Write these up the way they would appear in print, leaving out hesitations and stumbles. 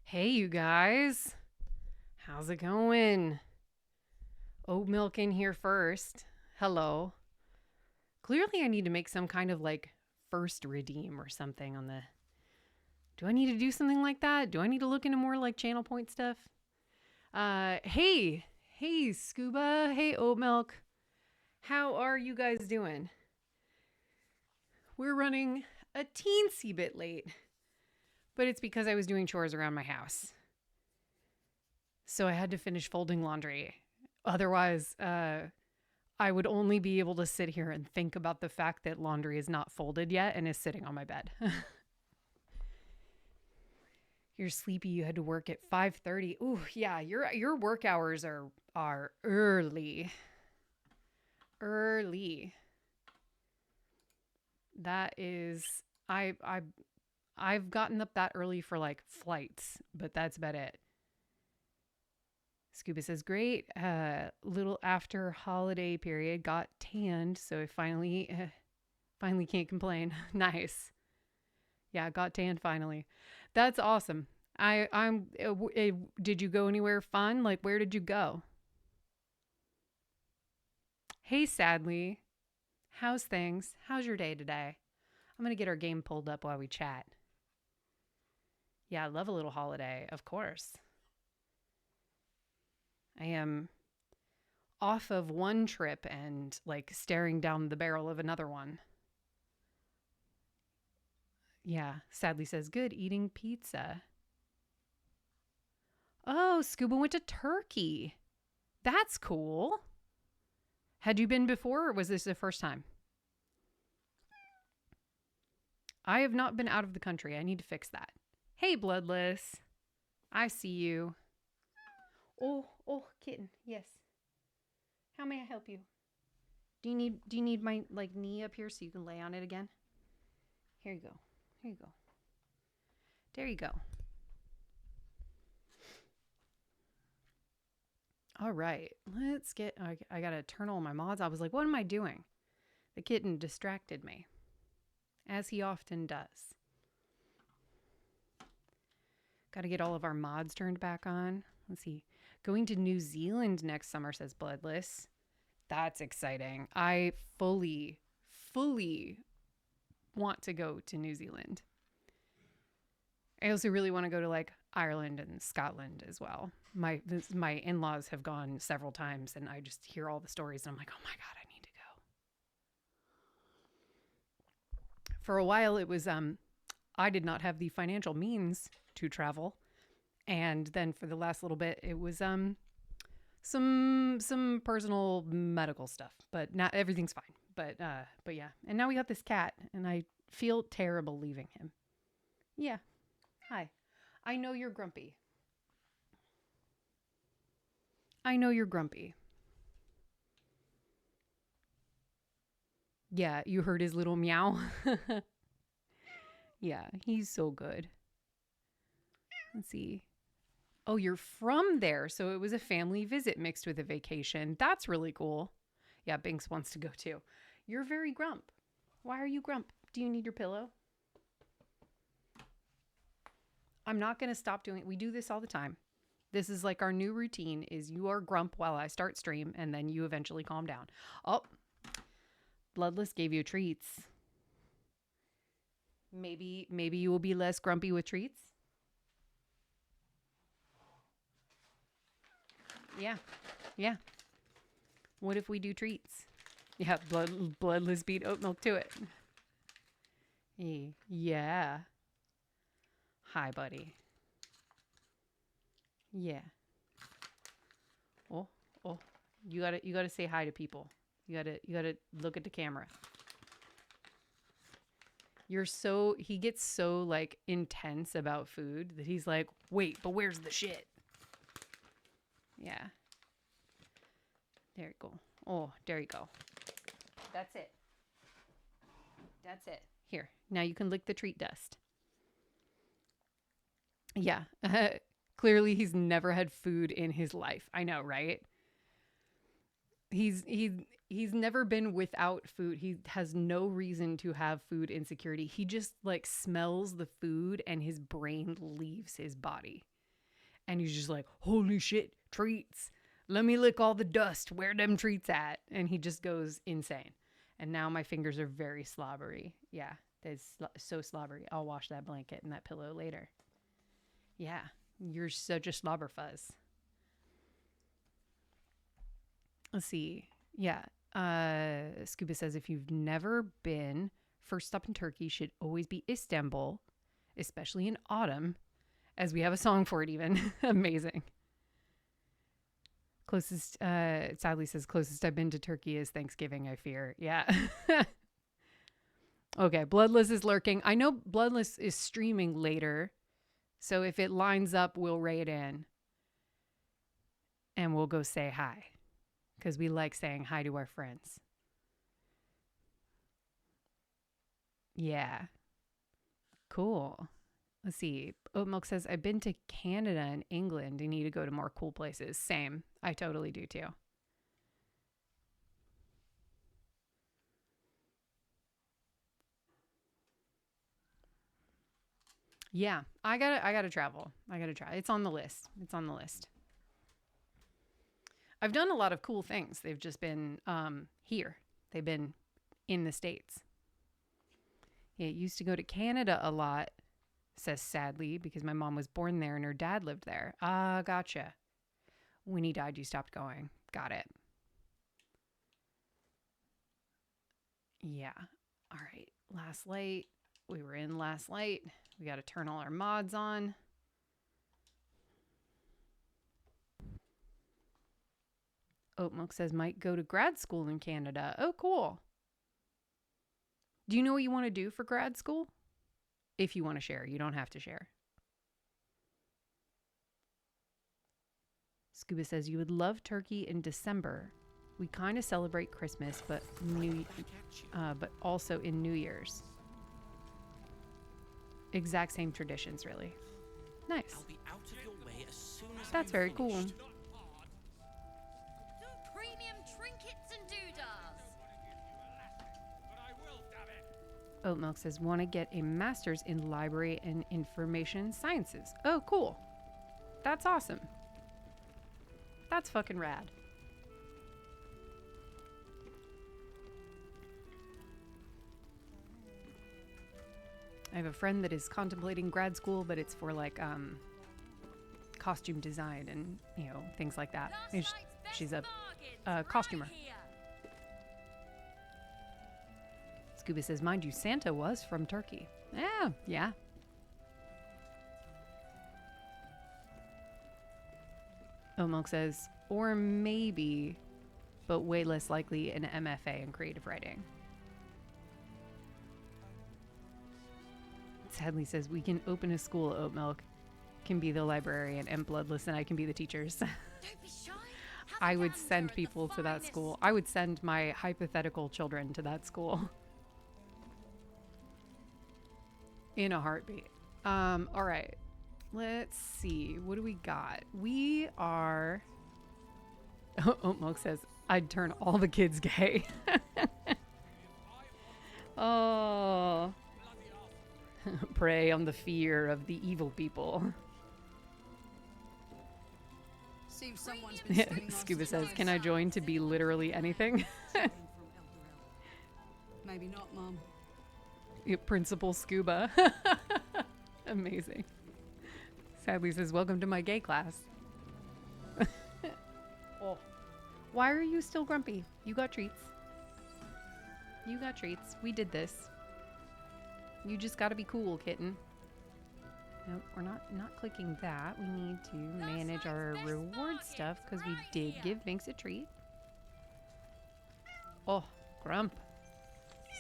Hey, you guys. How's it going? Oat milk in here first. Hello. Clearly, I need to make some kind of first redeem or something on the. Do I need to do something like that? Do I need to look into more channel point stuff? Hey. Hey, Scuba. Hey, Oat milk. How are you guys doing? We're running a teensy bit late, but it's because I was doing chores around my house. So I had to finish folding laundry. Otherwise, I would only be able to sit here and think about the fact that laundry is not folded yet and is sitting on my bed. You're sleepy. You had to work at 5:30. Ooh, yeah, your work hours are early. Early. That is I've gotten up that early for flights, but that's about it. Scuba says, great. Little after holiday period, got tanned, so I finally can't complain. Nice. Yeah, got tanned finally. That's awesome. Did you go anywhere fun? Like, where did you go? Hey, Sadly. How's things? How's your day today? I'm going to get our game pulled up while we chat. Yeah, I love a little holiday, of course. I am off of one trip and staring down the barrel of another one. Yeah, Sadly says, good eating pizza. Oh, Scuba went to Turkey. That's cool. Had you been before or was this the first time? I have not been out of the country. I need to fix that. Hey, Bloodless. I see you. Oh, kitten. Yes. How may I help you? Do you need my knee up here so you can lay on it again? Here you go. Here you go. There you go. All right. Let's get I got to turn all my mods. I was like, what am I doing? The kitten distracted me, as he often does. Got to get all of our mods turned back on. Let's see. Going to New Zealand next summer, says Bloodless. That's exciting. I fully want to go to New Zealand. I also really want to go to Ireland and Scotland as well. My in-laws have gone several times and I just hear all the stories and I'm like, "Oh my god, I need to go." For a while it was I did not have the financial means to travel. And then for the last little bit it was some personal medical stuff, but not everything's fine. But yeah. And now we got this cat and I feel terrible leaving him. Yeah. Hi. I know you're grumpy. I know you're grumpy. Yeah, you heard his little meow. Yeah, he's so good. Let's see. Oh, you're from there. So it was a family visit mixed with a vacation. That's really cool. Yeah, Binks wants to go too. You're very grump. Why are you grump? Do you need your pillow? I'm not going to stop doing it. We do this all the time. This is our new routine is you are grump while I start stream and then you eventually calm down. Oh, Bloodless gave you treats. Maybe you will be less grumpy with treats. Yeah. Yeah. What if we do treats? Yeah, Bloodless beat oat milk to it. Yeah. Hi, buddy. Yeah. Oh, oh. You gotta say hi to people. You gotta look at the camera. He gets so intense about food that he's like, wait, but where's the shit? Yeah. There you go. Oh, there you go. That's it. That's it. Here. Now you can lick the treat dust. Yeah. Clearly he's never had food in his life. I know, right? He's never been without food. He has no reason to have food insecurity. He just smells the food and his brain leaves his body. And he's just like, holy shit, treats. Let me lick all the dust. Where them treats at? And he just goes insane. And now my fingers are very slobbery. Yeah, it's so slobbery. I'll wash that blanket and that pillow later. Yeah, you're such a slobber fuzz. Let's see. Yeah. Scuba says, if you've never been, first stop in Turkey should always be Istanbul, especially in autumn, as we have a song for it even. Amazing. Closest, sadly says, closest I've been to Turkey is Thanksgiving, I fear. Yeah. Okay, Bloodless is lurking. I know Bloodless is streaming later, so if it lines up, we'll raid in. And we'll go say hi. Because we like saying hi to our friends. Yeah. Cool. Let's see. Oat Milk says, I've been to Canada and England. I need to go to more cool places. Same. I totally do too. Yeah. I gotta travel. I gotta try. It's on the list. It's on the list. I've done a lot of cool things. They've just been here. They've been in the States. Yeah, used to go to Canada a lot, says sadly, because my mom was born there and her dad lived there. Ah, gotcha. When he died, you stopped going. Got it. Yeah. All right. Last light. We were in last light. We got to turn all our mods on. Oat Milk says might go to grad school in Canada. Oh, cool. Do you know what you want to do for grad school? If you want to share, you don't have to share. Scuba says you would love Turkey in December. We kind of celebrate Christmas, but also in New Year's. Exact same traditions, really. Nice. That's very cool. Premium trinkets and doodahs. Oat Milk says want to get a master's in library and information sciences. Oh, cool. That's awesome. That's fucking rad. I have a friend that is contemplating grad school, but it's for like costume design and, you know, things like that. She's a costumer. Scuba says, mind you, Santa was from Turkey. Yeah. Omilk says, or maybe, but way less likely, an MFA in creative writing. Sadly says, we can open a school, Oat Milk can be the librarian, and Bloodless and I can be the teachers. Don't be shy. I would send people to that school. I would send my hypothetical children to that school. In a heartbeat. All right. Let's see. What do we got? We are... Oat Milk says, I'd turn all the kids gay. Oh... Prey on the fear of the evil people. Scuba says, can I join to be literally anything? Maybe not, Mum. Principal Scuba. Amazing. Sadly says, welcome to my gay class. Oh. Why are you still grumpy? You got treats. You got treats. We did this. You just gotta be cool, kitten. Nope, we're not clicking that. We need to manage our reward stuff because we did give Vinx a treat. Oh, grump.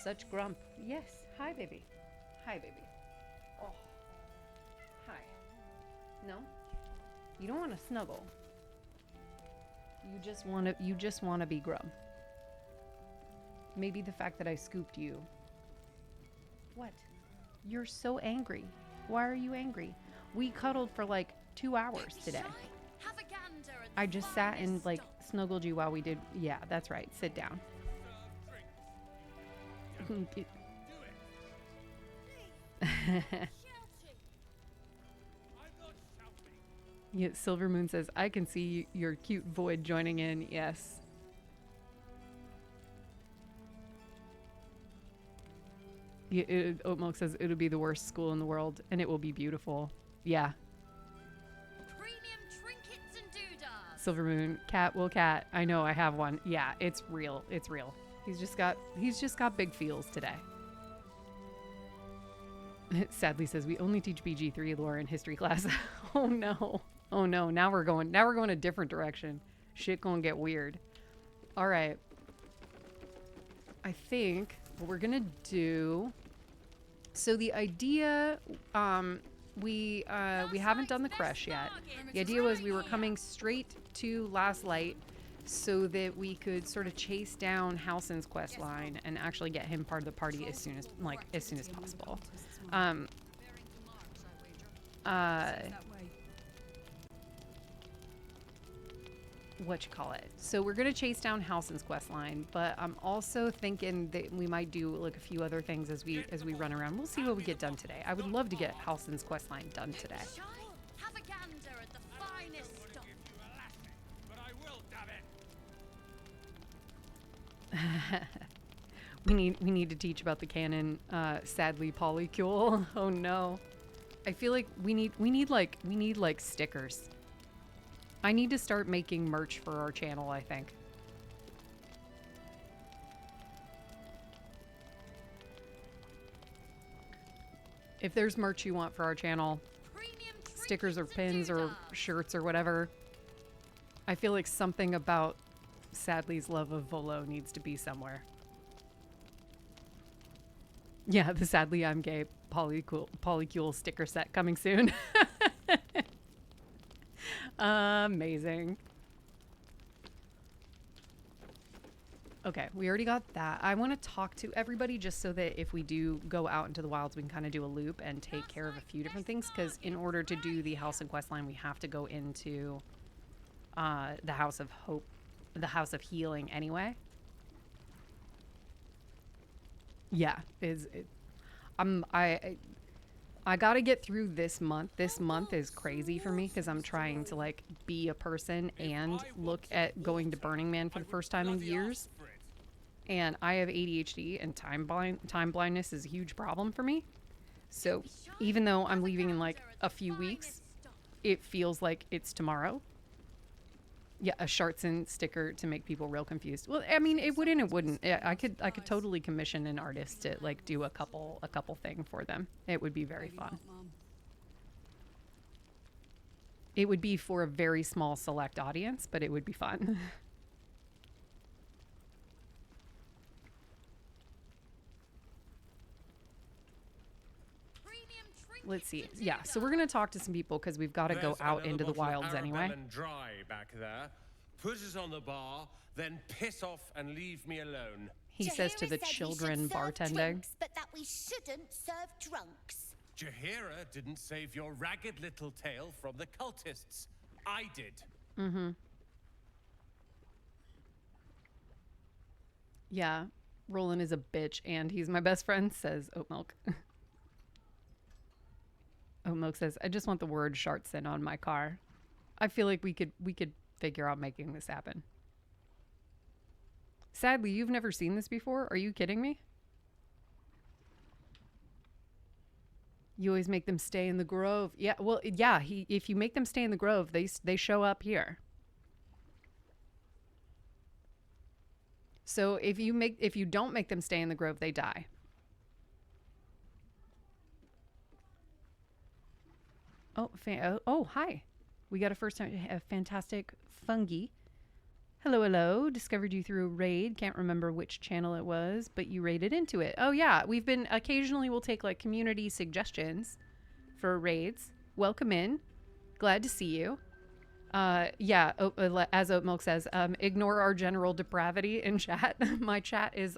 Such grump. Yes. Hi, baby. Hi, baby. Oh. Hi. No? You don't want to snuggle. You just want to be grump. Maybe the fact that I scooped you. What? You're so angry. Why are you angry? We cuddled for like 2 hours today. I just sat and like snuggled you while we did. Yeah, that's right. Sit down. Yeah, Silver Moon says, I can see your cute void joining in. Yes. Yeah, Oatmilk says it'll be the worst school in the world, and it will be beautiful. Yeah. Premium trinkets and doodahs. Silver Moon, cat will cat. I know, I have one. Yeah, it's real. It's real. He's just got big feels today. It sadly says we only teach bg3 lore in history class. Oh no. Oh no. Now we're going a different direction. Shit gonna get weird. All right. I think what we're gonna do. So the idea, we haven't done the creche yet. The idea was we were coming straight to Last Light so that we could sort of chase down Halsin's quest line and actually get him part of the party as soon as possible. What you call it? So we're gonna chase down Halsin's quest line, but I'm also thinking that we might do like a few other things as we run around. We'll see what we get done today. I would love to get Halsin's quest line done today. Have a gander at the finest stuff. But I will, damn it. We need to teach about the canon. Sadly, polycule. Oh no. I feel like we need like stickers. I need to start making merch for our channel, I think. If there's merch you want for our channel, stickers or pins or shirts or whatever, I feel like something about Sadly's love of Volo needs to be somewhere. Yeah, the Sadly I'm Gay polycule sticker set coming soon. Amazing. Okay, we already got that. I want to talk to everybody just so that if we do go out into the wilds, we can kind of do a loop and take care of a few different things. Because in order to do the House and Quest line, we have to go into the House of Hope, the House of Healing anyway. Yeah, I gotta get through this month. This month is crazy for me because I'm trying to like be a person and look at going to Burning Man for the first time in years. And I have ADHD and time blindness is a huge problem for me. So even though I'm leaving in like a few weeks, it feels like it's tomorrow. Yeah, a Shartson sticker to make people real confused. Well, I mean, it would and it wouldn't. I could totally commission an artist to like do a couple thing for them. It would be very fun. It would be for a very small select audience, but it would be fun. Let's see. Yeah, so we're gonna talk to some people because we've got to go out into the wilds anyway. Dry back there. Put it on the bar, then piss off and leave me alone. He says to the children bartending. But that we shouldn't serve drunks. Jaheira didn't save your ragged little tail from the cultists. I did. Mm-hmm. Yeah, Roland is a bitch and he's my best friend, says Oatmilk. Oatmilk says, I just want the word Shartson on my car. I feel like we could figure out making this happen. Sadly, you've never seen this before? Are you kidding me? You always make them stay in the grove. Yeah, well, yeah, if you make them stay in the grove, they show up here. So if you don't make them stay in the grove, they die. Oh, hi. We got a first time, a fantastic fungi. Hello, hello. Discovered you through a raid. Can't remember which channel it was, but you raided into it. Oh yeah, occasionally we'll take like community suggestions for raids. Welcome in. Glad to see you. Yeah, as Oatmilk says, ignore our general depravity in chat. My chat is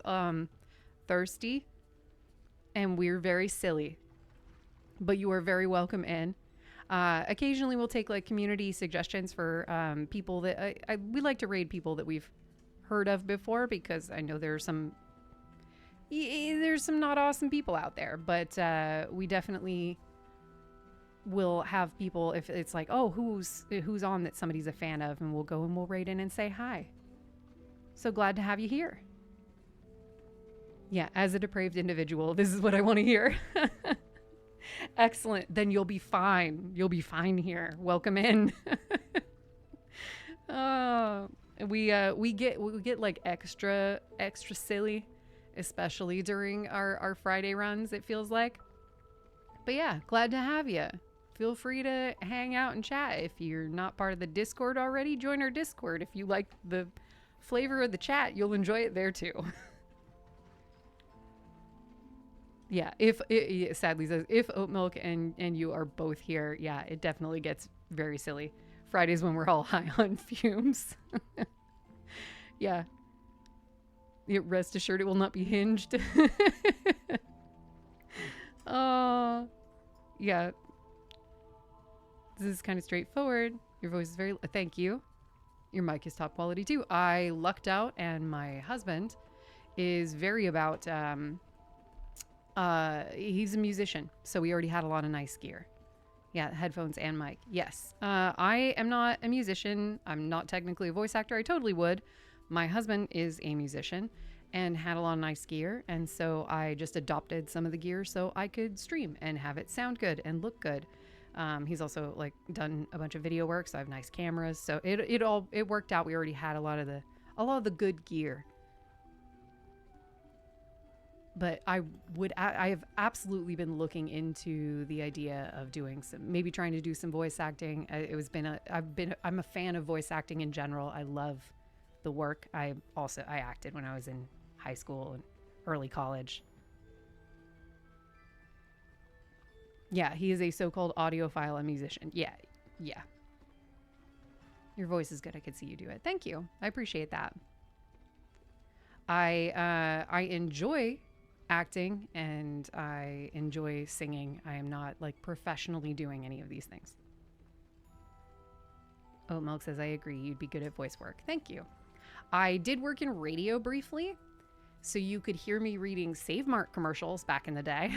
thirsty and we're very silly, but you are very welcome in. Occasionally we'll take like community suggestions for people that we like to raid people that we've heard of before, because I know there's some not awesome people out there, but we definitely we'll have people, if it's like, oh, who's on that somebody's a fan of, and we'll go and we'll write in and say hi. So glad to have you here. Yeah, as a depraved individual, this is what I want to hear. Excellent. Then you'll be fine. You'll be fine here. Welcome in. We get like extra silly, especially during our Friday runs, it feels like. But yeah, glad to have you. Feel free to hang out and chat. If you're not part of the Discord already, join our Discord. If you like the flavor of the chat, you'll enjoy it there too. Yeah, it sadly says, if Oat Milk and you are both here, yeah, it definitely gets very silly. Fridays when we're all high on fumes. Yeah. Rest assured it will not be hinged. Oh, yeah. This is kind of straightforward. Your voice is very... Thank you. Your mic is top quality too. I lucked out, and my husband is very about... he's a musician, so we already had a lot of nice gear. Yeah, headphones and mic. Yes. I am not a musician. I'm not technically a voice actor. I totally would. My husband is a musician and had a lot of nice gear, and so I just adopted some of the gear so I could stream and have it sound good and look good. He's also like done a bunch of video work, so I have nice cameras. So it worked out. We already had a lot of the good gear. But I have absolutely been looking into the idea of doing maybe trying to do some voice acting. I'm a fan of voice acting in general. I love the work. I acted when I was in high school and early college. Yeah, he is a so-called audiophile and musician. Yeah. Your voice is good. I could see you do it. Thank you. I appreciate that. I enjoy acting and I enjoy singing. I am not like professionally doing any of these things. Oat Milk says, I agree. You'd be good at voice work. Thank you. I did work in radio briefly, so you could hear me reading Save Mart commercials back in the day.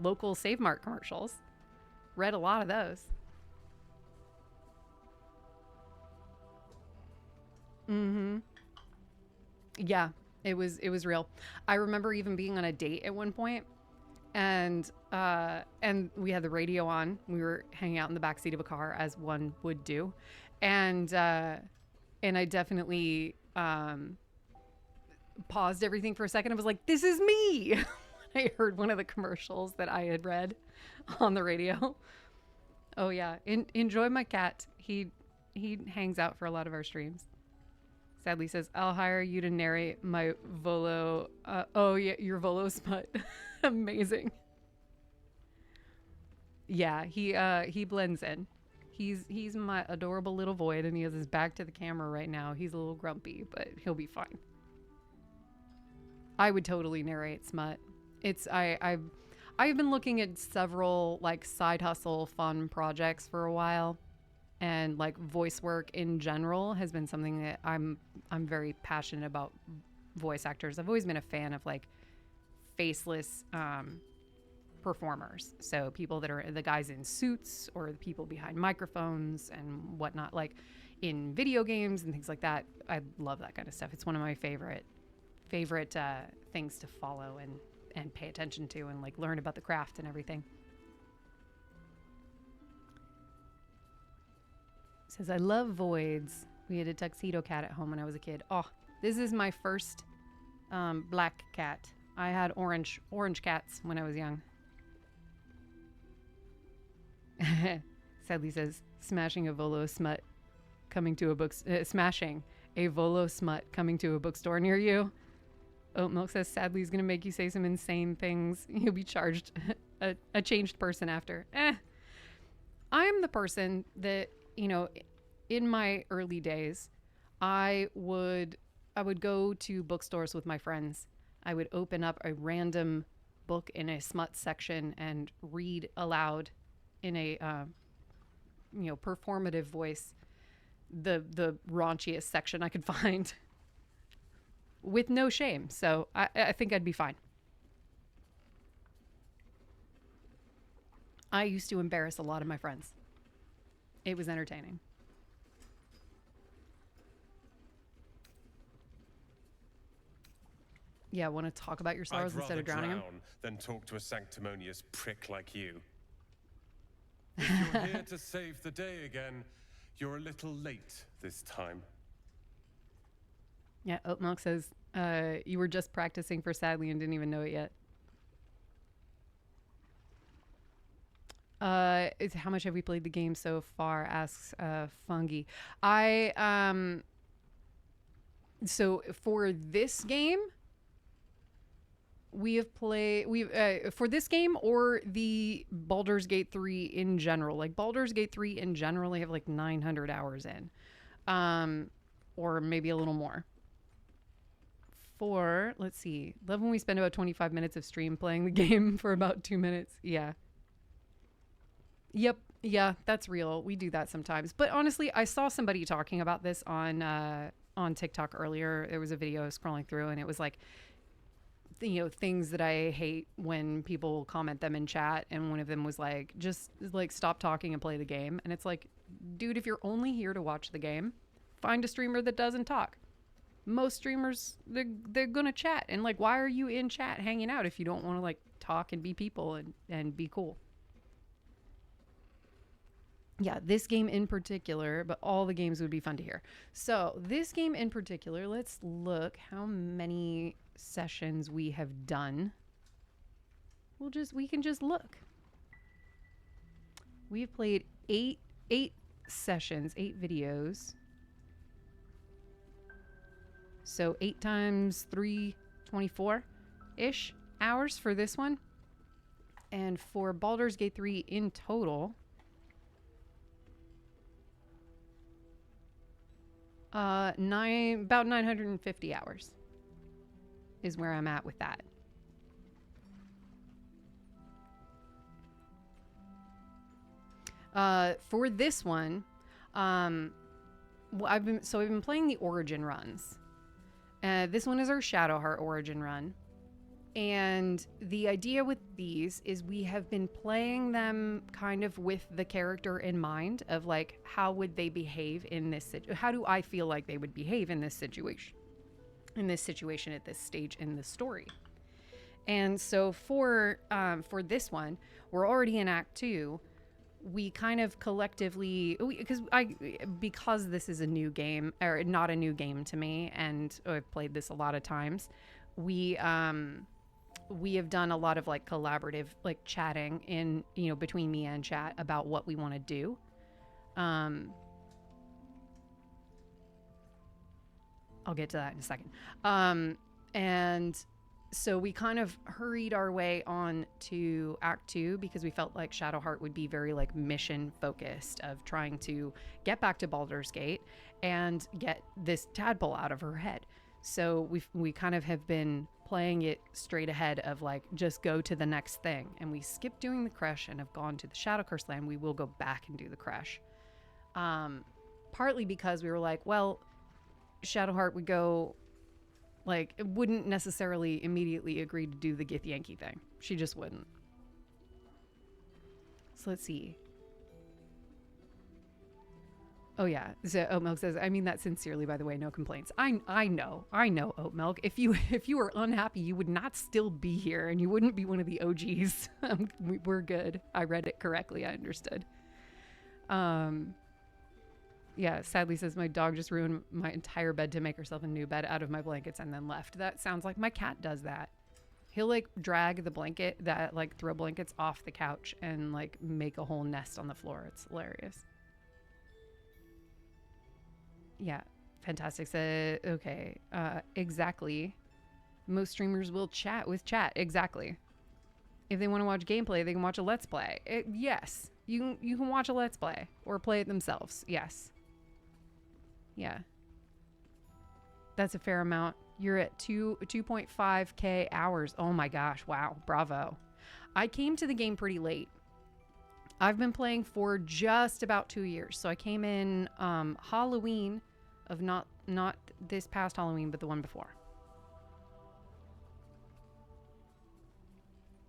Local Save Mart commercials. Read a lot of those. Mm-hmm. Yeah. It was real. I remember even being on a date at one point, and we had the radio on. We were hanging out in the backseat of a car, as one would do, and I definitely paused everything for a second. I was like, "This is me!" when I heard one of the commercials that I had read on the radio. Oh yeah, enjoy my cat. He hangs out for a lot of our streams. Sadly says, I'll hire you to narrate my Volo. Oh, yeah, your Volo smut. Amazing. Yeah, he blends in. He's my adorable little void, and he has his back to the camera right now. He's a little grumpy, but he'll be fine. I would totally narrate smut. I've been looking at several like side hustle fun projects for a while. And like voice work in general has been something that I'm very passionate about. Voice actors. I've always been a fan of like faceless performers. So people that are the guys in suits or the people behind microphones and whatnot, like in video games and things like that. I love that kind of stuff. It's one of my favorite things to follow and pay attention to and like learn about the craft and everything. Says, I love voids. We had a tuxedo cat at home when I was a kid. Oh, this is my first black cat. I had orange cats when I was young. Sadly says, smashing a Volo smut coming to a smashing a Volo smut coming to a bookstore near you. Oat Milk says, sadly he's going to make you say some insane things. You'll be charged a changed person after. I'm the person that, you know, in my early days, I would go to bookstores with my friends. I would open up a random book in a smut section and read aloud in a, performative voice, the raunchiest section I could find with no shame. So I think I'd be fine. I used to embarrass a lot of my friends. It was entertaining. Yeah, want to talk about your sorrows I'd instead rather of drowning them? drown than talk to a sanctimonious prick like you. If you're here to save the day again, you're a little late this time. Yeah, Oat Milk says you were just practicing for Sadly and didn't even know it yet. It's how much have we played the game so far? Asks Fungi. So for this game, we have played for this game or the Baldur's Gate 3 in general. Like Baldur's Gate 3 in general, I have like 900 hours in, or maybe a little more. For let's see, love when we spend about 25 minutes of stream playing the game for about 2 minutes. Yeah. Yep. Yeah, that's real. We do that sometimes. But honestly, I saw somebody talking about this on TikTok earlier. There was a video I was scrolling through, and it was like, you know, things that I hate when people comment them in chat. And one of them was like, just like stop talking and play the game. And it's like, dude, if you're only here to watch the game, find a streamer that doesn't talk. Most streamers, they're gonna chat. And like, why are you in chat hanging out if you don't want to like talk and be people and be cool? Yeah, this game in particular, but all the games would be fun to hear. So this game in particular, let's look how many sessions we have done. We can just look. We've played eight sessions, 8 videos. So 8 times 3, 24-ish hours for this one. And for Baldur's Gate 3 in total, about 950 hours is where I'm at with that. For this one, I've been playing the origin runs. This one is our Shadowheart origin run. And the idea with these is we have been playing them kind of with the character in mind of like, how would they behave in this situation? How do I feel like they would behave in this situation at this stage in the story? And so for this one, we're already in Act 2. We kind of collectively, because this is a new game, or not a new game to me, and I've played this a lot of times, we have done a lot of like collaborative like chatting in, you know, between me and chat about what we want to do. I'll get to that in a second. And so we kind of hurried our way on to Act 2 because we felt like Shadowheart would be very like mission focused of trying to get back to Baldur's Gate and get this tadpole out of her head. So we kind of have been playing it straight ahead of like, just go to the next thing. And we skipped doing the Creche and have gone to the Shadow Curse land. We will go back and do the Creche. Partly because we were like, well, Shadowheart would go, like, it wouldn't necessarily immediately agree to do the Githyanki thing. She just wouldn't. So let's see. Oh yeah, so Oat Milk says, I mean that sincerely, by the way, no complaints. I know, Oat Milk. If you were unhappy, you would not still be here, and you wouldn't be one of the OGs. We're good. I read it correctly. I understood. Yeah, sadly says, my dog just ruined my entire bed to make herself a new bed out of my blankets and then left. That sounds like my cat does that. He'll like drag the blanket, throw blankets off the couch and like make a whole nest on the floor. It's hilarious. Yeah, fantastic. Said, okay, exactly. Most streamers will chat with chat. Exactly. If they want to watch gameplay, they can watch a Let's Play. Yes, you can watch a Let's Play or play it themselves. Yes. Yeah. That's a fair amount. You're at 2.5k hours. Oh my gosh. Wow. Bravo. I came to the game pretty late. I've been playing for just about 2 years. So I came in Halloween of not this past Halloween, but the one before.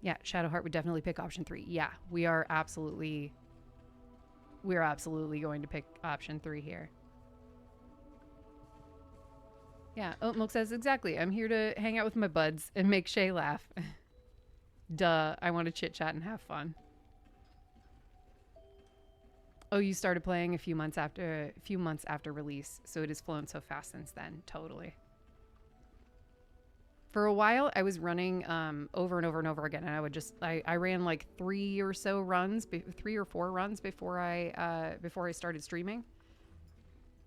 Yeah, Shadowheart would definitely pick option 3. Yeah, we're absolutely going to pick option 3 here. Yeah, Oat Milk says, exactly. I'm here to hang out with my buds and make Shay laugh. Duh, I want to chit chat and have fun. Oh, you started playing a few months after release, so it has flown so fast since then. Totally. For a while, I was running over and over and over again, and I would just I ran like 3 or 4 runs before I started streaming.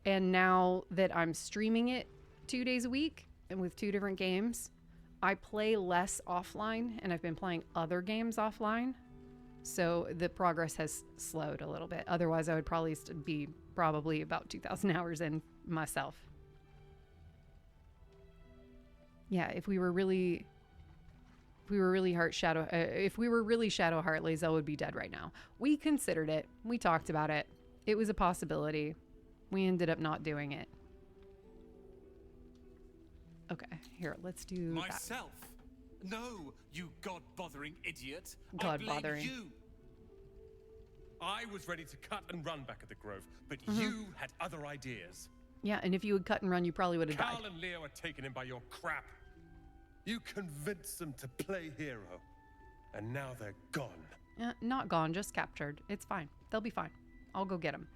And now that I'm streaming it 2 days a week and with 2 different games, I play less offline, and I've been playing other games offline. So the progress has slowed a little bit. Otherwise, I would probably be about 2,000 hours in myself. Yeah, if we were really Shadowheart, Lae'zel would be dead right now. We considered it. We talked about it. It was a possibility. We ended up not doing it. Okay, here, let's do myself. No, you god-bothering idiot. God-bothering. You. I was ready to cut and run back at the Grove, but you had other ideas. Yeah, and if you would cut and run, you probably would have died. Carl and Leo are taken in by your crap. You convinced them to play hero, and now they're gone. Not gone, just captured. It's fine. They'll be fine. I'll go get them.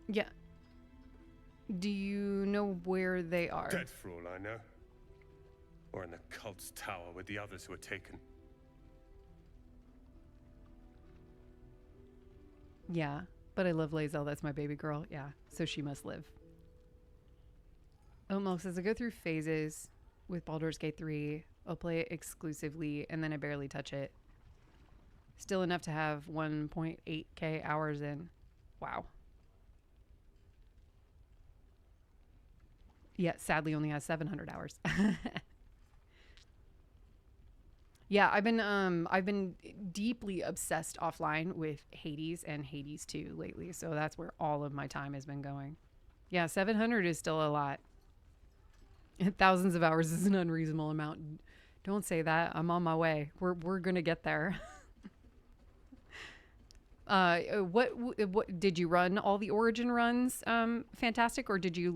Yeah. Do you know where they are? Dead for all I know. Or in the cult's tower with the others who were taken. Yeah, but I love Lae'zel. That's my baby girl. Yeah, so she must live. Oatmilk says, I go through phases with Baldur's Gate 3. I'll play it exclusively, and then I barely touch it. Still enough to have 1.8k hours in. Wow. Yeah, sadly only has 700 hours. Yeah, I've been deeply obsessed offline with Hades and Hades 2 lately, so that's where all of my time has been going. Yeah, 700 is still a lot. Thousands of hours is an unreasonable amount. Don't say that. I'm on my way. We're gonna get there. What did you run all the Origin runs? Fantastic, or did you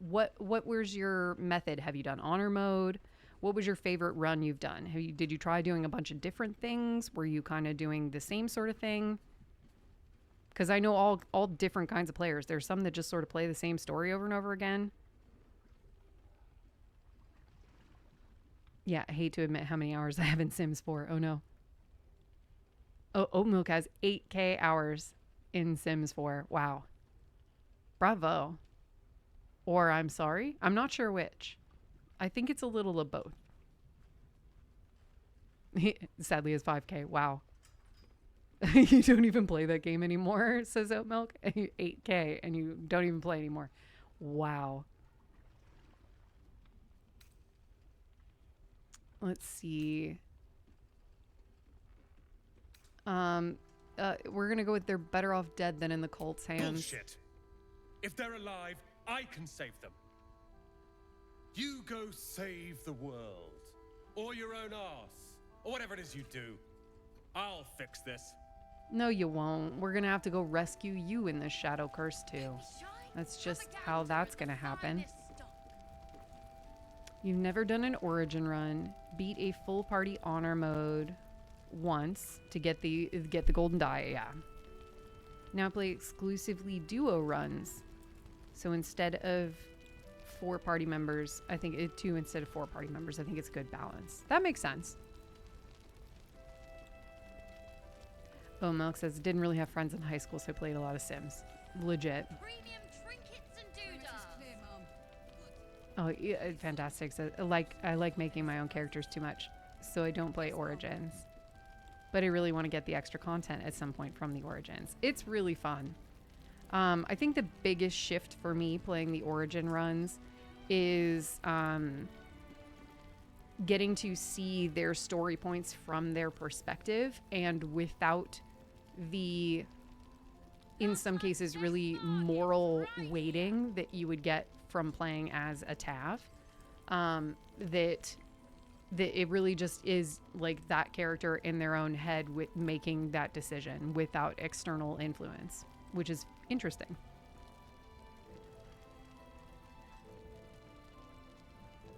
what was your method? Have you done honor mode? What was your favorite run you've done? Did you try doing a bunch of different things? Were you kind of doing the same sort of thing? Because I know all different kinds of players. There's some that just sort of play the same story over and over again. Yeah, I hate to admit how many hours I have in Sims 4. Oh no. Oh, Oatmilk has 8k hours in Sims 4. Wow. Bravo. Or I'm sorry. I'm not sure which. I think it's a little of both. Sadly, it's 5k. Wow. You don't even play that game anymore, says Oatmilk. 8k, and you don't even play anymore. Wow. Let's see. We're gonna go with they're better off dead than in the cult's hands. Bullshit. If they're alive, I can save them. You go save the world. Or your own arse. Or whatever it is you do. I'll fix this. No, you won't. We're gonna have to go rescue you in this shadow curse too. That's just how that's gonna happen. You've never done an Origin run. Beat a full party honor mode once to get the golden die. Yeah. Now play exclusively duo runs. So instead of 4 party members, I think 2 instead of 4 party members. I think it's a good balance. That makes sense. Oh, Milk says, didn't really have friends in high school, so I played a lot of Sims. Legit. Premium trinkets and doodahs. Oh, yeah, fantastic. So, I like making my own characters too much, so I don't play Origins. But I really want to get the extra content at some point from the Origins. It's really fun. I think the biggest shift for me playing the Origin runs is getting to see their story points from their perspective and without the, in some cases, really moral weighting that you would get from playing as a Tav. That It really just is like that character in their own head with making that decision without external influence, which is interesting.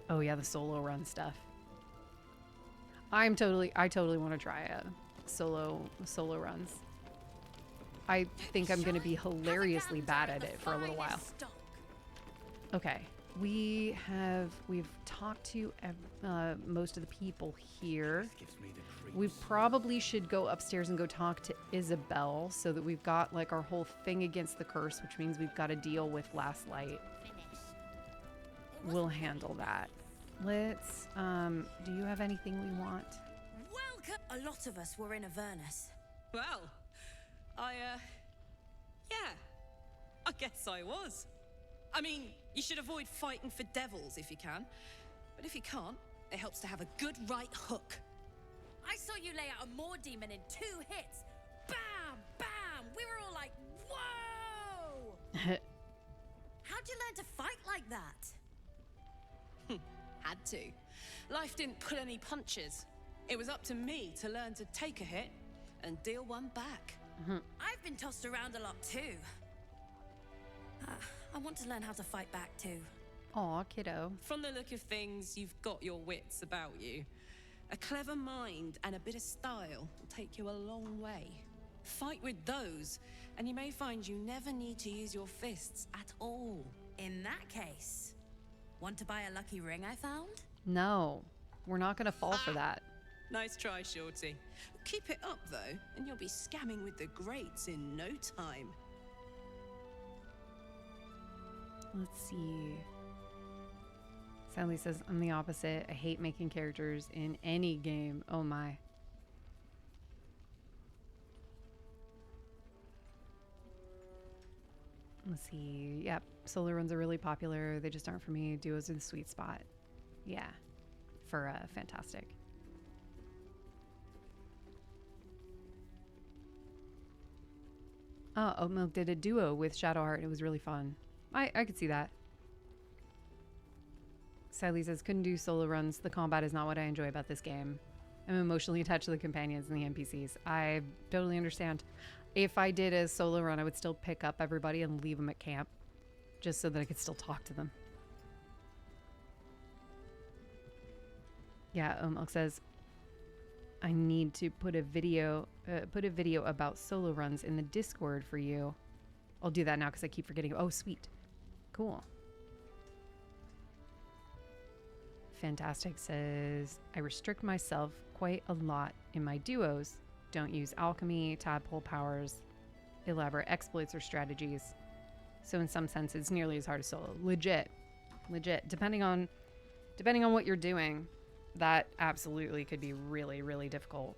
Oh yeah, the solo run stuff. I totally want to try a solo runs. I think I'm going to be hilariously bad at it for a little while. Okay, we've talked to most of the people here. We probably should go upstairs and go talk to Isabel so that we've got like our whole thing against the curse, which means we've got to deal with Last Light. We'll handle that. Let's, do you have anything we want? Welcome! A lot of us were in Avernus. Well, yeah, I guess I was. I mean, you should avoid fighting for devils if you can. But if you can't, it helps to have a good right hook. I saw you lay out a Moor demon in 2 hits. Bam! Bam! We were all like, whoa! How'd you learn to fight like that? Had to. Life didn't pull any punches. It was up to me to learn to take a hit and deal one back. I've been tossed around a lot too. I want to learn how to fight back too. Aw, kiddo. From the look of things, you've got your wits about you. A clever mind and a bit of style will take you a long way. Fight with those, and you may find you never need to use your fists at all. In that case, want to buy a lucky ring I found? No, we're not going to fall for that. Nice try, Shorty. Keep it up, though, and you'll be scamming with the greats in no time. Let's see. Sally says, I'm the opposite. I hate making characters in any game. Oh my. Let's see. Yep. Solo runs are really popular. They just aren't for me. Duos are the sweet spot. Yeah. For fantastic. Oh, Oatmilk did a duo with Shadowheart. It was really fun. I could see that. Sally says, couldn't do solo runs. The combat is not what I enjoy about this game. I'm emotionally attached to the companions and the NPCs. I totally understand. If I did a solo run, I would still pick up everybody and leave them at camp. Just so that I could still talk to them. Yeah, Oatmilk says, I need to put a video about solo runs in the Discord for you. I'll do that now because I keep forgetting. Oh, sweet. Cool. Fantastic says, I restrict myself quite a lot in my duos. Don't use alchemy, tadpole powers, elaborate exploits or strategies. So in some sense, it's nearly as hard as solo. Legit. Depending on what you're doing, that absolutely could be really, really difficult.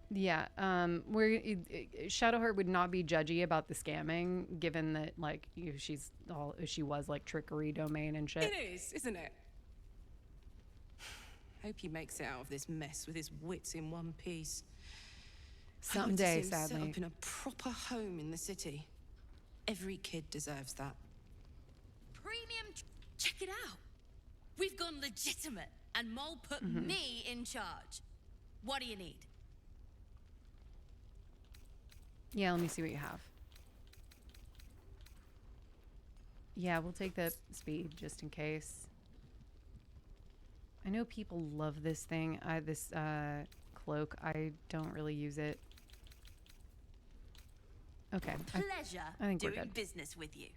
Yeah, Shadowheart would not be judgy about the scamming, given that like she was like trickery domain and shit. It is, isn't it? Hope he makes it out of this mess with his wits in one piece. Someday, Set sadly. up in a proper home in the city. Every kid deserves that. Premium. Check it out. We've gone legitimate, and Mole put me in charge. What do you need? Yeah, let me see what you have. Yeah, we'll take the speed just in case. I know people love this thing. This cloak. I don't really use it. Okay. Pleasure I think we're doing good. business with you.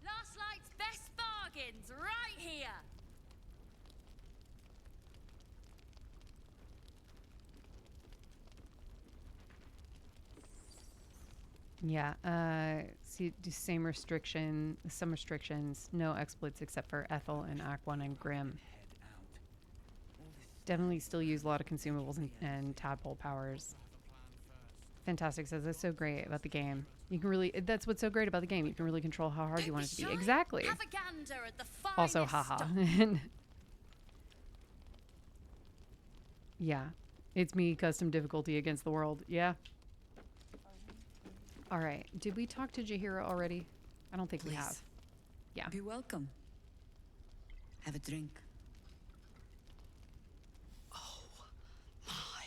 Last Light's best bargains right here. Yeah, see, some restrictions, no exploits except for Ethel and Act 1 and Grim. Definitely still use a lot of consumables and tadpole powers. Fantastic says, that's so great about the game. You can really, that's what's so great about the game. You can really control how hard you want it to be. Exactly. Have a gander at the Also, finest haha. stock. Yeah, it's me, custom difficulty against the world. Yeah. All right. Did we talk to Jahira already? I don't think we Please. have. Yeah. Be welcome. Have a drink. My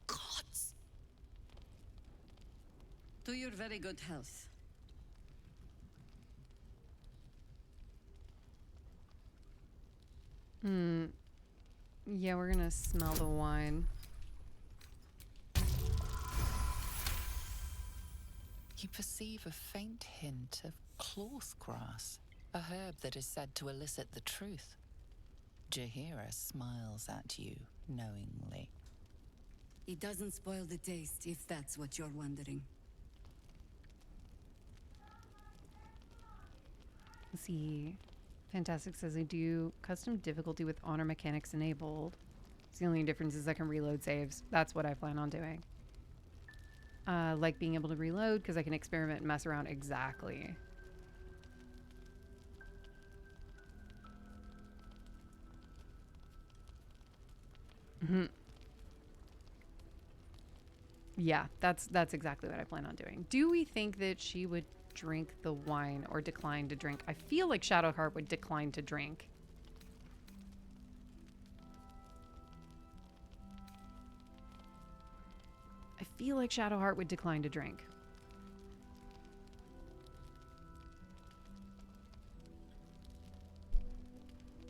gods. To your very good health. Yeah, we're gonna smell the wine. You perceive a faint hint of cloth grass, a herb that is said to elicit the truth. Jahira smiles at you knowingly. It doesn't spoil the taste, if that's what you're wondering. Let's see. Fantastic says I do custom difficulty with honor mechanics enabled. It's the only difference is I can reload saves. That's what I plan on doing. Like being able to reload because I can experiment and mess around. Exactly. Yeah, that's exactly what I plan on doing. Do we think that she would drink the wine or decline to drink? I feel like Shadowheart would decline to drink. I feel like Shadowheart would decline to drink.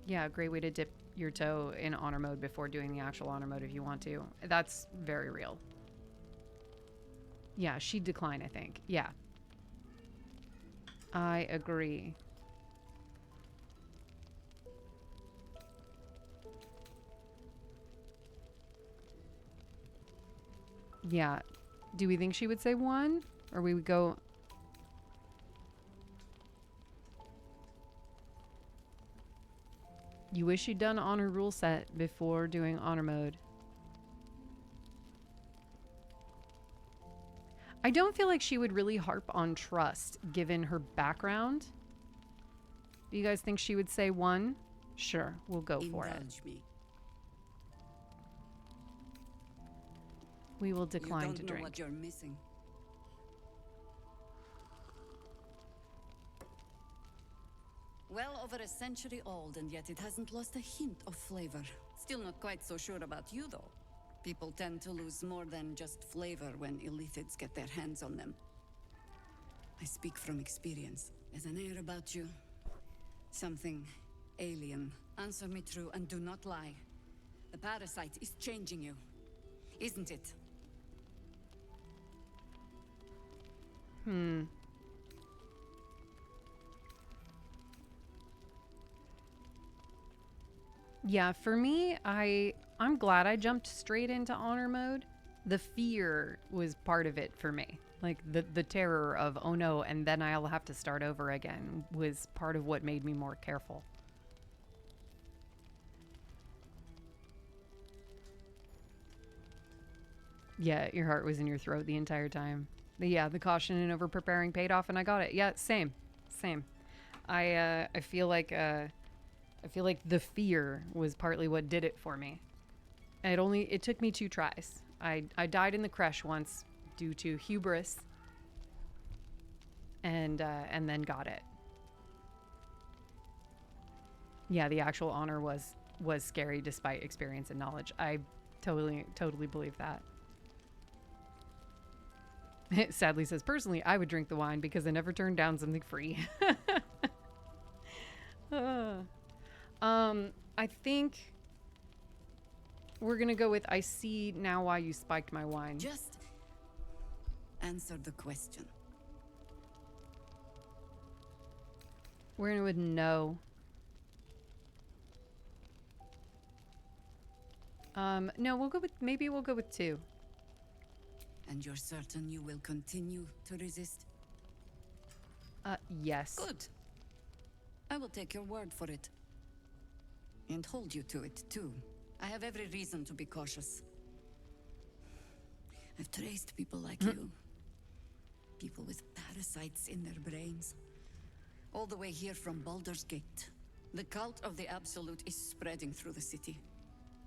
Yeah, great way to dip your toe in honor mode before doing the actual honor mode if you want to. That's very real. Yeah, she'd decline, I think. Yeah. I agree. Yeah. Do we think she would say one? Or we would go... You wish you'd done honor rule set before doing honor mode. I don't feel like she would really harp on trust given her background. Do you guys think she would say one? Sure, we'll go for it. Indulge me. We will decline You to don't know drink. what you're missing. Well over a century old, and yet it hasn't lost a hint of flavor. Still not quite so sure about you, though. People tend to lose more than just flavor when illithids get their hands on them. I speak from experience. There's an air about you. Something alien. Answer me true and do not lie. The parasite is changing you, isn't it? Yeah, for me, I'm glad I jumped straight into honor mode. The fear was part of it for me. Like the terror of, oh no, and then I'll have to start over again was part of what made me more careful. Yeah, your heart was in your throat the entire time. Yeah, the caution and over preparing paid off, and I got it. Yeah, same. I feel like the fear was partly what did it for me. It took me 2 tries. I died in the creche once due to hubris, and then got it. Yeah, the actual honor was scary despite experience and knowledge. I totally believe that. It sadly says, personally, I would drink the wine because I never turned down something free. I think we're going to go with, I see now why you spiked my wine. Just answer the question. We're going to go with no. No, maybe we'll go with 2. And you're certain you will continue to resist? Yes. Good. I will take your word for it. And hold you to it, too. I have every reason to be cautious. I've traced people like you. People with parasites in their brains. All the way here from Baldur's Gate. The cult of the Absolute is spreading through the city.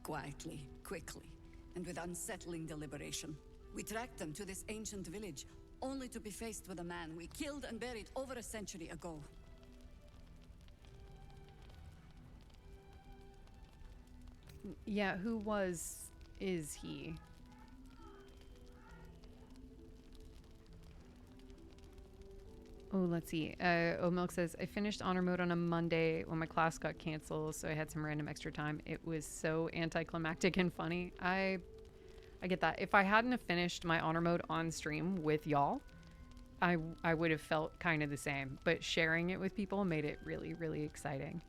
Quietly, quickly, and with unsettling deliberation. We tracked them to this ancient village, only to be faced with a man we killed and buried over a century ago. Yeah, is he? Oh, let's see. Milk says, I finished honor mode on a Monday when my class got canceled, so I had some random extra time. It was so anticlimactic and funny. I get that. If I hadn't have finished my honor mode on stream with y'all, I would have felt kind of the same. But sharing it with people made it really, really exciting.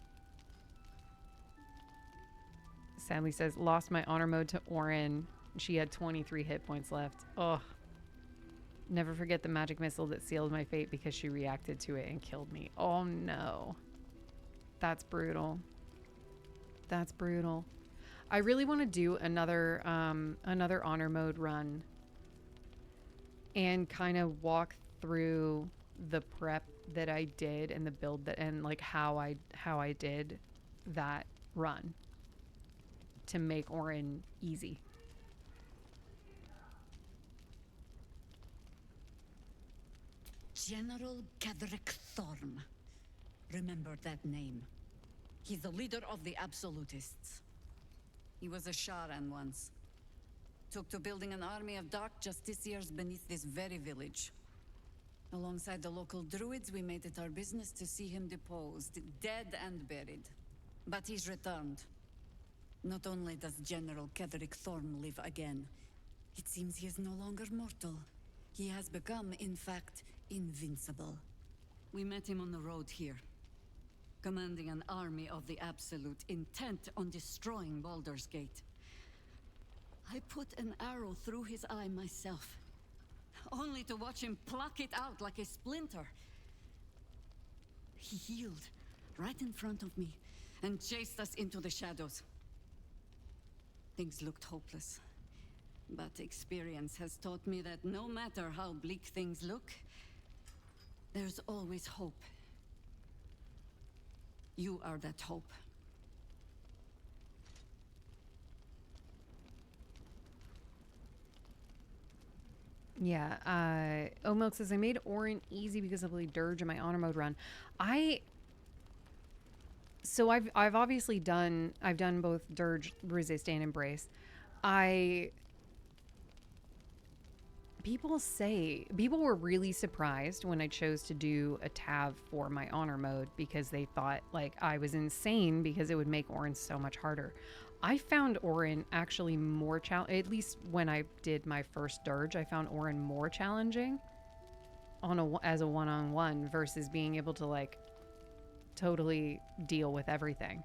Sadly says, lost my honor mode to Orin. She had 23 hit points left. Ugh. Never forget the magic missile that sealed my fate because she reacted to it and killed me. Oh no. That's brutal. That's brutal. I really want to do another honor mode run and kind of walk through the prep that I did and the build that and like how I did that run to make Orin easy. General Ketherick Thorm. Remember that name. He's the leader of the Absolutists. He was a Sharan once. Took to building an army of dark justiciars beneath this very village. Alongside the local druids, we made it our business to see him deposed, dead and buried. But he's returned. Not only does General Ketherick Thorm live again, it seems he is no longer mortal. He has become, in fact, invincible. We met him on the road here, commanding an army of the Absolute, intent on destroying Baldur's Gate. I put an arrow through his eye myself, only to watch him pluck it out like a splinter. He healed right in front of me and chased us into the shadows. Things looked hopeless, but experience has taught me that no matter how bleak things look, there's always hope. You are that hope. Yeah, Milk says, I made Orin easy because I played Dirge in my honor mode run. So I've obviously done both Dirge, Resist, and Embrace. People were really surprised when I chose to do a tab for my honor mode because they thought like I was insane because it would make Orin so much harder. I found Orin actually more at least when I did my first Dirge, I found Orin more challenging as a one-on-one versus being able to like totally deal with everything.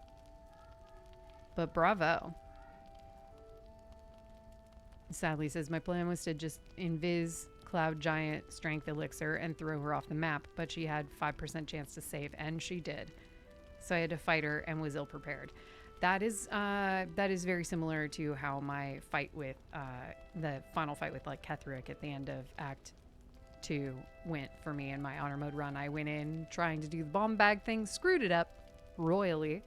But bravo. Sadly says, my plan was to just invis Cloud Giant Strength Elixir and throw her off the map, but she had 5% chance to save, and she did. So I had to fight her and was ill prepared. That is very similar to how my fight with the final fight with like Ketherick at the end of Act 2 went for me in my honor mode run. I went in trying to do the bomb bag thing, screwed it up royally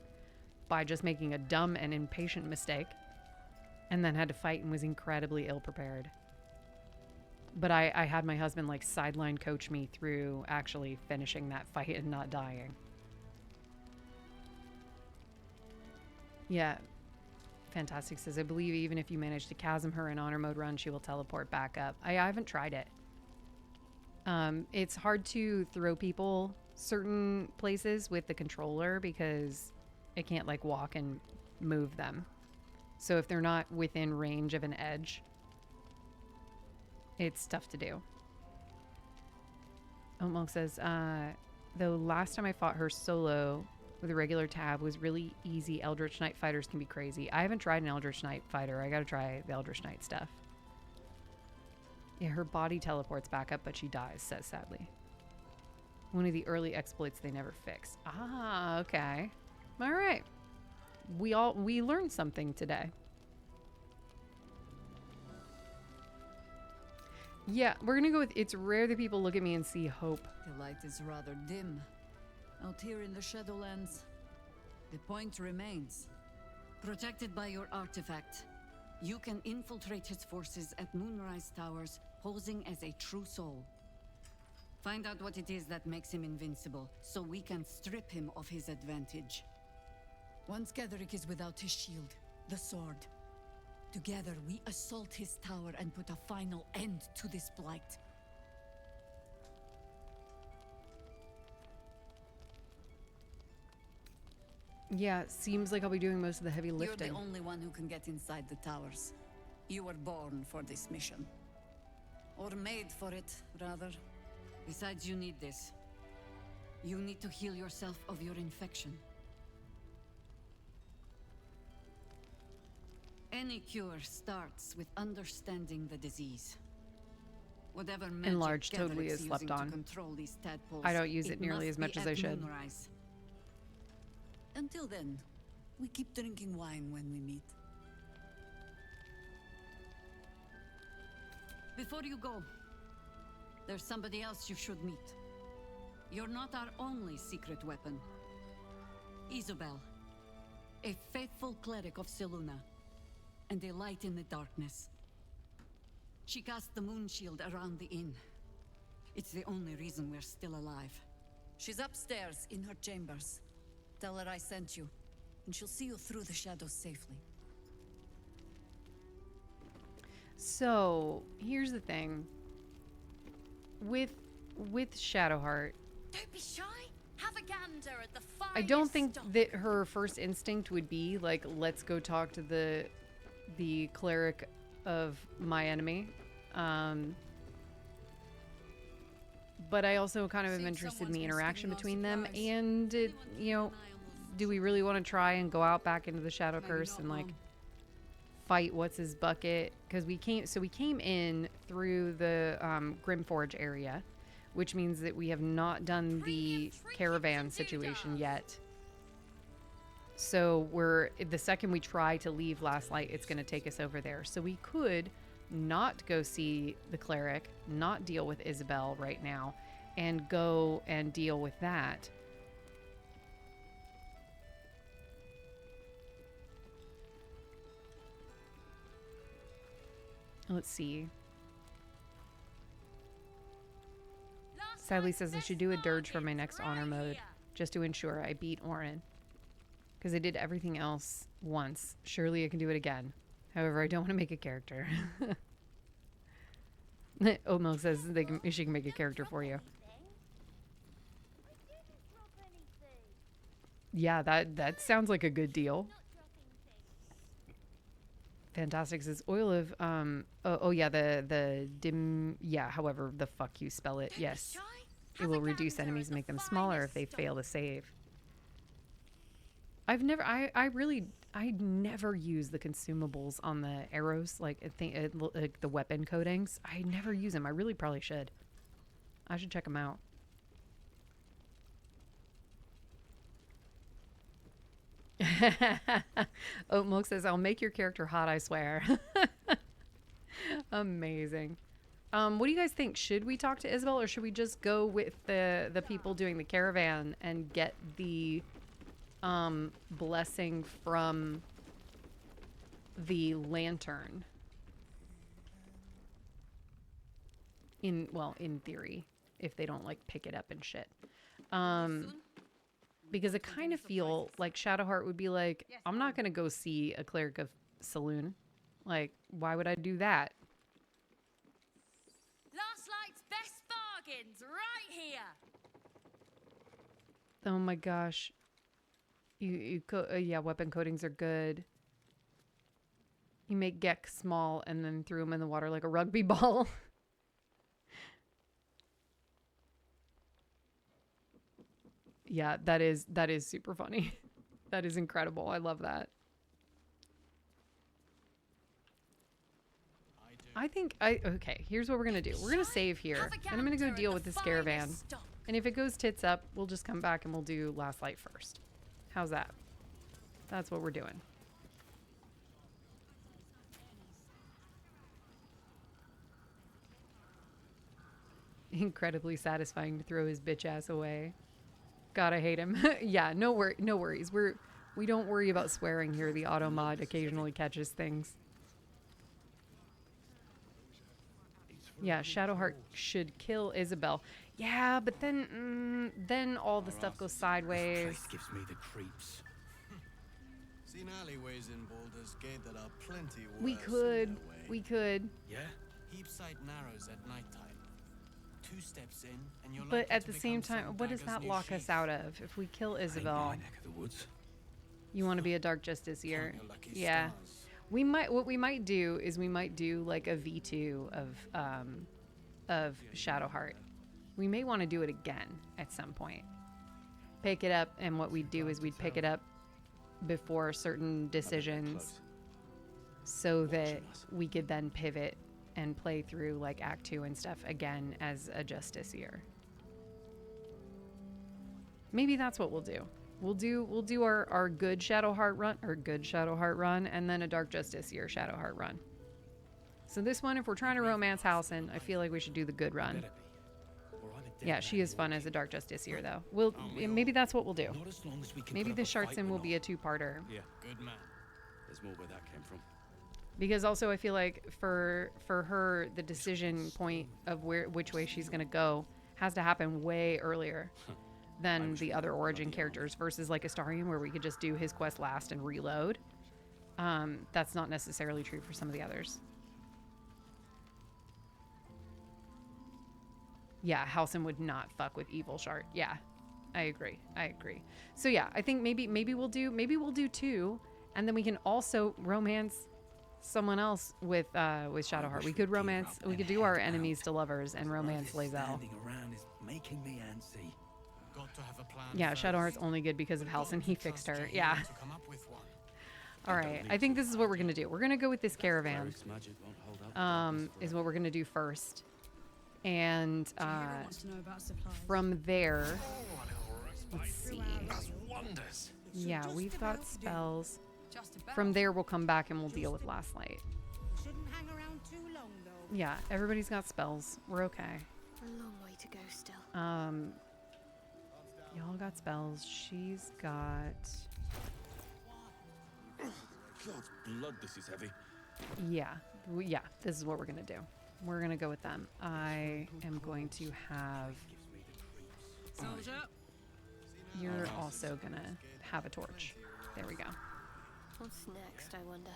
by just making a dumb and impatient mistake, and then had to fight and was incredibly ill prepared. But I had my husband like sideline coach me through actually finishing that fight and not dying. Yeah. Fantastic says, I believe even if you manage to chasm her in honor mode run, she will teleport back up. I haven't tried it. It's hard to throw people certain places with the controller because it can't like walk and move them. So if they're not within range of an edge, it's tough to do. Milk says, though last time I fought her solo with a regular tab was really easy. Eldritch Knight fighters can be crazy. I haven't tried an Eldritch Knight fighter. I gotta try the Eldritch Knight stuff. Yeah, her body teleports back up, but she dies, says sadly. One of the early exploits they never fixed. Ah, okay. All right. We learned something today. Yeah, we're gonna go with it's rare that people look at me and see hope. The light is rather dim. Out here in the Shadowlands, the point remains. Protected by your artifact, you can infiltrate his forces at Moonrise Towers, posing as a true soul. Find out what it is that makes him invincible, so we can strip him of his advantage. Once Gedrick is without his shield, the sword, together we assault his tower and put a final end to this blight. Yeah, seems like I'll be doing most of the heavy lifting. You're the only one who can get inside the towers. You were born for this mission. Or made for it, rather. Besides, you need this. You need to heal yourself of your infection. Any cure starts with understanding the disease. Whatever magic Enlarged totally Gedrick's is slept using to on. control these tadpoles, I don't use it nearly must as much be as I at should. moonrise. Until then, we keep drinking wine when we meet. Before you go, there's somebody else you should meet. You're not our only secret weapon. Isabel, a faithful cleric of Selûne, and a light in the darkness. She cast the moon shield around the inn. It's the only reason we're still alive. She's upstairs in her chambers. Tell her I sent you, and she'll see you through the shadows safely. So, here's the thing. With Shadowheart, Don't be shy. Have a gander at the fire. I don't think that her first instinct would be like, let's go talk to the cleric of my enemy. But I also kind of am interested in the interaction between them, and you know, do we really want to try and go out back into the Shadow Curse and like fight what's his bucket? Because we came in through the Grimforge area, which means that we have not done the caravan situation yet. So the second we try to leave Last Light, it's going to take us over there. So we could not go see the cleric, not deal with Isabel right now, and go and deal with that. Let's see. Sadly says I should do a dirge for my next honor mode, just to ensure I beat Orin. Because I did everything else once. Surely I can do it again. However, I don't want to make a character. Oatmilk says she can make a character for you. Yeah, that sounds like a good deal. Fantastic says oil of oh yeah, the dim, yeah, however the fuck you spell it. Yes. It will reduce enemies and make them smaller if they fail to save. I never use the consumables on the arrows, like the weapon coatings. I never use them. I really probably should. I should check them out. Oatmilk says, I'll make your character hot, I swear. Amazing. What do you guys think? Should we talk to Isabel, or should we just go with the people doing the caravan and get the blessing from the lantern? In theory, if they don't like pick it up and shit. Because I kind of feel like Shadowheart would be like, I'm not gonna go see a cleric of Selûne. Like, why would I do that? Last Light's best bargains right here. Oh my gosh. Yeah, weapon coatings are good. You make Gek small and then threw him in the water like a rugby ball. Yeah, that is super funny. That is incredible. I love that. Okay, here's what we're going to do. We're going to save here, and I'm going to go deal with this caravan. And if it goes tits up, we'll just come back and we'll do Last Light first. How's that? That's what we're doing. Incredibly satisfying to throw his bitch ass away. God, I hate him. Yeah, no worries. We don't worry about swearing here. The auto mod occasionally catches things. He's Yeah, Shadowheart should kill Isabel. Yeah, but then all the stuff goes sideways. Place gives me the creeps. Seen alleyways in Baldur's Gate that are plenty worse. We could. We could. Yeah? Heap sight narrows at nighttime. 2 steps in, and you're But likely at to the become same some time, what does dagger's that new lock us sheath. out of? If we kill Ain't Isabel, my neck of the woods. you want to be a Dark Justiciar. Count your lucky Yeah. stars. What we might do is we might do like a V2 of Shadowheart. We may want to do it again at some point. Pick it up, and what we'd do is we'd pick it up before certain decisions so that we could then pivot and play through like Act 2 and stuff again as a Justiciar. Maybe that's what we'll do. We'll do our good Shadowheart run, and then a Dark Justiciar Shadowheart run. So this one, if we're trying to romance Halcyon, I feel like we should do the good run. Yeah, she is fun as a Dark Justiciar, though. Maybe that's what we'll do. Not as long as we can Maybe put the up a fight, Shartson we're will not. be a 2-parter. Yeah, Good man. there's more where that came from. Because also I feel like for her, the decision point of which way she's gonna go has to happen way earlier than the other origin characters versus like Astarion, where we could just do his quest last and reload. That's not necessarily true for some of the others. Yeah, Halcyon would not fuck with Evil Shart. Yeah, I agree. So yeah, I think maybe we'll do 2, and then we can also romance someone else with Shadowheart. We could romance. We could do our enemies to lovers and romance Lae'zel. Standing around is making me antsy. Got to have a plan. Yeah, first. Shadowheart's only good because of Halcyon. He fixed her. Yeah. To come up with one. All right. I think this is what we're gonna do. We're gonna go with this caravan. Cleric's magic won't hold up. Is what we're gonna do first, and wants to know about supplies. from there, let's see. Wonders. Yeah, we've got spells. Just about. From there, we'll come back and we'll deal with Last Light. Shouldn't hang around too long though. Yeah, everybody's got spells. We're okay. A long way to go still. Y'all got spells. She's got. God's blood, this is heavy. Yeah, yeah. This is what we're gonna do. We're gonna go with them. I am going to have. Soldier. You're also gonna have a torch. There we go. What's next, I wonder?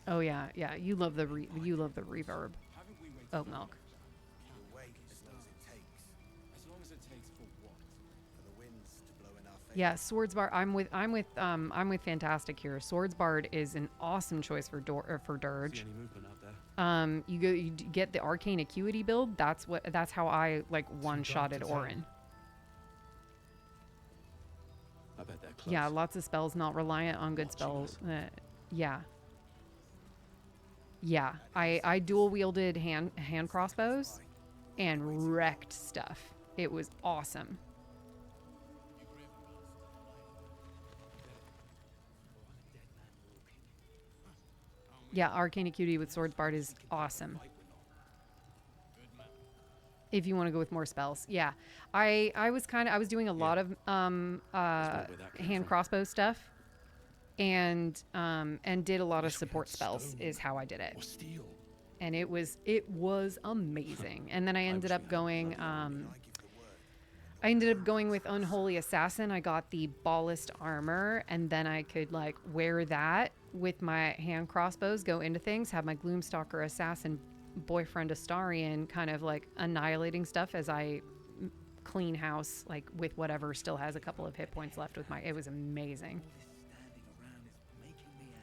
Oh yeah, yeah. You love the reverb. Oat milk. Yeah, Swords Bard. I'm with Fantastic here. Swords Bard is an awesome choice for Dirge. See any movement out there? You get the Arcane Acuity build. That's how I like one-shotted Orin. I bet they're close. Yeah, lots of spells not reliant on good spells. Yeah. Yeah, I dual wielded hand crossbows and wrecked stuff. It was awesome. Yeah, Arcane Acuity with Swords Bard is awesome. If you want to go with more spells. Yeah. I was doing a lot of hand crossbow stuff and did a lot of support spells is how I did it. And it was amazing. And then I ended up going with Unholy Assassin. I got the Ballist armor, and then I could like wear that with my hand crossbows, go into things, have my Gloomstalker Assassin boyfriend Astarion kind of like annihilating stuff as I clean house, like with whatever still has a couple of hit points left with my. It was amazing.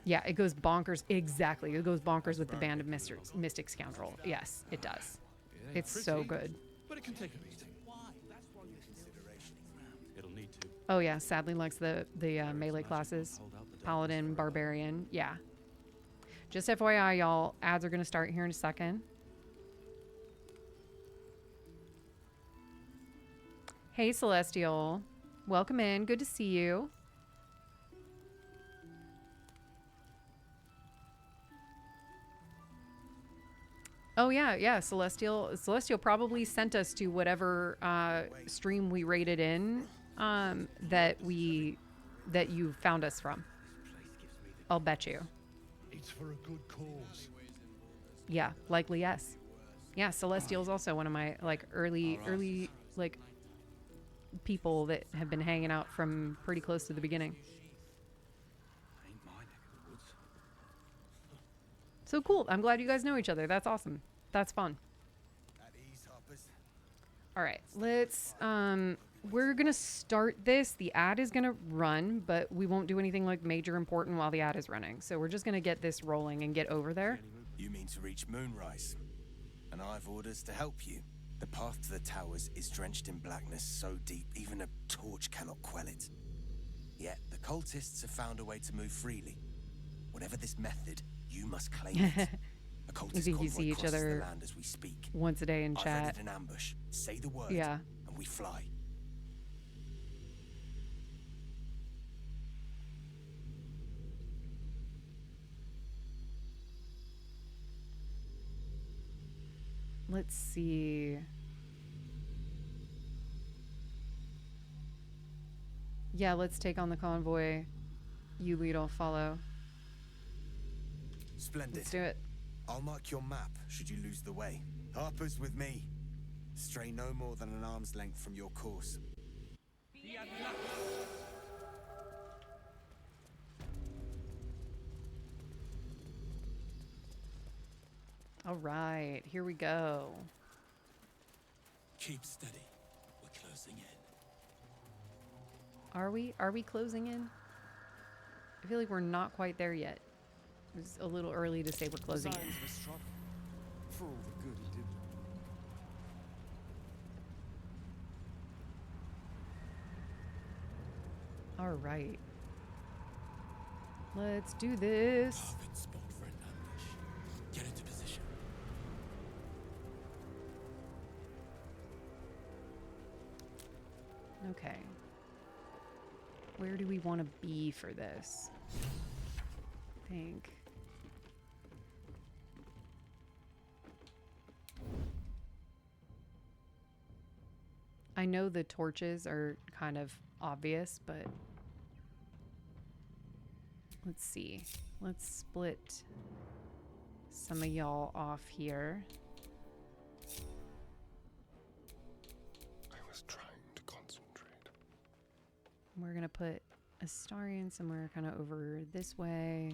Yeah, it goes bonkers. Exactly. It goes bonkers with the Band of Mystic Scoundrel. Yes, it does. It's so good. But it can take a beating. It'll need to. Oh yeah, sadly likes the melee classes. Paladin, Barbarian, yeah. Just FYI, y'all, ads are going to start here in a second. Hey, Celestial. Welcome in. Good to see you. Oh, yeah, yeah. Celestial probably sent us to whatever stream we rated in that you found us from. I'll bet you. it's for a good cause. Yeah, likely yes. Yeah, Celestial's also one of my like early like people that have been hanging out from pretty close to the beginning. Ain't my neck of the woods. So cool. I'm glad you guys know each other. That's awesome. That's fun. All right, let's we're going to start this. The ad is going to run, but we won't do anything like major important while the ad is running. So we're just going to get this rolling and get over there. You mean to reach Moonrise, and I've orders to help you. The path to the towers is drenched in blackness so deep even a torch cannot quell it. Yet the cultists have found a way to move freely. Whatever this method, you must claim it. A cultist You convoy see each crosses other the land as we speak. once a day in I've chat. readied an ambush. Say the word, Yeah. and we fly. Let's see. Yeah, let's take on the convoy. You lead, I'll follow. Splendid. Let's do it. I'll mark your map should you lose the way. Harper's with me. Stray no more than an arm's length from your course. All right, here we go. Keep steady. We're closing in. Are we? Are we closing in? I feel like we're not quite there yet. It was a little early to say we're closing in. Signs of a struggle. For all the good he did. All right. Let's do this. Perfect spot for an ambush. Get into position. Okay. Where do we want to be for this? I think. I know the torches are kind of obvious, but let's see. Let's split some of y'all off here. I was trying to concentrate. We're gonna put Astarion somewhere kind of over this way.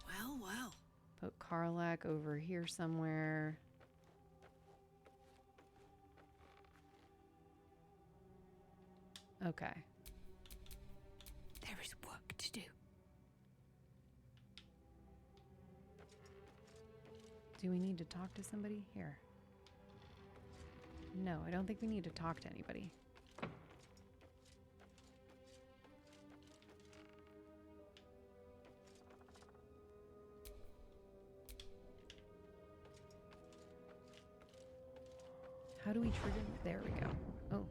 Well, well. Put Karlak over here somewhere. Okay. There is work to do. Do we need to talk to somebody? Here. No, I don't think we need to talk to anybody. How do we trigger? There we go. Oh.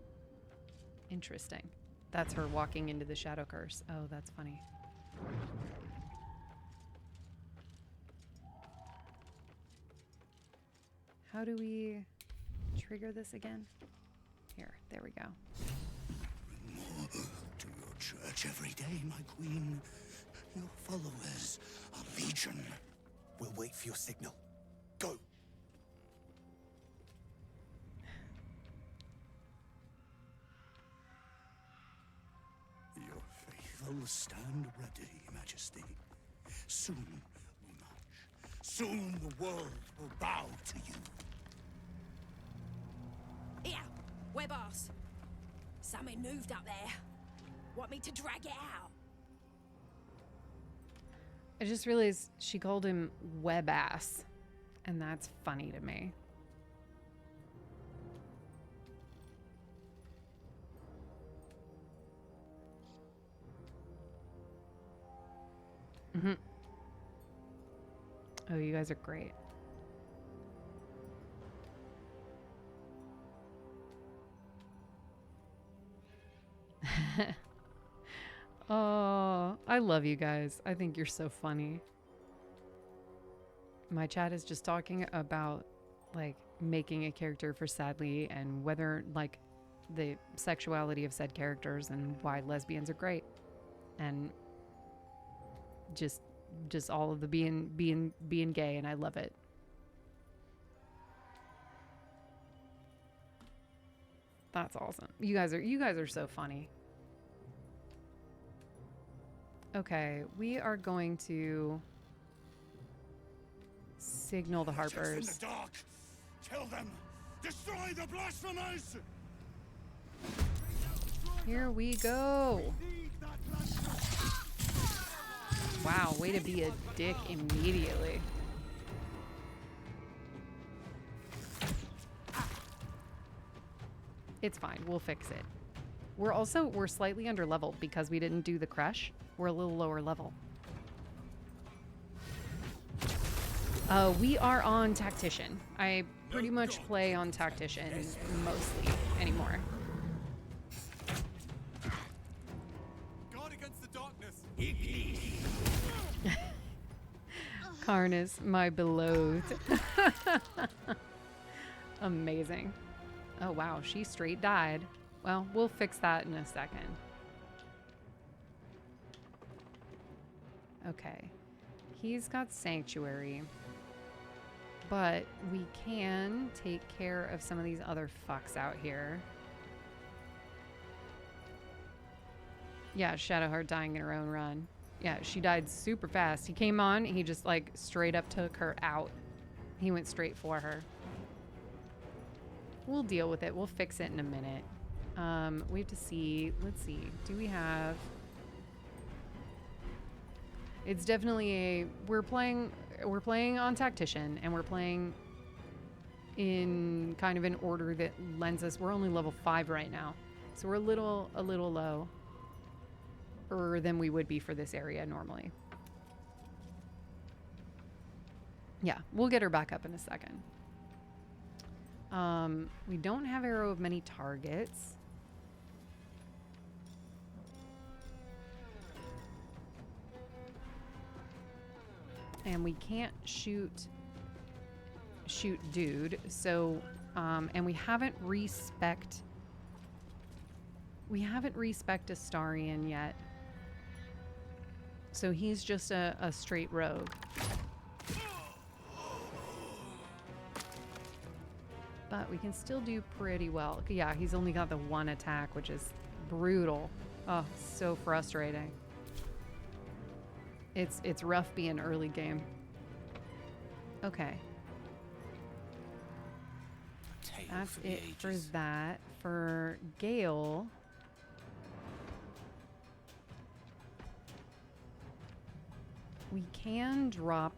Interesting. That's her walking into the shadow curse. Oh, that's funny. How do we trigger this again? Here, there we go. Bring more to your church every day, my queen. Your followers are legion. We'll wait for your signal. Go! Your faithful stand ready, Majesty. Soon we march. Soon the world will bow to you. Here, web ass. Something moved up there. Want me to drag it out? I just realized she called him web ass, and that's funny to me. Mm-hmm. Oh, you guys are great. Oh, I love you guys. I think you're so funny. My chat is just talking about like making a character for Sadly and whether like the sexuality of said characters and why lesbians are great. And just just all of the being gay, and I love it. That's awesome. You guys are so funny. Okay, we are going to signal the Harpers. In the dark. Kill them. Destroy the blasphemers. Here we go. Wow, way to be a dick immediately. It's fine. We'll fix it. We're slightly under leveled because we didn't do the crush. We're a little lower level. We are on Tactician. I pretty much play on Tactician mostly anymore. Guard against the darkness. Karnas, my beloved. Amazing. Oh wow, she straight died. Well, we'll fix that in a second. Okay. He's got Sanctuary. But we can take care of some of these other fucks out here. Yeah, Shadowheart dying in her own run. Yeah, she died super fast. He came on, he just like straight up took her out. He went straight for her. We'll deal with it. We'll fix it in a minute. We have to see. Let's see. Do we have... It's definitely a... We're playing on Tactician, and we're playing in kind of an order that lends us... We're only level 5 right now. So we're a little low than we would be for this area normally. Yeah, we'll get her back up in a second. We don't have Arrow of Many Targets. And we can't shoot dude. So, and we haven't respect Astarion yet. So he's just a straight rogue. But we can still do pretty well. Yeah, he's only got the one attack, which is brutal. Oh, so frustrating. It's rough being early game. Okay. That's it for that. For Gale, we can drop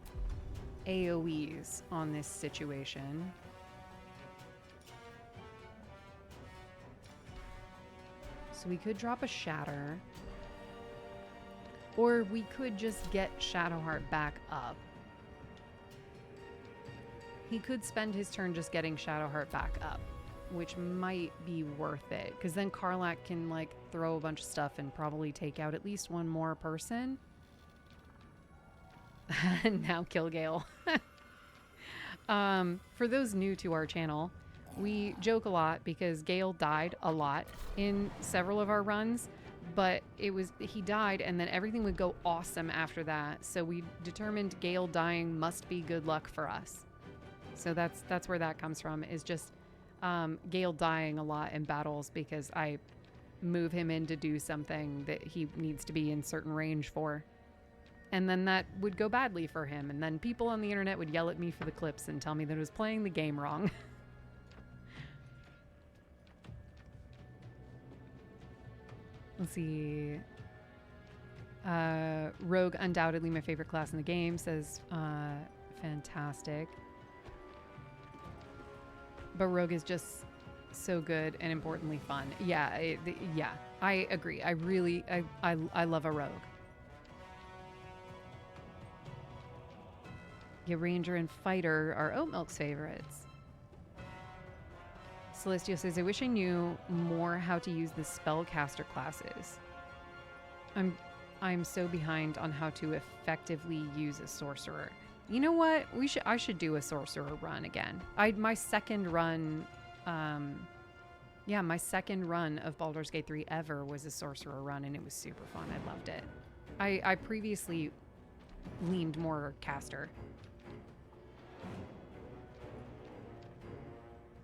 AoEs on this situation. So we could drop a Shatter. Or we could just get Shadowheart back up. He could spend his turn just getting Shadowheart back up, which might be worth it. Because then Karlach can, like, throw a bunch of stuff and probably take out at least one more person. And now kill Gale. For those new to our channel, we joke a lot because Gale died a lot in several of our runs. But he died and then everything would go awesome after that. So we determined Gale dying must be good luck for us. So that's where that comes from, is just Gale dying a lot in battles because I move him in to do something that he needs to be in certain range for. And then that would go badly for him. And then people on the internet would yell at me for the clips and tell me that I was playing the game wrong. Let's see. Rogue, undoubtedly my favorite class in the game, says fantastic. But Rogue is just so good and importantly fun. Yeah, yeah, I agree. I love a Rogue. Yeah, Ranger and Fighter are Oat Milk's favorites. Celestial says, I wish I knew more how to use the spellcaster classes. I'm so behind on how to effectively use a sorcerer. You know what? I should do a sorcerer run again. My second run of Baldur's Gate 3 ever was a sorcerer run, and it was super fun. I loved it. I previously leaned more caster.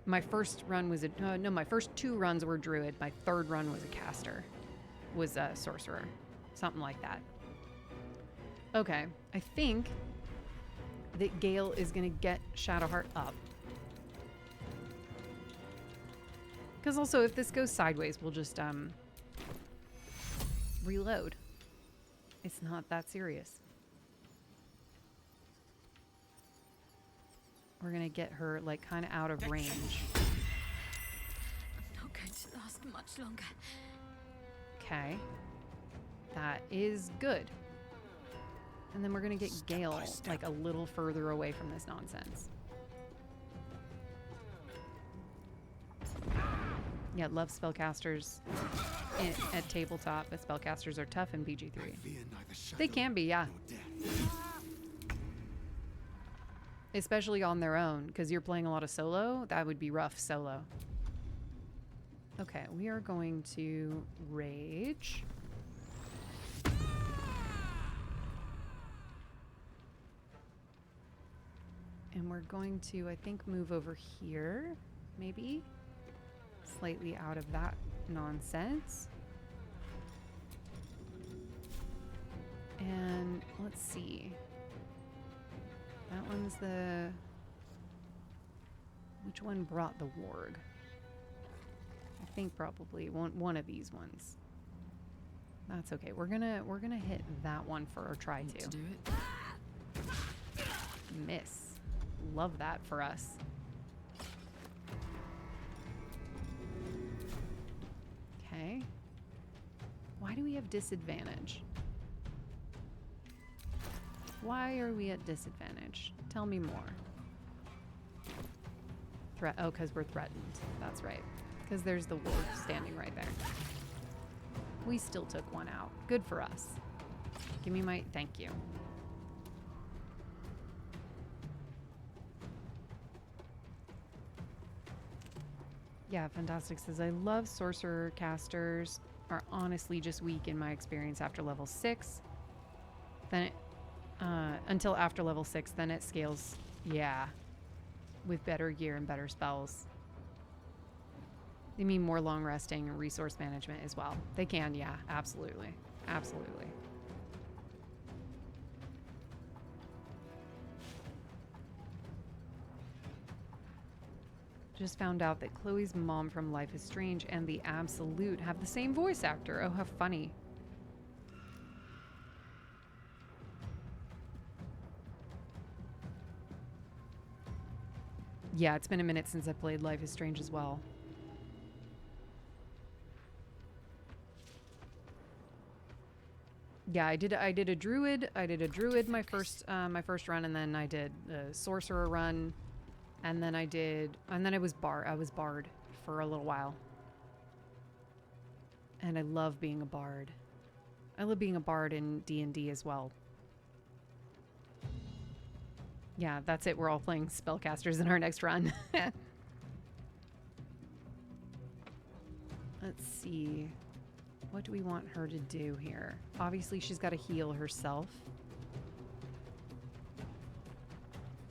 My first run was no, my first 2 runs were druid. My 3rd run was a caster, was a sorcerer, something like that. Okay, I think that Gale is gonna get Shadowheart up. Because also, if this goes sideways, we'll just reload. It's not that serious. We're gonna get her like kind of out of range. I'm not going to last much longer. Okay. That is good. And then we're gonna get Gale like a little further away from this nonsense. Yeah, love spellcasters at tabletop, but spellcasters are tough in BG3. They can be, yeah. Especially on their own, because you're playing a lot of solo. That would be rough solo. Okay, we are going to rage. And we're going to, I think, move over here, maybe? Slightly out of that nonsense. And let's see. That one's the... Which one brought the warg? I think probably one of these ones. That's okay. We're gonna hit that one for or try to. Do it. Miss. Love that for us. Okay. Why do we have disadvantage? Why are we at disadvantage? Tell me more. Oh, because we're threatened. That's right. Because there's the wolf standing right there. We still took one out. Good for us. Give me my... Thank you. Yeah, Fantastic says, I love sorcerer casters. Are honestly just weak in my experience after level 6. Then it... until after level 6, then it scales, yeah, with better gear and better spells. They mean more long resting and resource management as well. They can, yeah, absolutely. Absolutely. Just found out that Chloe's mom from Life is Strange and The Absolute have the same voice actor. Oh, how funny. Yeah, it's been a minute since I played Life is Strange as well. Yeah, I did a druid. I did a druid my first run, and then I did a sorcerer run, and then I was bard for a little while. And I love being a bard. I love being a bard in D&D as well. Yeah, that's it. We're all playing spellcasters in our next run. Let's see. What do we want her to do here? Obviously, she's got to heal herself.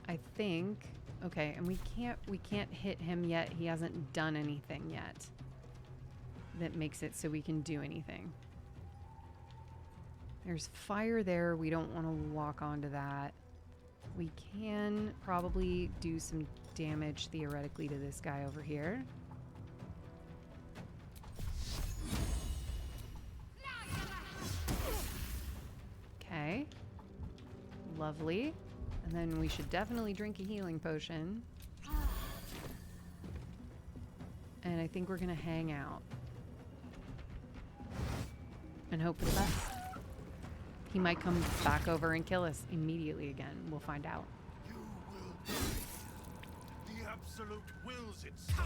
I think. Okay, and we can't hit him yet. He hasn't done anything yet that makes it so we can do anything. There's fire there. We don't want to walk onto that. We can probably do some damage theoretically to this guy over here. Okay. Lovely. And then we should definitely drink a healing potion. And I think we're going to hang out. And hope for the best. He might come back over and kill us immediately again. We'll find out. You will die. The Absolute wills it so.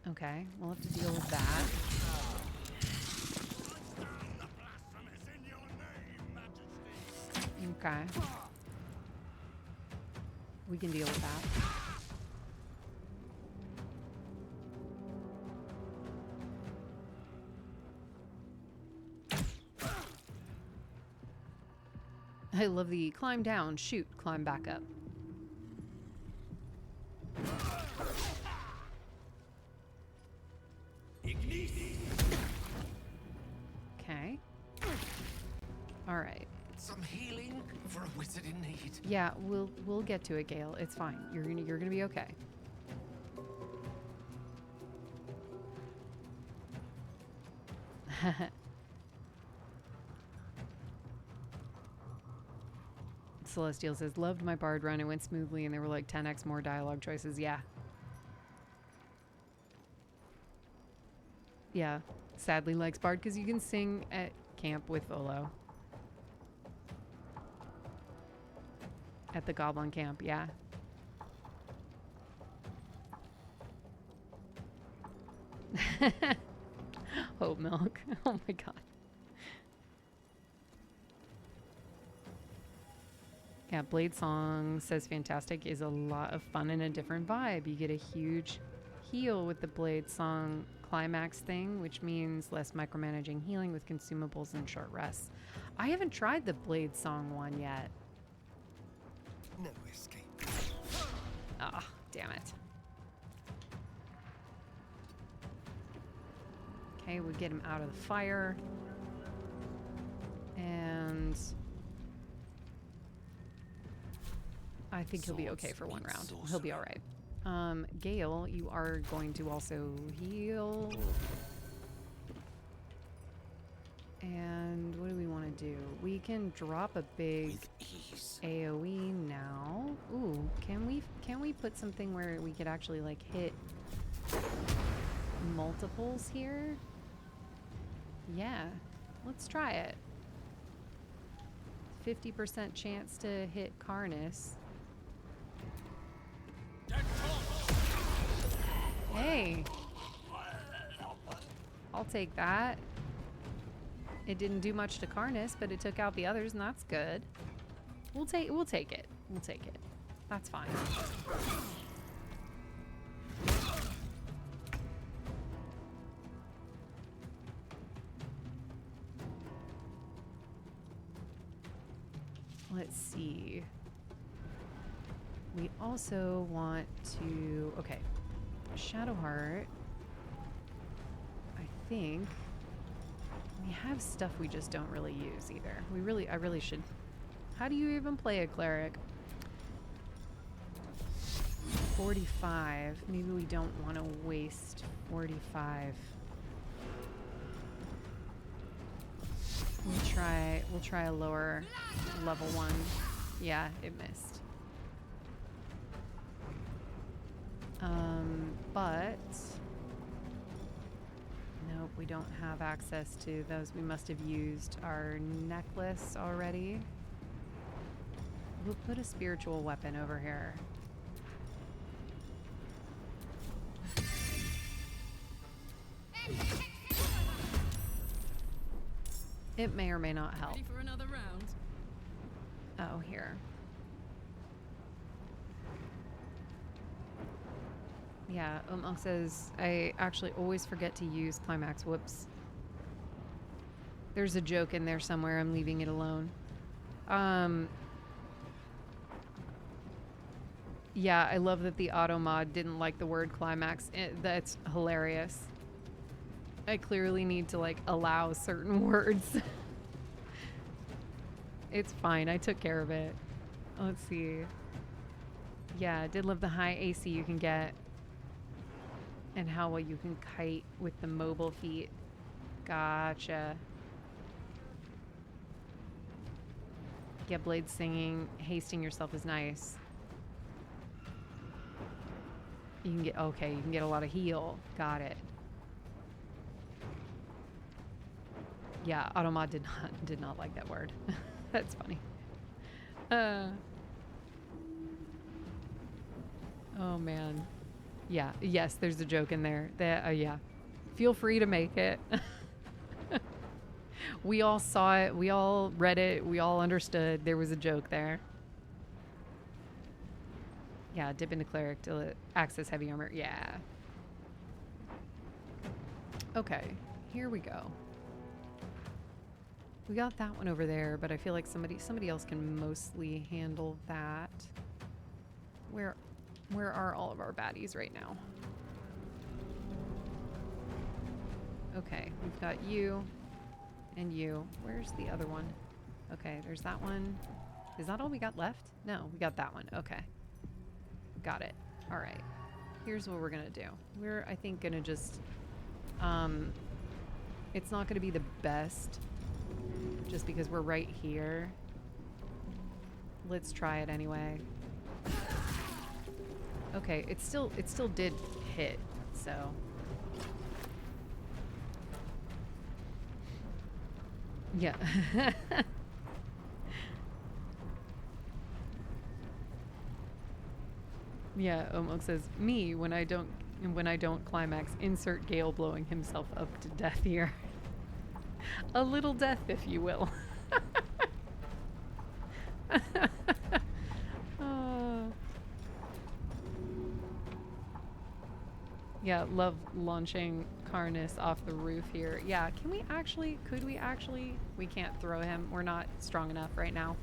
Okay, we'll have to deal with that. Okay. We can deal with that. I love the climb down, shoot, climb back up. Okay. All right. Some healing for a wizard in need. Yeah, we'll get to it, Gale. It's fine. You're gonna be okay. Celestial says, loved my bard run. It went smoothly and there were like 10x more dialogue choices. Yeah. Yeah. Sadly likes bard because you can sing at camp with Volo. At the goblin camp, yeah. Hope milk. Oh my god. Yeah, Blade Song says fantastic is a lot of fun and a different vibe. You get a huge heal with the Blade Song climax thing, which means less micromanaging healing with consumables and short rests. I haven't tried the Blade Song one yet. No escape. Ah, damn it. Okay, we get him out of the fire. And I think he'll be okay for one round. He'll be all right. Gale, you are going to also heal. And what do we want to do? We can drop a big AoE now. Ooh, can we put something where we could actually like hit multiples here? Yeah, let's try it. 50% chance to hit Karnas. Hey, I'll take that. It didn't do much to Karnas, but it took out the others, and that's good. We'll take it. We'll take it. That's fine. Let's see. We also want to... Okay. Shadowheart. I think... We have stuff we just don't really use either. I really should... How do you even play a cleric? 45. Maybe we don't want to waste 45. We'll try a lower level one. Yeah, it missed. But nope, we don't have access to those. We must have used our necklace already. We'll put a spiritual weapon over here. It may or may not help. Ready for another round? Oh, here. Yeah, Monk says, I actually always forget to use climax. Whoops. There's a joke in there somewhere. I'm leaving it alone. Yeah, I love that the auto mod didn't like the word climax. That's hilarious. I clearly need to like allow certain words. It's fine. I took care of it. Let's see. Yeah, I did love the high AC you can get. And how well you can kite with the mobile feat. Gotcha. Yeah, blade singing, hasting yourself is nice. You can get, okay, you can get a lot of heal. Got it. Yeah, automod did not like that word. That's funny. Oh man. Yeah, yes, there's a joke in there. That yeah. Feel free to make it. We all saw it, we all read it, we all understood there was a joke there. Yeah, dip into cleric to access heavy armor. Yeah. Okay, here we go. We got that one over there, but I feel like somebody else can mostly handle that. Where are all of our baddies right now? Okay, we've got you and you. Where's the other one? Okay, there's that one. Is that all we got left? No, we got that one. Okay. Got it. All right. Here's what we're gonna do. We're, I think, gonna just, it's not gonna be the best just because we're right here. Let's try it anyway. Okay, it still did hit, so. Yeah. Yeah, Omok says, me, when I don't climax, insert Gale blowing himself up to death here. A little death, if you will. Yeah, love launching Karnas off the roof here. Yeah, could we actually? We can't throw him. We're not strong enough right now.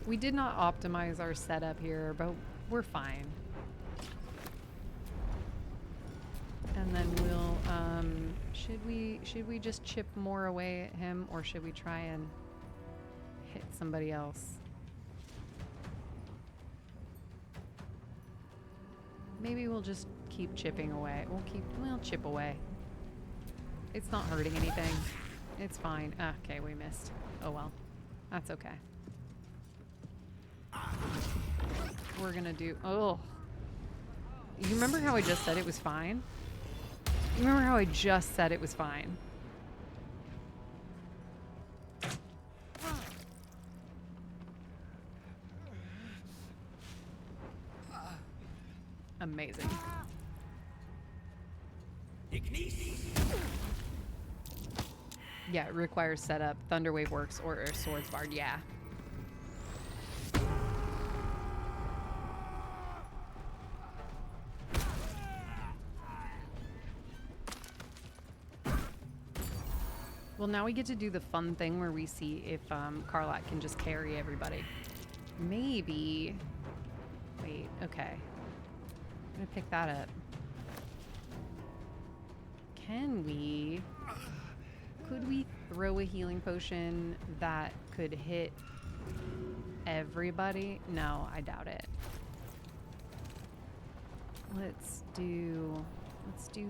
We did not optimize our setup here, but we're fine. And then we'll, should we just chip more away at him, or should we try and hit somebody else? Maybe we'll just keep chipping away. We'll chip away. It's not hurting anything. It's fine. Okay, we missed. Oh well. That's okay. We're gonna do, oh. You remember how I just said it was fine? You remember how I just said it was fine? Amazing. Yeah, it requires setup. Thunderwave works or a Swords Bard, yeah. Well, now we get to do the fun thing where we see if Karlak can just carry everybody. Maybe. Wait, okay. I'm gonna pick that up. Can we? Could we throw a healing potion that could hit everybody? No, I doubt it. Let's do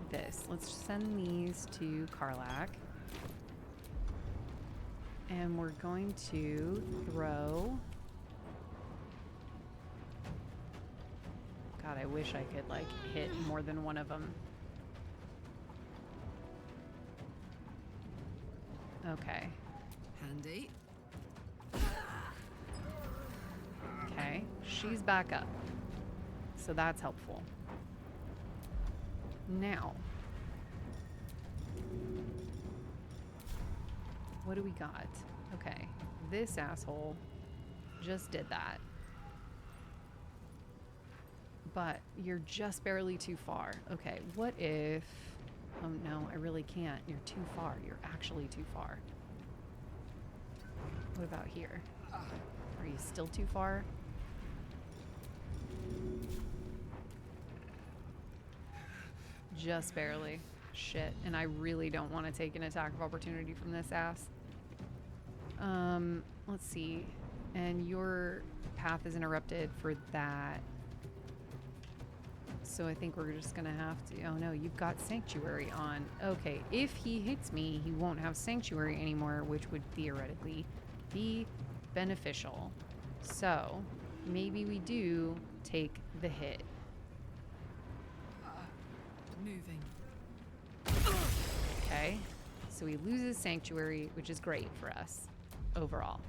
this. Let's send these to Karlak. And we're going to throw... God, I wish I could, like, hit more than one of them. Okay. Handy. Okay, she's back up. So that's helpful. Now... what do we got? Okay, this asshole just did that. But you're just barely too far. Okay, what if... oh no, I really can't. You're too far. You're actually too far. What about here? Are you still too far? Just barely. Shit. And I really don't want to take an attack of opportunity from this ass. Let's see. And your path is interrupted for that. So I think we're just gonna have to... oh no, you've got Sanctuary on. Okay, if he hits me, he won't have Sanctuary anymore, which would theoretically be beneficial. So maybe we do take the hit. Moving. Okay, so he loses Sanctuary, which is great for us overall.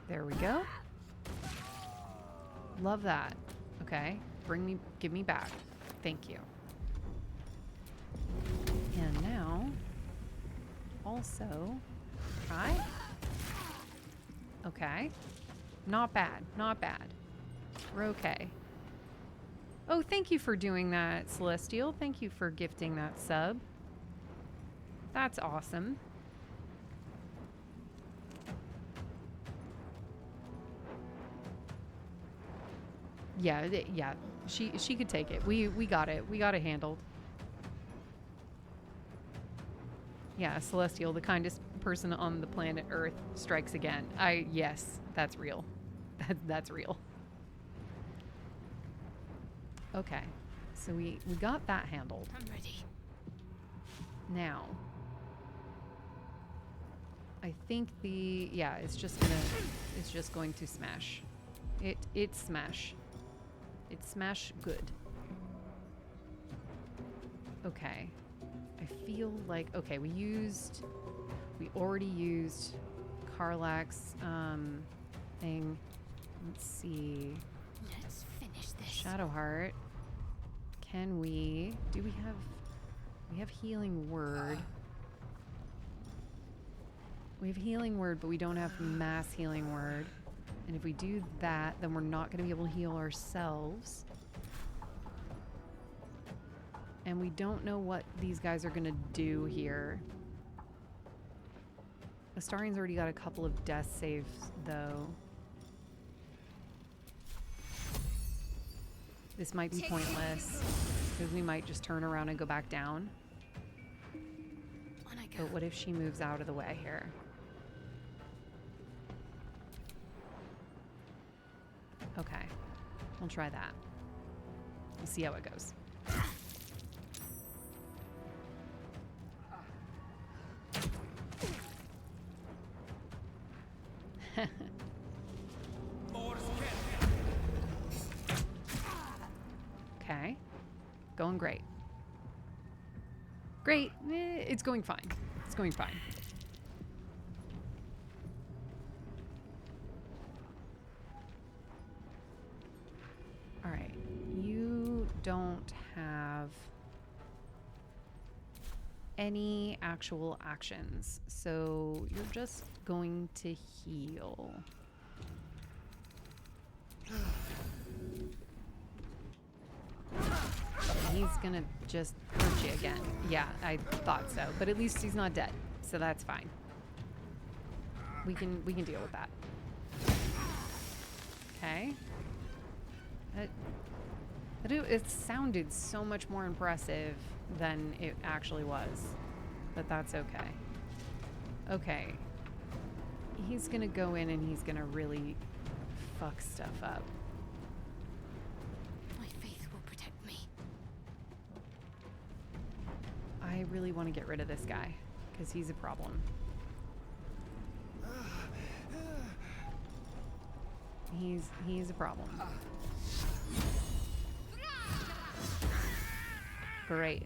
There we go. Love that. Okay, give me back. Thank you. And now, also, try. Okay, not bad, not bad. We're okay. Oh, thank you for doing that, Celestial. Thank you for gifting that sub. That's awesome. Yeah, yeah. She could take it. We got it. We got it handled. Yeah, Celestial, the kindest person on the planet Earth, strikes again. Yes, that's real. That's real. Okay, so we got that handled. I'm ready. Now, I think it's just going to smash. It's smash. It's smash good. Okay. I feel like, okay, we already used Karlach's thing. Let's see. Let's finish this. Shadowheart. We have healing word. We have healing word, but we don't have mass healing word. And if we do that, then we're not going to be able to heal ourselves. And we don't know what these guys are going to do here. Astarian's already got a couple of death saves, though. This might be pointless, because we might just turn around and go back down. But what if she moves out of the way here? Okay, we'll try that. We'll see how it goes. Okay, going great. Great, it's going fine. It's going fine. All right, you don't have any actual actions, so you're just going to heal. He's gonna just hurt you again. Yeah, I thought so, but at least he's not dead, so that's fine. We can deal with that. Okay. It sounded so much more impressive than it actually was, but that's okay. Okay. He's gonna go in and he's gonna really fuck stuff up. My faith will protect me. I really want to get rid of this guy, because he's a problem. He's a problem. Great.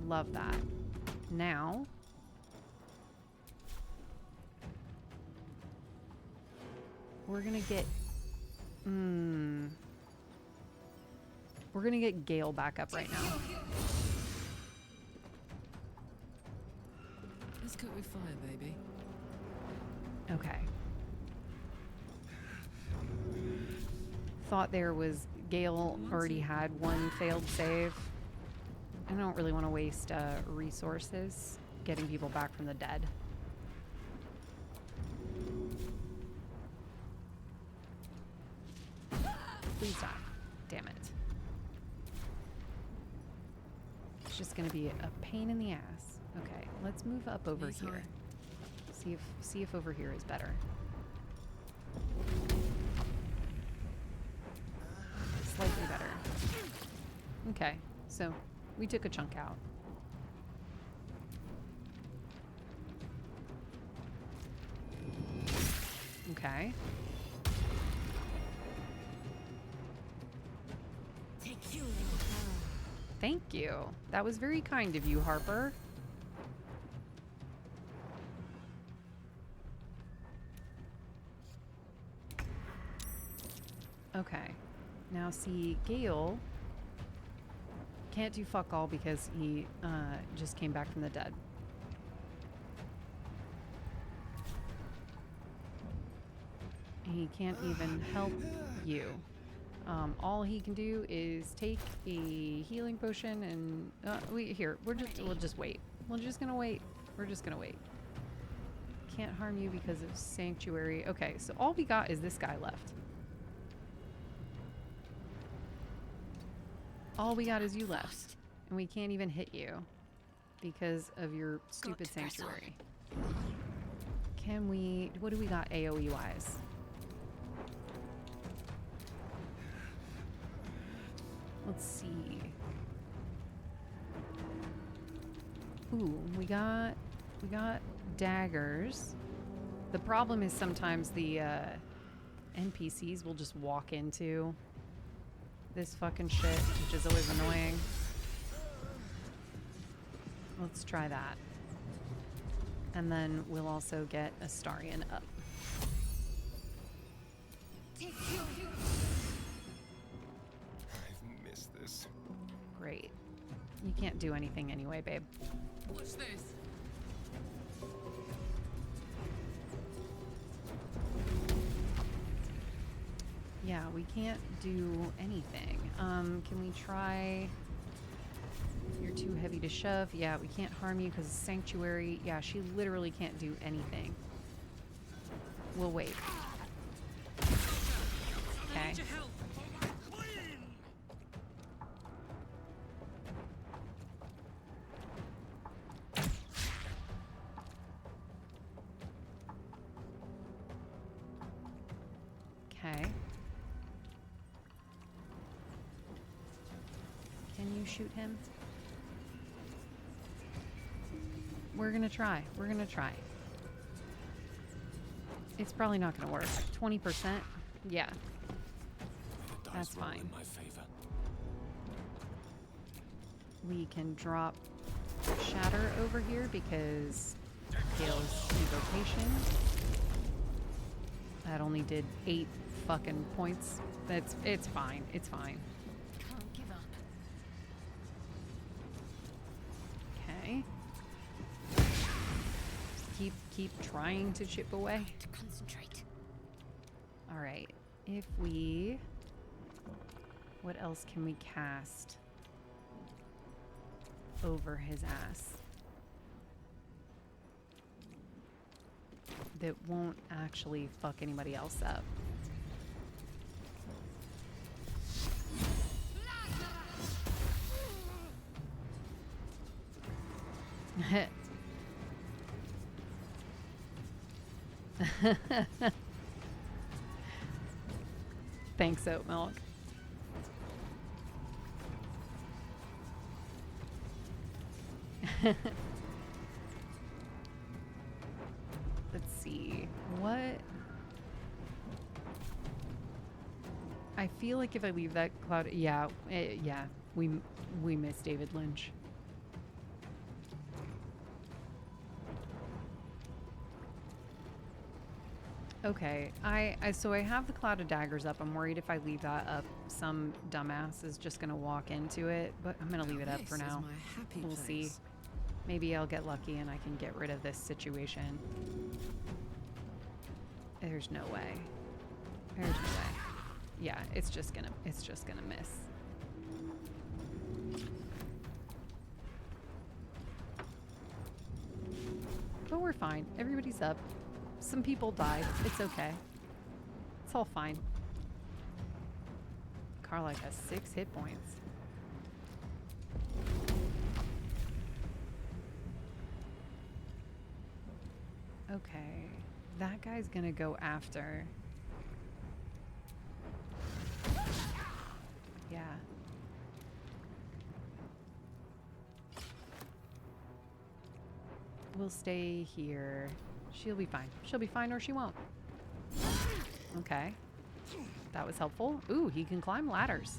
Love that. Now, we're gonna get Gale back up right now. Let's cook with fire, baby. Okay. Thought there was Gale already had one failed save. I don't really want to waste resources getting people back from the dead. Please stop. Damn it. It's just going to be a pain in the ass. Okay, let's move up over here. See if over here is better. Slightly better. Okay, so we took a chunk out. Okay. Thank you. That was very kind of you, Harper. Okay. Now see, Gale can't do fuck all because he just came back from the dead. He can't even help you. All he can do is take a healing potion and we'll just wait. We're just gonna wait. We're just gonna wait. Can't harm you because of sanctuary. Okay, so all we got is this guy left. All we got is you left. And we can't even hit you because of your stupid sanctuary. Can we... What do we got AoE wise? Let's see. Ooh, we got daggers. The problem is sometimes the NPCs will just walk into this fucking shit, which is always annoying. Let's try that. And then we'll also get Astarion up. I've missed this. Great. You can't do anything anyway, babe. Watch this. Yeah, we can't do anything. Can we try... You're too heavy to shove. Yeah, we can't harm you because sanctuary. Yeah, she literally can't do anything. We'll wait. Okay. Okay. Can you shoot him? We're gonna try. We're gonna try. It's probably not gonna work. 20%? Yeah. That's fine. In my favor. We can drop Shatter over here because Gale's evocation. That only did 8 fucking points. It's fine. It's fine. Can't give up. Okay. Keep trying to chip away. To concentrate. All right. If we... What else can we cast over his ass that won't actually fuck anybody else up? Thanks, oat milk. Let's see. What? I feel like if I leave that cloud, yeah, yeah, we miss David Lynch. Okay, so I have the Cloud of Daggers up. I'm worried if I leave that up, some dumbass is just gonna walk into it, but I'm gonna leave it up for now. We'll see. Maybe I'll get lucky and I can get rid of this situation. There's no way. There's no way. Yeah, it's just gonna miss. But we're fine. Everybody's up. Some people died. It's okay. It's all fine. Carlisle has 6 hit points. Okay. That guy's gonna go after. Yeah. We'll stay here. She'll be fine. She'll be fine or she won't. Okay. That was helpful. Ooh, he can climb ladders.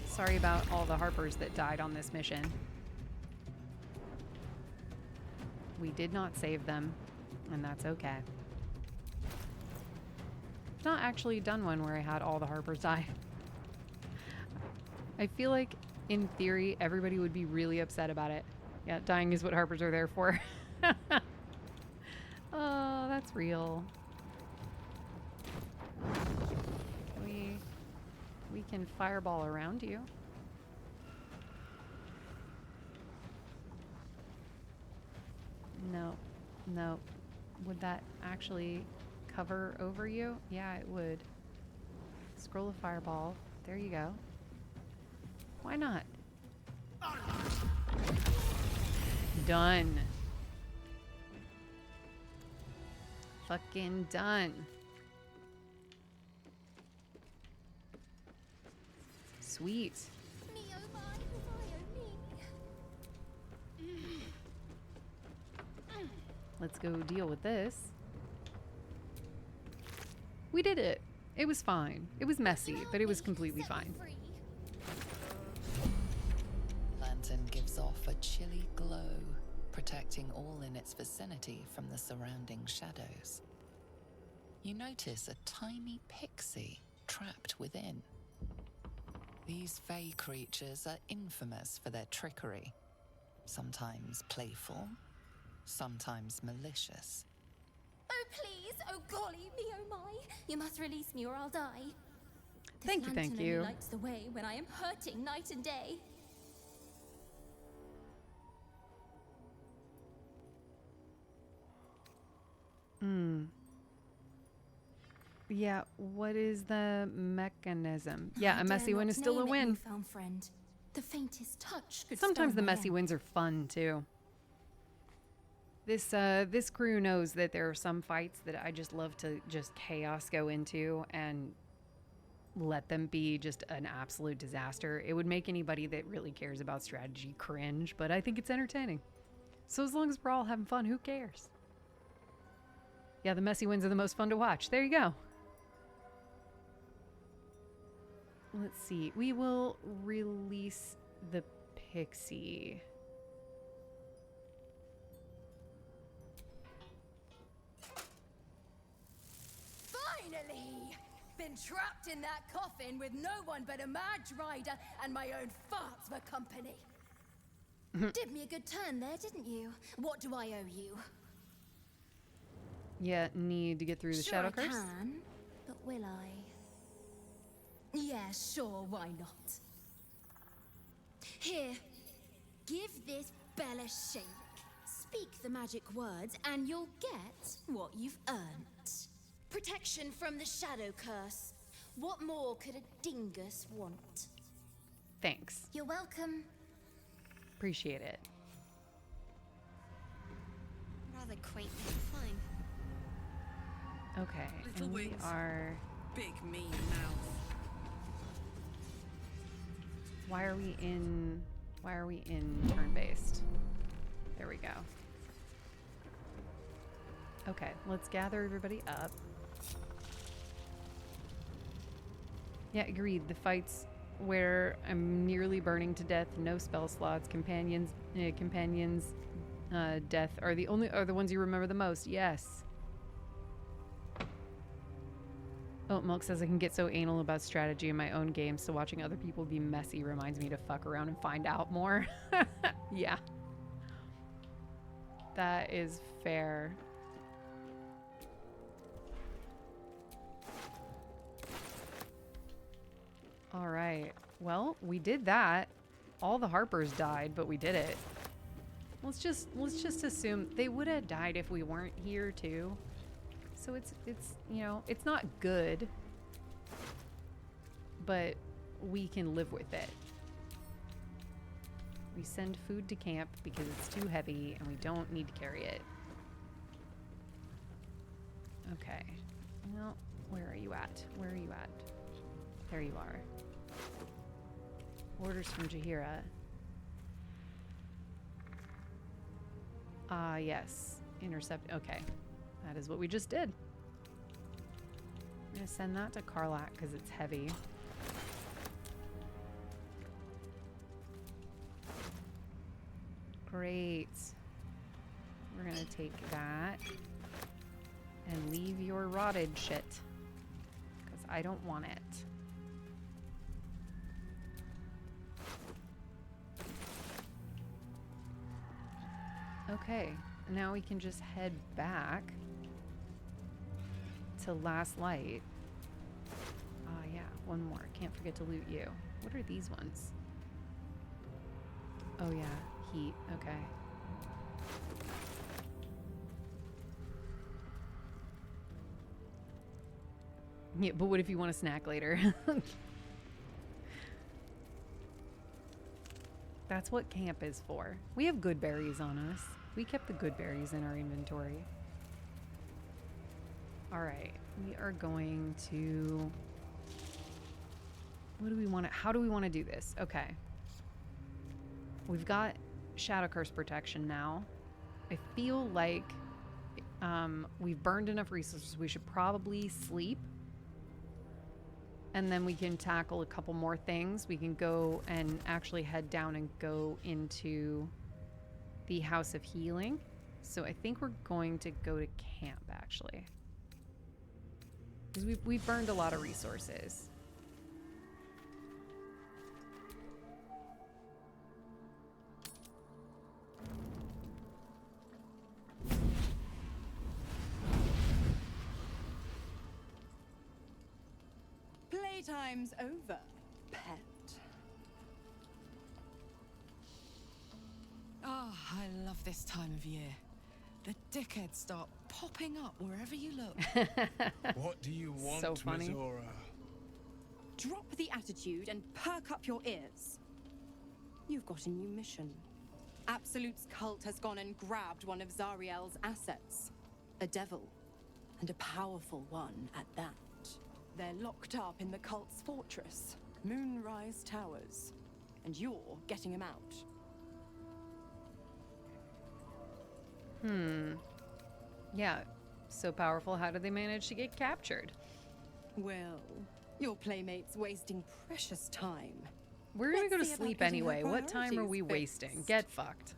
Sorry about all the Harpers that died on this mission. We did not save them, and that's okay. I've not actually done one where I had all the Harpers die. I feel like, in theory, everybody would be really upset about it. Yeah, dying is what Harpers are there for. Oh, that's real. We can fireball around you. No. No. Would that actually cover over you? Yeah, it would. Scroll of fireball. There you go. Why not? Done. Fucking done. Sweet. Me oh my, oh my, oh me. Let's go deal with this. We did it. It was fine. It was messy, but it was completely fine. Lantern gives off a chilly glow, protecting all in its vicinity from the surrounding shadows. You notice a tiny pixie trapped within. These fey creatures are infamous for their trickery, sometimes playful, sometimes malicious. Oh please, oh golly, me oh my. You must release me or I'll die. This Thank you, thank you. lantern only lights the way when I am hurting night and day. Yeah, what is the mechanism? Yeah, I a messy dare win not is still a name it, win. newfound friend. The faintest touch could Sometimes spell the my messy end. wins are fun too. This crew knows that there are some fights that I just love to just chaos go into and let them be just an absolute disaster. It would make anybody that really cares about strategy cringe, but I think it's entertaining. So as long as we're all having fun, who cares? Yeah, the messy wins are the most fun to watch. There you go. Let's see. We will release the pixie. Finally! Been trapped in that coffin with no one but a mad rider and my own farts for company. Did me a good turn there, didn't you? What do I owe you? Yeah, need to get through the Sure shadow I curse. can, but will I? Yeah, sure, why not? Here, give this bell a shake. Speak the magic words and you'll get what you've earned. Protection from the shadow curse. What more could a dingus want? Thanks. You're welcome. Appreciate it. Rather quaint little fine. Okay, Little and we wings. are... Big mean mouth. Why are we in turn-based? There we go. Okay, let's gather everybody up. Yeah, agreed. The fights where I'm nearly burning to death, no spell slots, companions death are the ones you remember the most. Yes. Oh, Milk says I can get so anal about strategy in my own game, so watching other people be messy reminds me to fuck around and find out more. Yeah. That is fair. All right. Well, we did that. All the Harpers died, but we did it. Let's just assume they would have died if we weren't here too. So it's you know, it's not good, but we can live with it. We send food to camp because it's too heavy and we don't need to carry it. Okay. Well, where are you at? Where are you at? There you are. Orders from Jaheira. Yes. Intercept. Okay. That is what we just did. I'm going to send that to Karlak because it's heavy. Great. We're going to take that and leave your rotted shit because I don't want it. Okay, now we can just head back. to Last Light. Ah, yeah, one more. Can't forget to loot you. What are these ones? Oh, yeah, heat. Okay. Yeah, but what if you want a snack later? That's what camp is for. We have good berries on us. We kept the good berries in our inventory. All right, we are going to... What do we want to... How do we want to do this? Okay. We've got Shadow Curse protection now. I feel like we've burned enough resources. We should probably sleep. And then we can tackle a couple more things. We can go and actually head down and go into the House of Healing. So I think we're going to go to camp, actually. Because we've burned a lot of resources. Playtime's over, pet. Oh, I love this time of year. The dickheads start popping up wherever you look. What do you want, So funny. Mizora? Drop the attitude and perk up your ears. You've got a new mission. Absolute's cult has gone and grabbed one of Zariel's assets. A devil. And a powerful one at that. They're locked up in the cult's fortress, Moonrise Towers. And you're getting them out. Yeah. So powerful, how do they manage to get captured? Well, your playmate's wasting precious time. We're gonna go to Let's see about sleep getting her anyway. What time are we priorities wasting? fixed. Get fucked.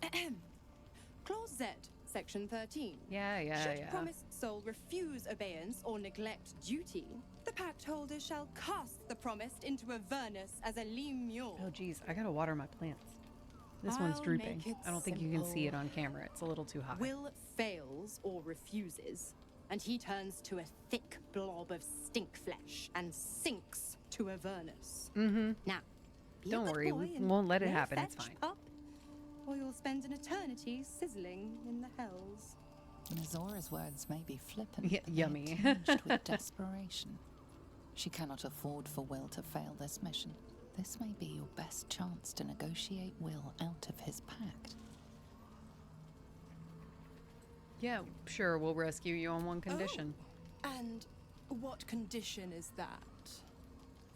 Clause Z, Section 13. Yeah. Should promised soul refuse abeyance or neglect duty, the pact holder shall cast the promised into Avernus as a lemure. Oh, geez. I gotta water my plants. This one's I'll drooping. make it I don't think you can see it simple. on camera. It's a little too high. Will fails or refuses, and he turns to a thick blob of stink flesh and sinks to Avernus. Mm-hmm. Now, be a Don't good worry. boy We and won't let it play happen. It's fetch, fine. pup, or you'll spend an eternity sizzling in the hells. Mizora's words may be flippant, Yeah, but they are yummy. tinged with desperation. She cannot afford for Will to fail this mission. This may be your best chance to negotiate Will out of his pact. Yeah, sure. We'll rescue you on one condition. And what condition is that?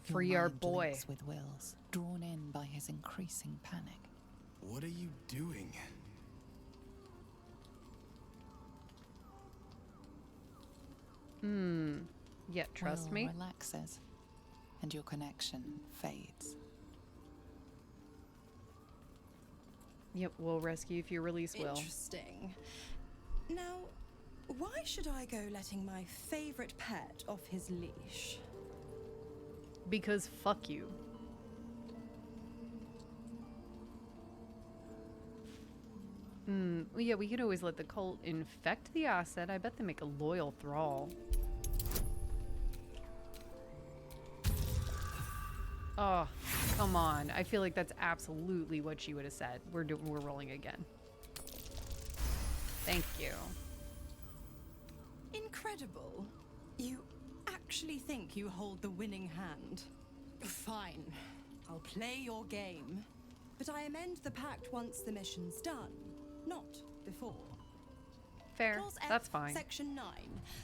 Your Free our mind boy. links with Will's, drawn in by his increasing panic. What are you doing? Yeah, trust Will me. relaxes, and your connection fades. Yep, we'll rescue if you release Will. Interesting. Now, why should I go letting my favorite pet off his leash? Because fuck you. Well, yeah, we could always let the cult infect the asset. I bet they make a loyal thrall. Oh, come on. I feel like that's absolutely what she would have said. We're rolling again. Thank you. Incredible. You actually think you hold the winning hand? Fine. I'll play your game. But I amend the pact once the mission's done, not before. Fair. Clause F, That's fine. Section 9.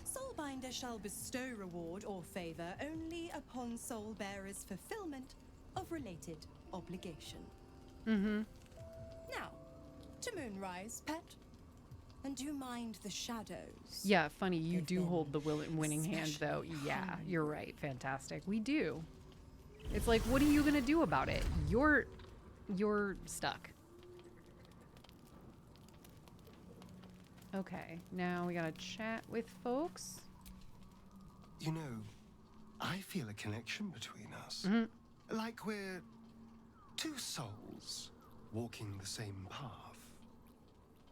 Soulbinder shall bestow reward or favor only upon soulbearer's fulfillment of related obligation. Mm-hmm. Now, to Moonrise, pet. And do mind the shadows. Yeah, funny. You They've do been hold the winning hand, though. especially Yeah, kind. you're right. Fantastic. We do. It's like, what are you gonna do about it? You're stuck. Okay, now we gotta chat with folks. You know, I feel a connection between us. Like we're two souls walking the same path.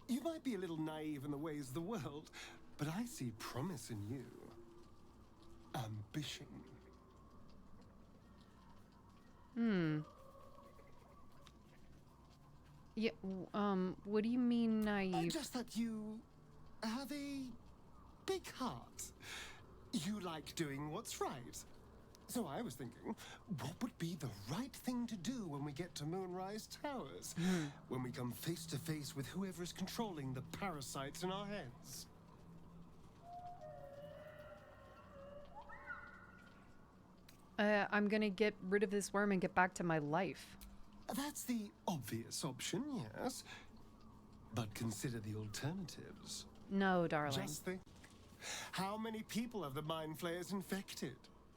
You might be a little naive in the ways of the world, but I see promise in you. ambition. Yeah, what do you mean naive? Just that you have a big heart. You like doing what's right. So I was thinking, what would be the right thing to do when we get to Moonrise Towers? When we come face to face with whoever is controlling the parasites in our heads? I'm gonna get rid of this worm and get back to my life. That's the obvious option, yes. But consider the alternatives. No, darling. Just think. How many people have the Mind Flayers infected?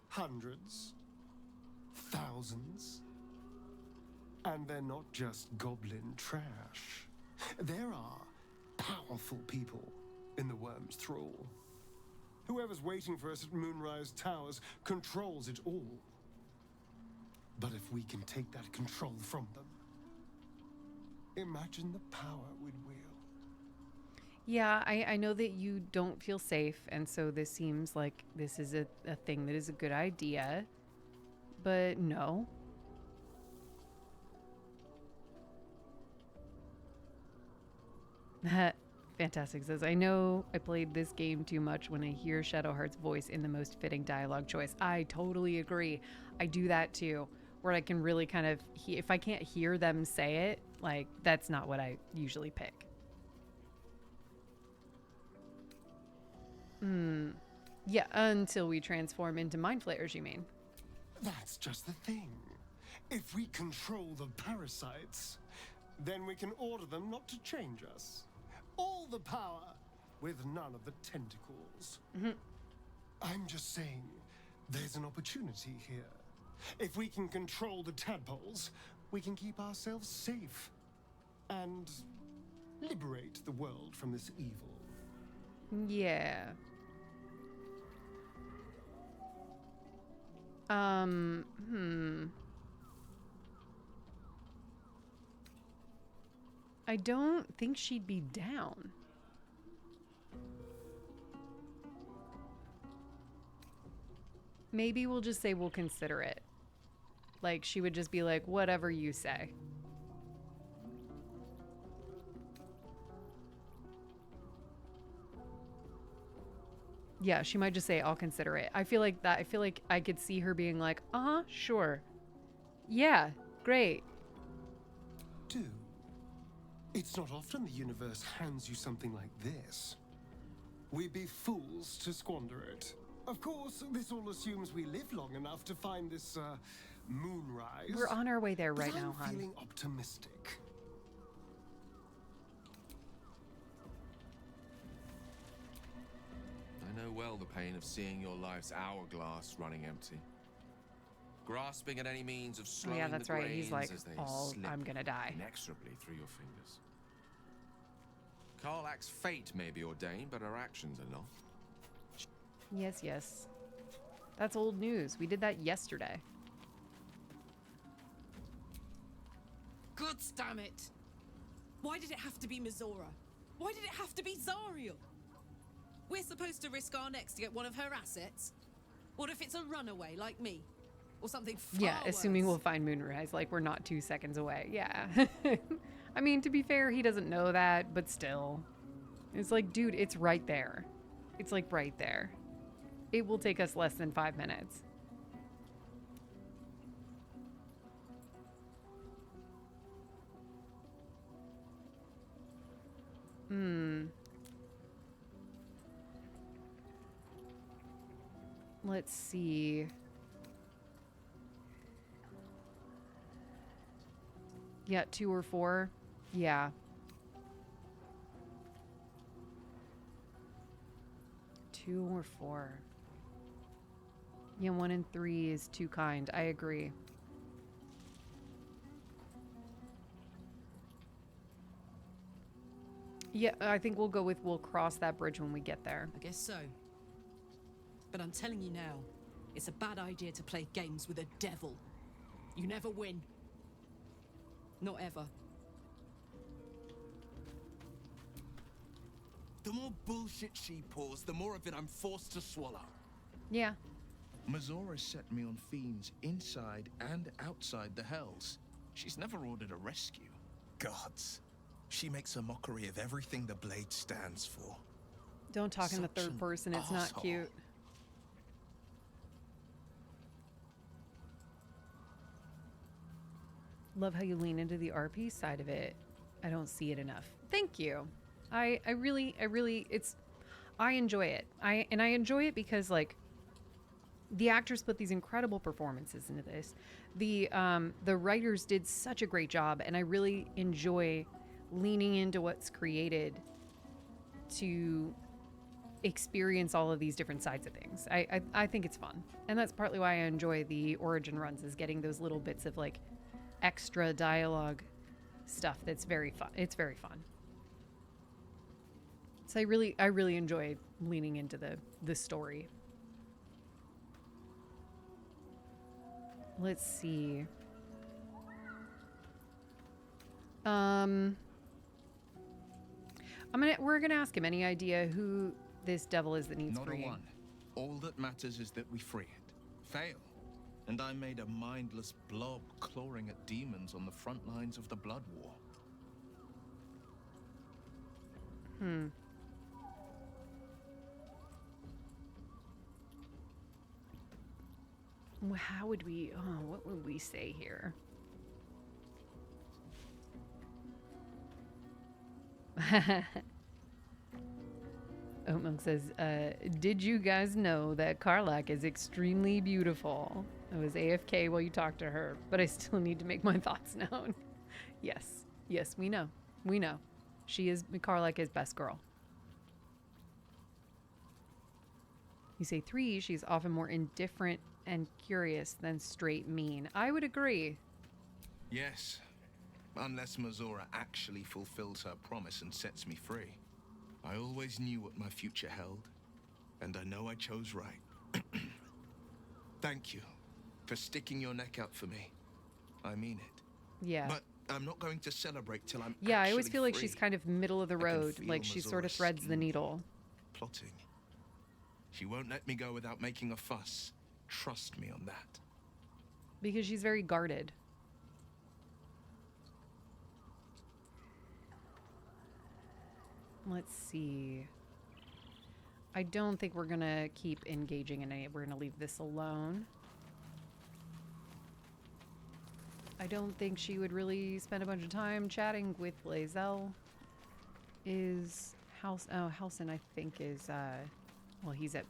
Hundreds? Thousands? And they're not just goblin trash. There are powerful people in the worm's thrall. Whoever's waiting for us at Moonrise Towers controls it all. But if we can take that control from them, imagine the power we'd wield. Yeah, I know that you don't feel safe, and so this seems like this is a thing that is a good idea. But no. Fantastic says, I know I played this game too much when I hear Shadowheart's voice in the most fitting dialogue choice. I totally agree. I do that too, where I can really kind of, if I can't hear them say it, like, that's not what I usually pick. Yeah, until we transform into Mind Flayers, you mean? That's just the thing. If we control the parasites, then we can order them not to change us. All the power, with none of the tentacles. I'm just saying, there's an opportunity here. If we can control the tadpoles, we can keep ourselves safe. And liberate the world from this evil. Yeah. I don't think she'd be down. Maybe we'll just say we'll consider it. Like, she would just be like, whatever you say. Yeah, she might just say, I'll consider it. I feel like I could see her being like, sure. Yeah, great. Do. It's not often the universe hands you something like this. We'd be fools to squander it. Of course, this all assumes we live long enough to find this, moonrise. We're on our way there right now, I'm hon. feeling optimistic. I know well the pain of seeing your life's hourglass running empty. Grasping at any means of slowing Yeah, that's the right. grains He's like, as they "Oh, slip I'm gonna die." inexorably through your fingers. Karlach's fate may be ordained, but her actions are not. Yes, yes. That's old news. We did that yesterday. Good damn it! Why did it have to be Mizora? Why did it have to be Zariel? We're supposed to risk our necks to get one of her assets? What if it's a runaway like me? Or something far Yeah, assuming worse? we'll find Moonrise, like we're not 2 seconds away. Yeah. I mean, to be fair, he doesn't know that, but still. It's like, dude, it's right there. It's like right there. It will take us less than 5 minutes. Let's see. Yeah, 2 or 4. Yeah. 2 or 4. Yeah, 1 and 3 is too kind. I agree. Yeah, I think we'll go with we'll cross that bridge when we get there. I guess so. But I'm telling you now, it's a bad idea to play games with a devil. You never win. Not ever. The more bullshit she pours, the more of it I'm forced to swallow. Yeah. Mazora set me on fiends inside and outside the Hells. She's never ordered a rescue. Gods. She makes a mockery of everything the blade stands for. Don't talk in the Such third an person. It's not arsehole. cute. Love how you lean into the RP side of it. I don't see it enough. Thank you. I really I enjoy it. I enjoy it because like the actors put these incredible performances into this. The writers did such a great job, and I really enjoy leaning into what's created to experience all of these different sides of things. I think it's fun, and that's partly why I enjoy the origin runs, is getting those little bits of like extra dialogue stuff that's very fun. It's very fun. So I really enjoy leaning into the story. Let's see. We're gonna ask him, any idea who this devil is that needs Not freeing? a one. All that matters is that we free it. Fail, and I made a mindless blob clawing at demons on the front lines of the Blood War. How would we, what would we say here? Oatmilk says, did you guys know that Karlach is extremely beautiful? I was AFK while you talked to her, but I still need to make my thoughts known. Yes, we know. Karlach is best girl. You say 3, she's often more indifferent and curious than straight mean. I would agree. Yes, unless Mazora actually fulfills her promise and sets me free. I always knew what my future held, and I know I chose right. Thank you for sticking your neck out for me. I mean it. Yeah. But I'm not going to celebrate till I'm Yeah, I always actually feel like free. she's kind of middle of the I can road. feel Like she sort of Mazora's threads the scheming, needle. plotting. She won't let me go without making a fuss. Trust me on that. Because she's very guarded. Let's see. I don't think we're gonna keep engaging in any. We're gonna leave this alone. I don't think she would really spend a bunch of time chatting with Lae'zel. Halsin, I think is well, he's at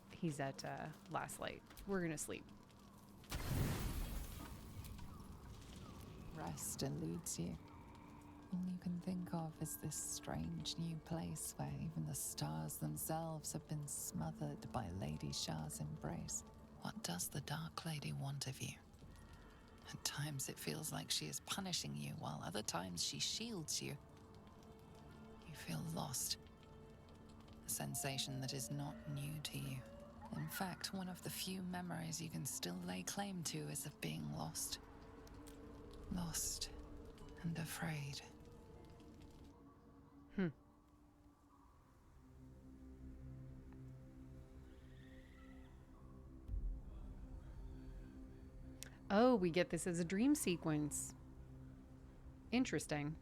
Last Light. We're gonna sleep. Rest eludes you. All you can think of is this strange new place where even the stars themselves have been smothered by Lady Shah's embrace. What does the Dark Lady want of you? At times it feels like she is punishing you, while other times she shields you. You feel lost. A sensation that is not new to you. In fact, one of the few memories you can still lay claim to is of being lost. Lost and afraid. Oh, we get this as a dream sequence. Interesting.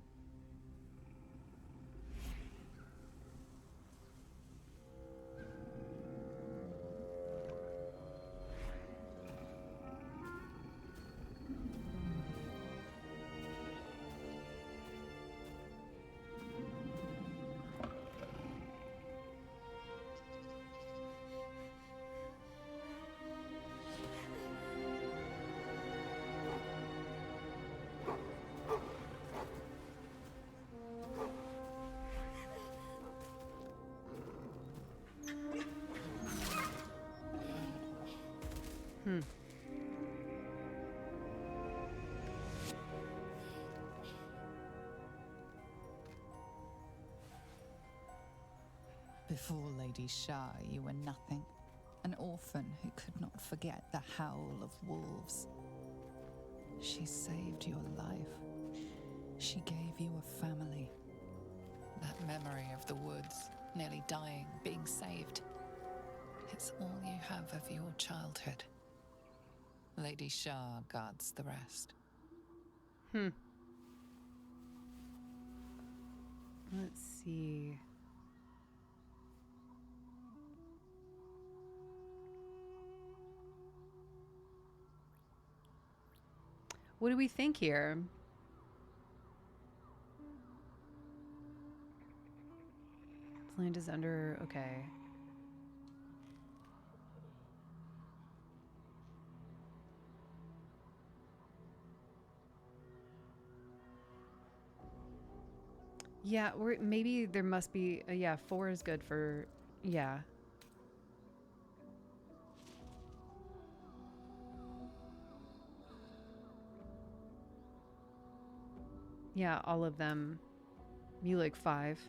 Before Lady Shah, you were nothing. An orphan who could not forget the howl of wolves. She saved your life. She gave you a family. That memory of the woods, nearly dying, being saved. It's all you have of your childhood. Lady Shah guards the rest. Let's see. What do we think here? This land is under... Okay. Yeah, or maybe there must be... yeah, 4 is good for... Yeah. Yeah, all of them. You like 5.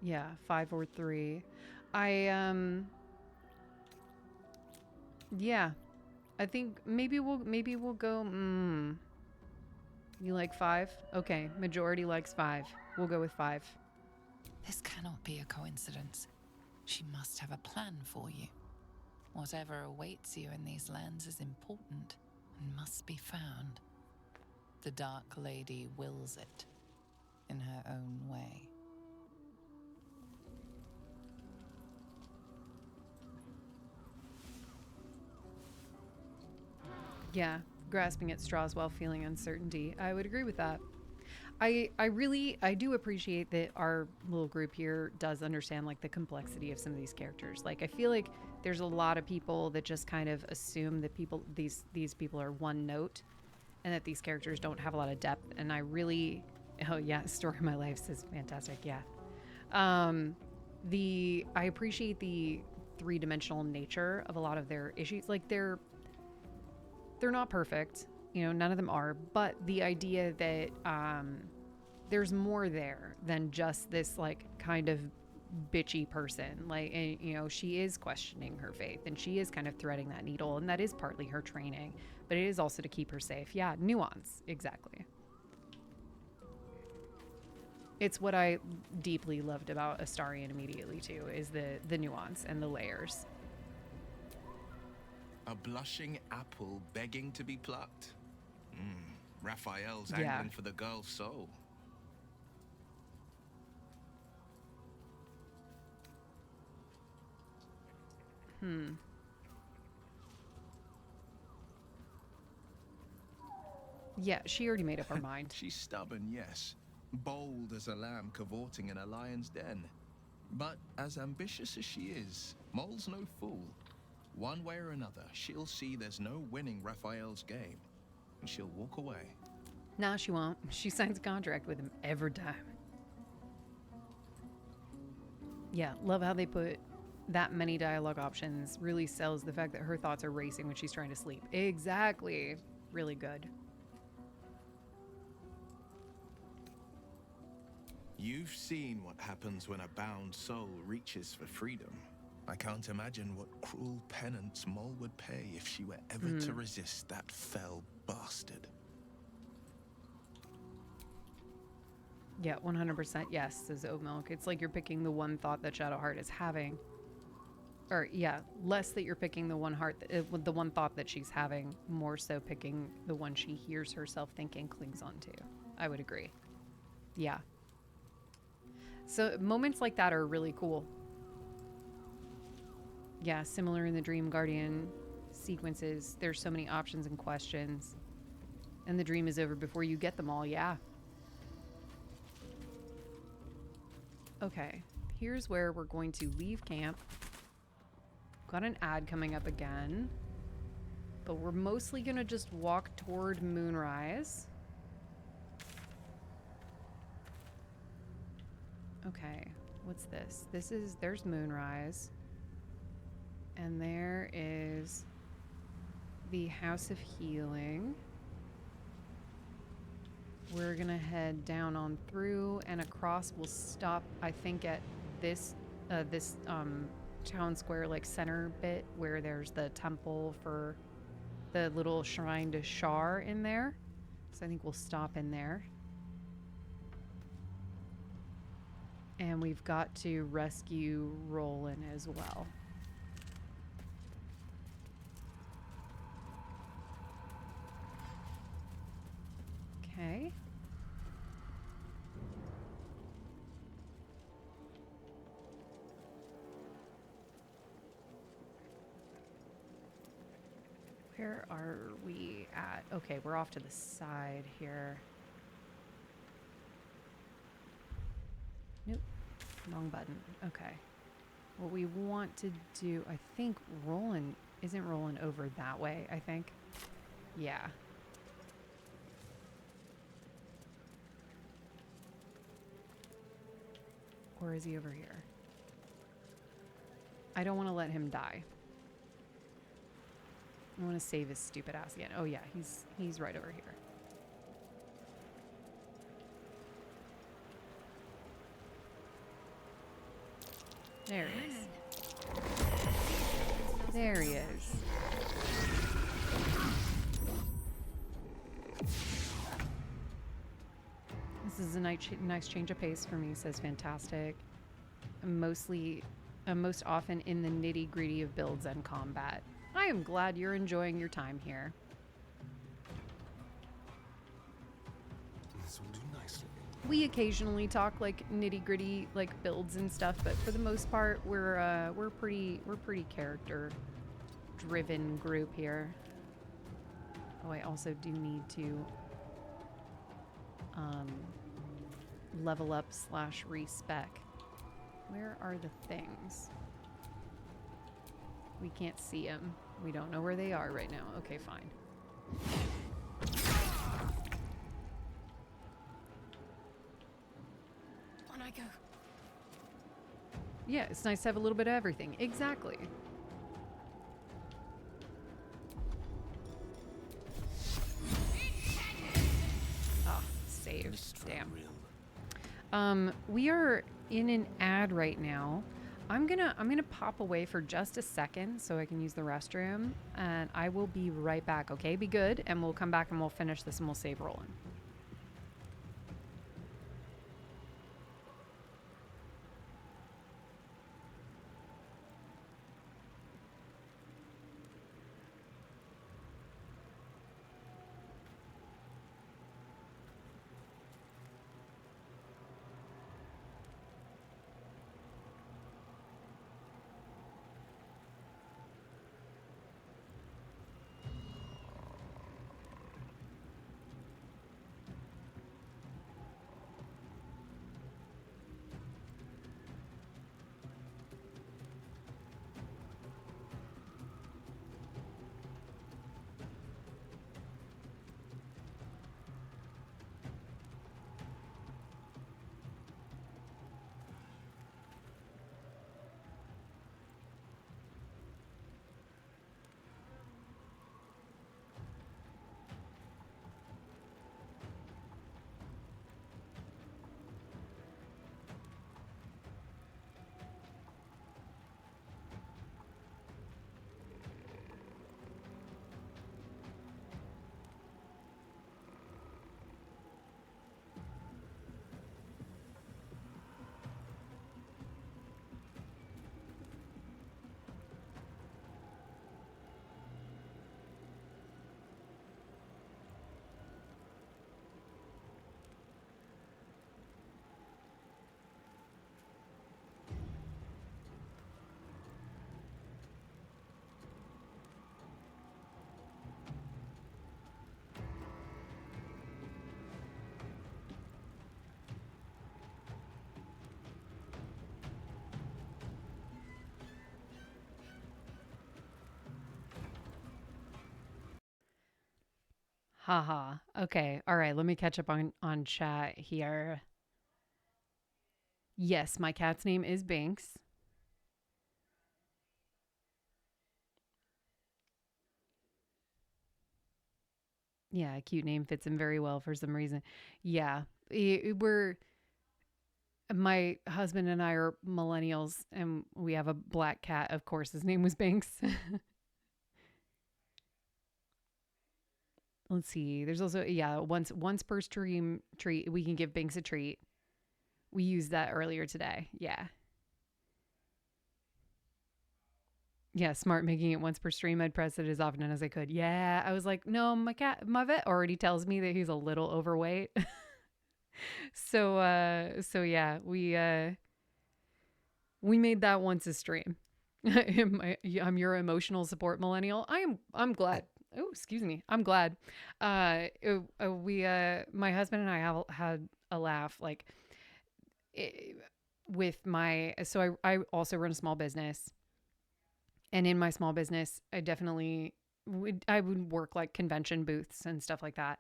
Yeah, 5 or 3. Yeah. I think maybe we'll go You like 5? Okay, majority likes 5. We'll go with 5. This cannot be a coincidence. She must have a plan for you. Whatever awaits you in these lands is important and must be found. The Dark Lady wills it in her own way. Yeah, grasping at straws while feeling uncertainty. I would agree with that. I do appreciate that our little group here does understand like the complexity of some of these characters. Like I feel like there's a lot of people that just kind of assume that these people are one note and that these characters don't have a lot of depth. And I really, oh yeah, Story of My Life is fantastic. Yeah. I appreciate the 3-dimensional nature of a lot of their issues. Like they're not perfect, you know, none of them are, but the idea that there's more there than just this like kind of bitchy person. Like, and, you know, she is questioning her faith and she is kind of threading that needle, and that is partly her training, but it is also to keep her safe. Yeah, nuance, exactly. It's what I deeply loved about Astarion immediately too, is the nuance and the layers. A blushing apple begging to be plucked. Raphael's angling for the girl's soul. Yeah, she already made up her mind. She's stubborn, yes. Bold as a lamb cavorting in a lion's den. But as ambitious as she is, Mole's no fool. One way or another, she'll see there's no winning Raphael's game, and she'll walk away. Nah, she won't. She signs a contract with him every time. Yeah, love how they put that many dialogue options. Really sells the fact that her thoughts are racing when she's trying to sleep. Exactly. Really good. You've seen what happens when a bound soul reaches for freedom. I can't imagine what cruel penance Mole would pay if she were ever to resist that fell bastard. Yeah, 100% yes, says Oat Milk. It's like you're picking the one thought that Shadowheart is having. Or, yeah, less that you're picking the one thought that she's having, more so picking the one she hears herself think and clings onto. I would agree. Yeah. So moments like that are really cool. Yeah, similar in the Dream Guardian sequences. There's so many options and questions. And the dream is over before you get them all, yeah. Okay, here's where we're going to leave camp. Got an ad coming up again. But we're mostly going to just walk toward Moonrise. Okay, what's this? There's Moonrise. And there is the House of Healing. We're gonna head down on through and across. We'll stop, I think, at this town square, like center bit where there's the temple for the little shrine to Shar in there. So I think we'll stop in there. And we've got to rescue Roland as well. Where are we at? Okay, we're off to the side here. Nope. Wrong button. Okay. What we want to do, I think Roland isn't rolling over that way, I think. Yeah. Or is he over here? I don't want to let him die. I want to save his stupid ass again. Oh yeah, he's right over here. There he is. There he is. This is a nice change of pace for me, says Fantastic. Most often in the nitty-gritty of builds and combat. I am glad you're enjoying your time here. This will do nicely. We occasionally talk like nitty-gritty like builds and stuff, but for the most part, we're pretty character driven group here. Oh, I also do need to level up / respec. Where are the things? We can't see them. We don't know where they are right now. Okay, fine. On I go. Yeah, it's nice to have a little bit of everything. Exactly. Ah, save. Damn. We are in an ad right now. I'm gonna pop away for just a second so I can use the restroom, and I will be right back. Okay, be good, and we'll come back and we'll finish this and we'll save Roland. Haha. Okay. All right. Let me catch up on chat here. Yes, my cat's name is Binks. Yeah, a cute name fits him very well for some reason. Yeah, my husband and I are millennials, and we have a black cat. Of course, his name was Binks. Let's see. There's also, yeah, once per stream treat, we can give Binks a treat. We used that earlier today. Yeah. Yeah, smart making it once per stream. I'd press it as often as I could. Yeah, I was like, no, my vet already tells me that he's a little overweight. So yeah, we made that once a stream. I'm your emotional support millennial. I'm glad. Oh, excuse me. I'm glad. My husband and I have had a laugh, like, eh, with my, so I also run a small business, and in my small business, I would work like convention booths and stuff like that.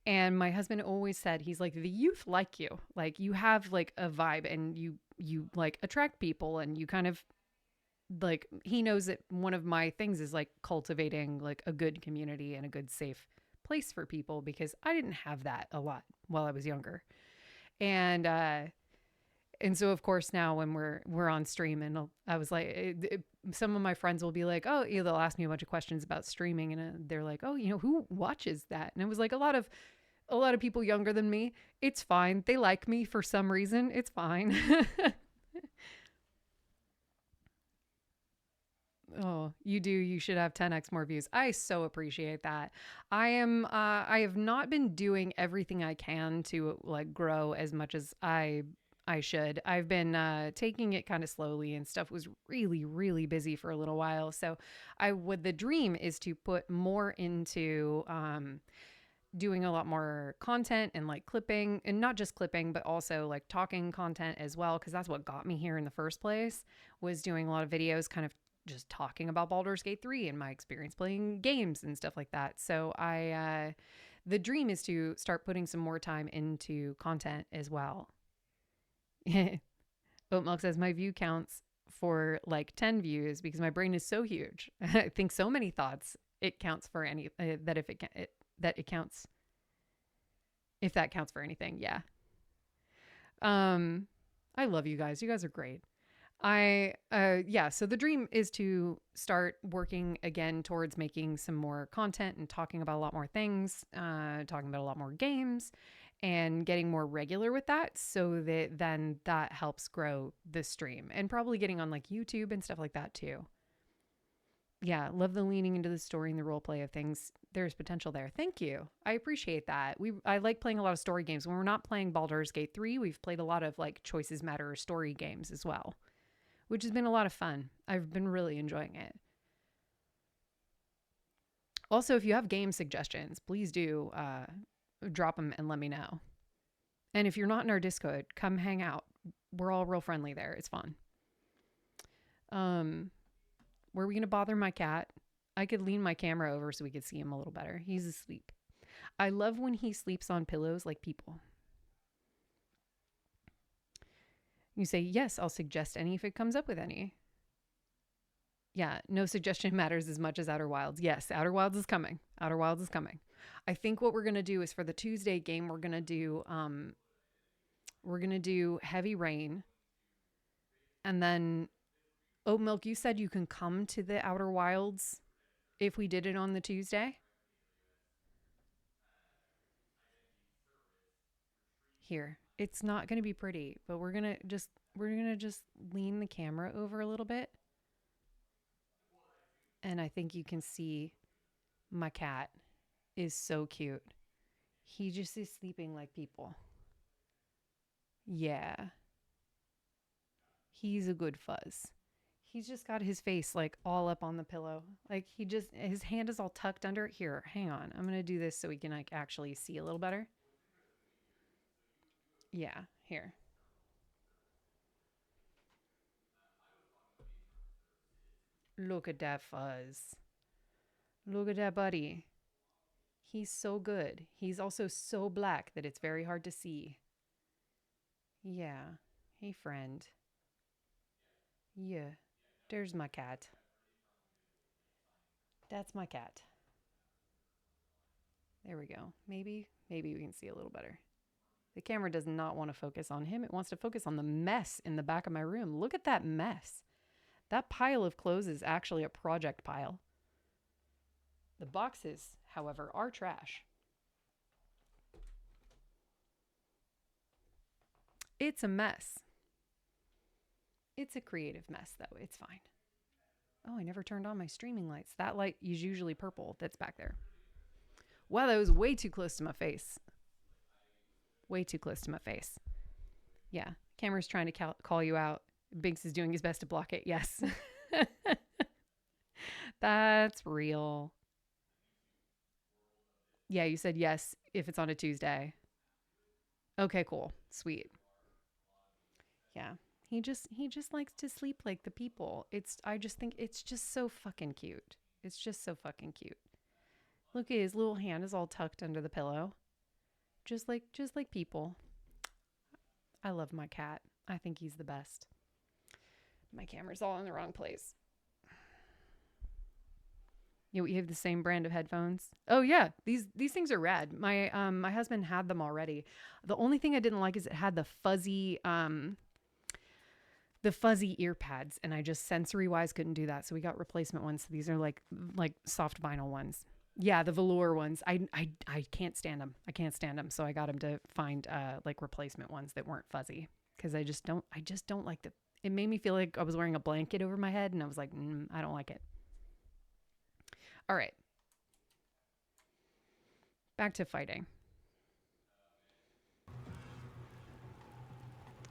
And my husband always said, he's like, the youth like you, like you have like a vibe, and you like attract people, and you kind of like, he knows that one of my things is like cultivating like a good community and a good safe place for people, because I didn't have that a lot while I was younger. And so of course now when we're on stream, and I was like, some of my friends will be like, oh, they'll ask me a bunch of questions about streaming, and they're like, oh, who watches that? And it was like a lot of people younger than me. It's fine. They like me for some reason. It's fine. Oh, you do. You should have 10x more views. I so appreciate that. I have not been doing everything I can to like grow as much as I should. I've been taking it kind of slowly, and stuff was really, really busy for a little while. So the dream is to put more into, doing a lot more content and like clipping, and not just clipping, but also like talking content as well. Cause that's what got me here in the first place, was doing a lot of videos kind of just talking about Baldur's Gate 3 and my experience playing games and stuff like that. So the dream is to start putting some more time into content as well. Oat Milk says my view counts for like 10 views because my brain is so huge. I think so many thoughts. It counts for any, that if it, that it counts, if that counts for anything. Yeah. I love you guys. You guys are great. So the dream is to start working again towards making some more content and talking about a lot more things, talking about a lot more games, and getting more regular with that, so that then that helps grow the stream, and probably getting on like YouTube and stuff like that too. Yeah, love the leaning into the story and the role play of things. There's potential there. Thank you. I appreciate that. I like playing a lot of story games. When we're not playing Baldur's Gate 3, we've played a lot of like Choices Matter story games as well, which has been a lot of fun. I've been really enjoying it. Also, if you have game suggestions, please do drop them and let me know. And if you're not in our Discord, come hang out. We're all real friendly there. It's fun. Were we going to bother my cat? I could lean my camera over so we could see him a little better. He's asleep. I love when he sleeps on pillows like people. You say, yes, I'll suggest any if it comes up with any. Yeah, no suggestion matters as much as Outer Wilds. Yes, Outer Wilds is coming. Outer Wilds is coming. I think what we're going to do is, for the Tuesday game, we're going to do Heavy Rain. And then Oat Milk, you said you can come to the Outer Wilds if we did it on the Tuesday. Here, it's not going to be pretty, but we're going to just lean the camera over a little bit. And I think you can see my cat is so cute. He just is sleeping like people. Yeah. He's a good fuzz. He's just got his face like all up on the pillow. Like his hand is all tucked under. Here, hang on. I'm going to do this so we can like actually see a little better. Yeah, here. Look at that fuzz. Look at that buddy. He's so good. He's also so black that it's very hard to see. Yeah. Hey, friend. Yeah. There's my cat. That's my cat. There we go. Maybe we can see a little better. The camera does not want to focus on him. It wants to focus on the mess in the back of my room. Look at that mess. That pile of clothes is actually a project pile. The boxes, however, are trash. It's a mess. It's a creative mess, though. It's fine. Oh, I never turned on my streaming lights. That light is usually purple that's back there. Wow, that was way too close to my face. Way too close to my face. Yeah, camera's trying to call you out. Binks is doing his best to block it. Yes. That's real. Yeah, you said yes if it's on a Tuesday. Okay, cool. Sweet. Yeah. He just likes to sleep like the people. I just think it's just so fucking cute. It's just so fucking cute. Look at his little hand is all tucked under the pillow. Just like people. I love my cat. I think he's the best. My camera's all in the wrong place. You have the same brand of headphones? Oh yeah, these things are rad. My husband had them already. The only thing I didn't like is it had the fuzzy ear pads, and I just sensory wise couldn't do that. So we got replacement ones. So these are like soft vinyl ones. Yeah, the velour ones. I can't stand them. I can't stand them. So I got him to find like replacement ones that weren't fuzzy, because I just don't like the. It made me feel like I was wearing a blanket over my head, and I was like, I don't like it. All right. Back to fighting.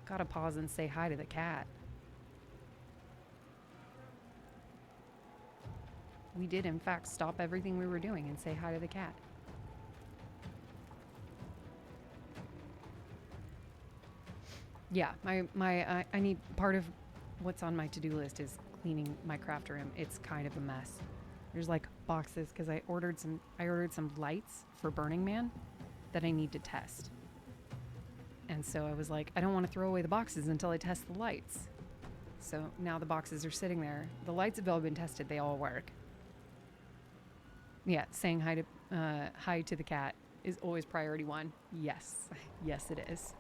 Gotta pause and say hi to the cat. We did, in fact, stop everything we were doing and say hi to the cat. Yeah, I need, part of what's on my to-do list is cleaning my craft room. It's kind of a mess. There's like boxes, because I ordered some lights for Burning Man that I need to test. And so I was like, I don't want to throw away the boxes until I test the lights. So now the boxes are sitting there. The lights have all been tested. They all work. Yeah, saying hi to the cat is always priority one. Yes. Yes, it is.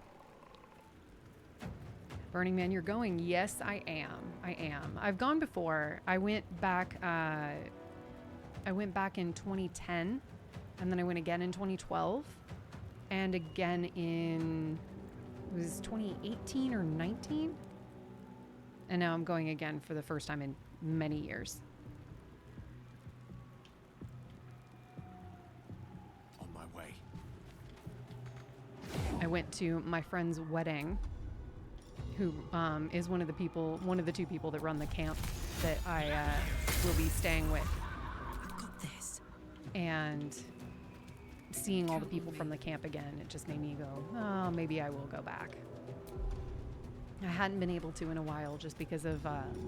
Burning Man, you're going? Yes, I am. I've gone before. I went back in 2010, and then I went again in 2012, and again in, it was 2018 or 19? And now I'm going again for the first time in many years. On my way. I went to my friend's wedding, who is one of the two people that run the camp that I will be staying with. I've got this. And seeing all the people from the camp again, it just made me go, oh, maybe I will go back. I hadn't been able to in a while just because of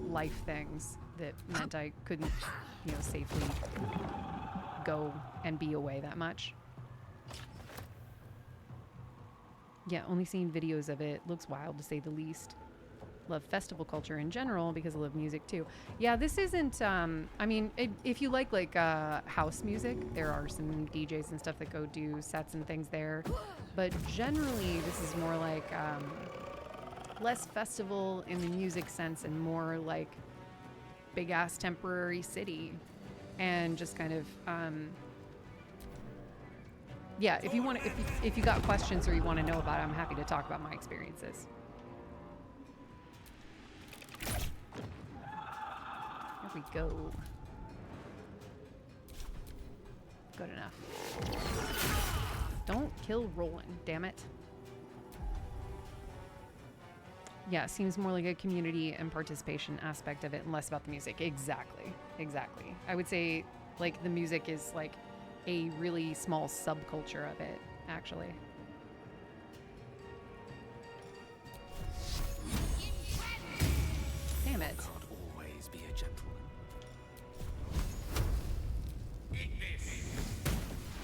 life things that meant I couldn't, safely go and be away that much. Yeah, only seen videos of it. Looks wild, to say the least. Love festival culture in general because I love music too. Yeah, this isn't, if you like house music, there are some DJs and stuff that go do sets and things there. But generally, this is more like less festival in the music sense and more like big ass temporary city. And just kind of, yeah, if you want to, if you got questions or you want to know about it, I'm happy to talk about my experiences. There we go. Good enough. Don't kill Roland, damn it. Yeah, it seems more like a community and participation aspect of it and less about the music. Exactly. I would say like the music is like a really small subculture of it, actually. Damn it. God always be a gentleman.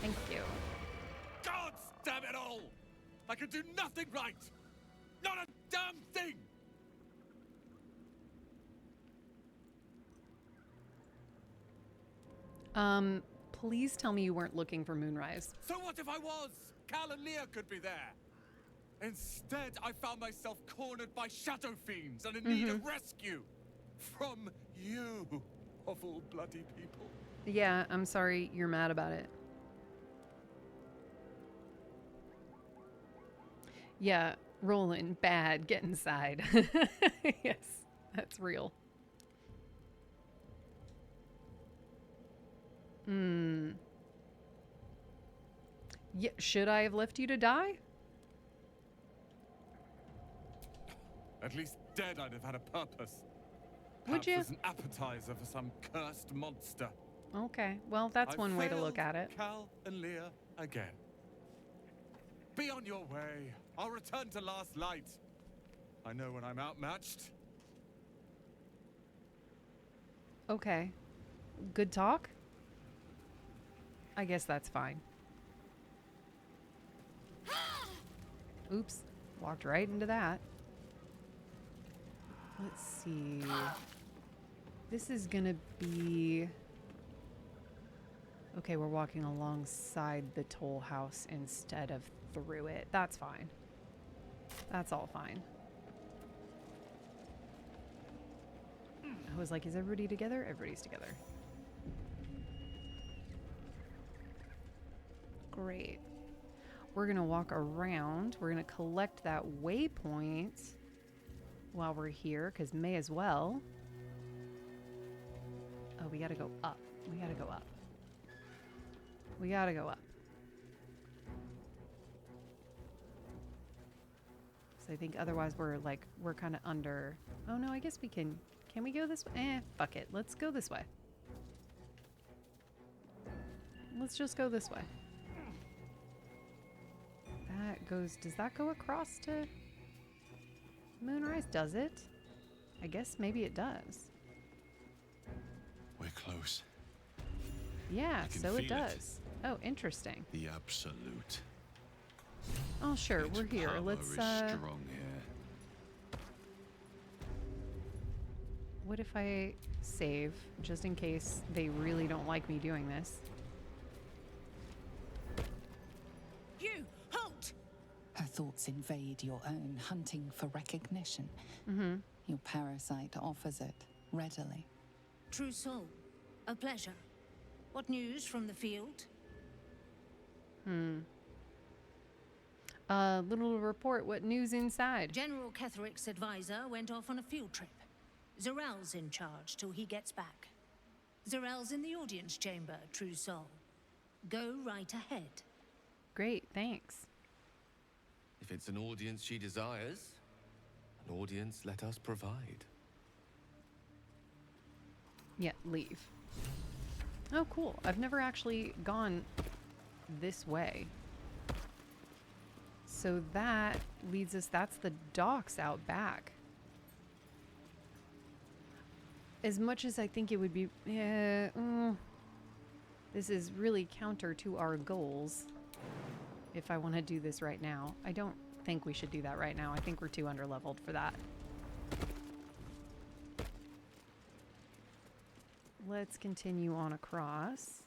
Thank you. God damn it all! I can do nothing right! Not a damn thing! Please tell me you weren't looking for Moonrise. So what if I was? Cal and Leah could be there. Instead, I found myself cornered by shadow fiends and in need of rescue. From you, of all bloody people. Yeah, I'm sorry you're mad about it. Yeah, Roland, bad, get inside. Yes, that's real. Yeah, should I have left you to die? At least dead I'd have had a purpose. Would Perhaps you? as an appetizer for some cursed monster. Okay, well, that's I've one way to failed look at it. Cal and Leah again. Be on your way. I'll return to Last Light. I know when I'm outmatched. Okay. Good talk? I guess that's fine. Oops. Walked right into that. Let's see. This is gonna be... Okay, we're walking alongside the toll house instead of through it. That's fine. That's all fine. I was like, is everybody together? Everybody's together. Great. We're going to walk around. We're going to collect that waypoint while we're here, because may as well. Oh, we got to go up. We got to go up. We got to go up. So I think otherwise we're kind of under. Oh no, I guess we can. Can we go this way? Fuck it. Let's go this way. Let's just go this way. That goes, does that go across to Moonrise? Does it? I guess maybe it does. We're close. Yeah, I can so it feel does. Oh, interesting. The absolute. Oh, sure, Its we're here. power Let's, is strong here. what if I save, just in case they really don't like me doing this? You, halt! Her thoughts invade your own, hunting for recognition. Mm-hmm. Your parasite offers it readily. True soul, a pleasure. What news from the field? Little report. What news inside? General Ketherick's advisor went off on a field trip. Zarel's in charge till he gets back. Zarel's in the audience chamber, true soul. Go right ahead. Great, thanks. If it's an audience she desires, an audience let us provide. Yeah, leave. Oh, cool. I've never actually gone this way. So that leads us, that's the docks out back. As much as I think it would be, this is really counter to our goals. If I want to do this right now. I don't think we should do that right now. I think we're too underleveled for that. Let's continue on across.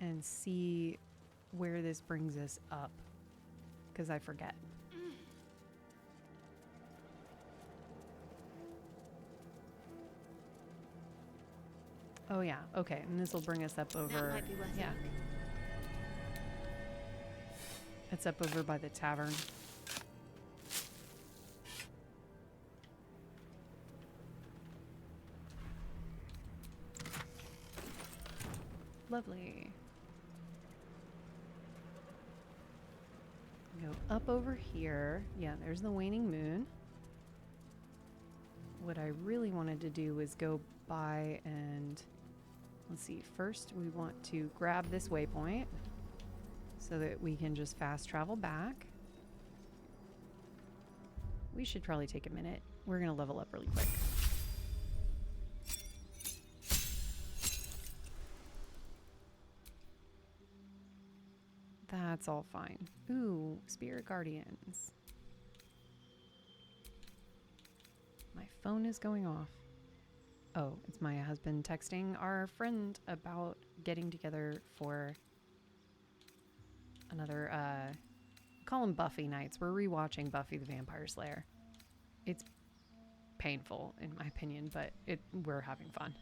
And see where this brings us up. Because I forget. Oh yeah, okay. And this will bring us up over... That might be worth a yeah. look. It's up over by the tavern. Lovely. Go up over here. Yeah, there's the waning moon. What I really wanted to do was go by and... Let's see. First, we want to grab this waypoint so that we can just fast travel back. We should probably take a minute. We're going to level up really quick. That's all fine. Ooh, Spirit Guardians. My phone is going off. Oh, it's my husband texting our friend about getting together for another, call them Buffy nights. We're rewatching Buffy the Vampire Slayer. It's painful, in my opinion, but we're having fun.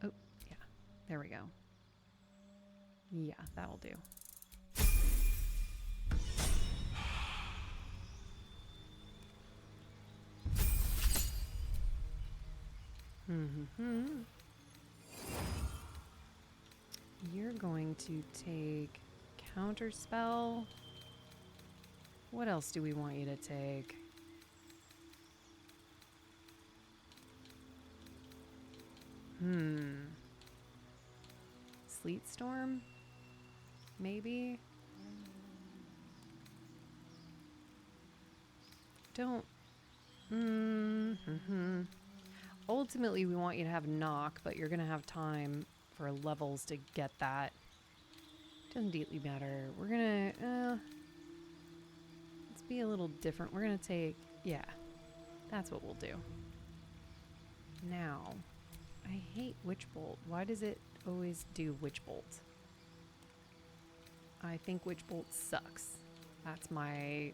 Oh, yeah. There we go. Yeah, that'll do. You're going to take Counterspell. What else do we want you to take? Sleet storm? Maybe? Don't... Ultimately, we want you to have knock, but you're going to have time for levels to get that. Doesn't deeply matter. We're going to... let's be a little different. We're going to take... yeah. That's what we'll do. Now, I hate Witch Bolt. Why does it always do Witch Bolt? I think Witch Bolt sucks. That's my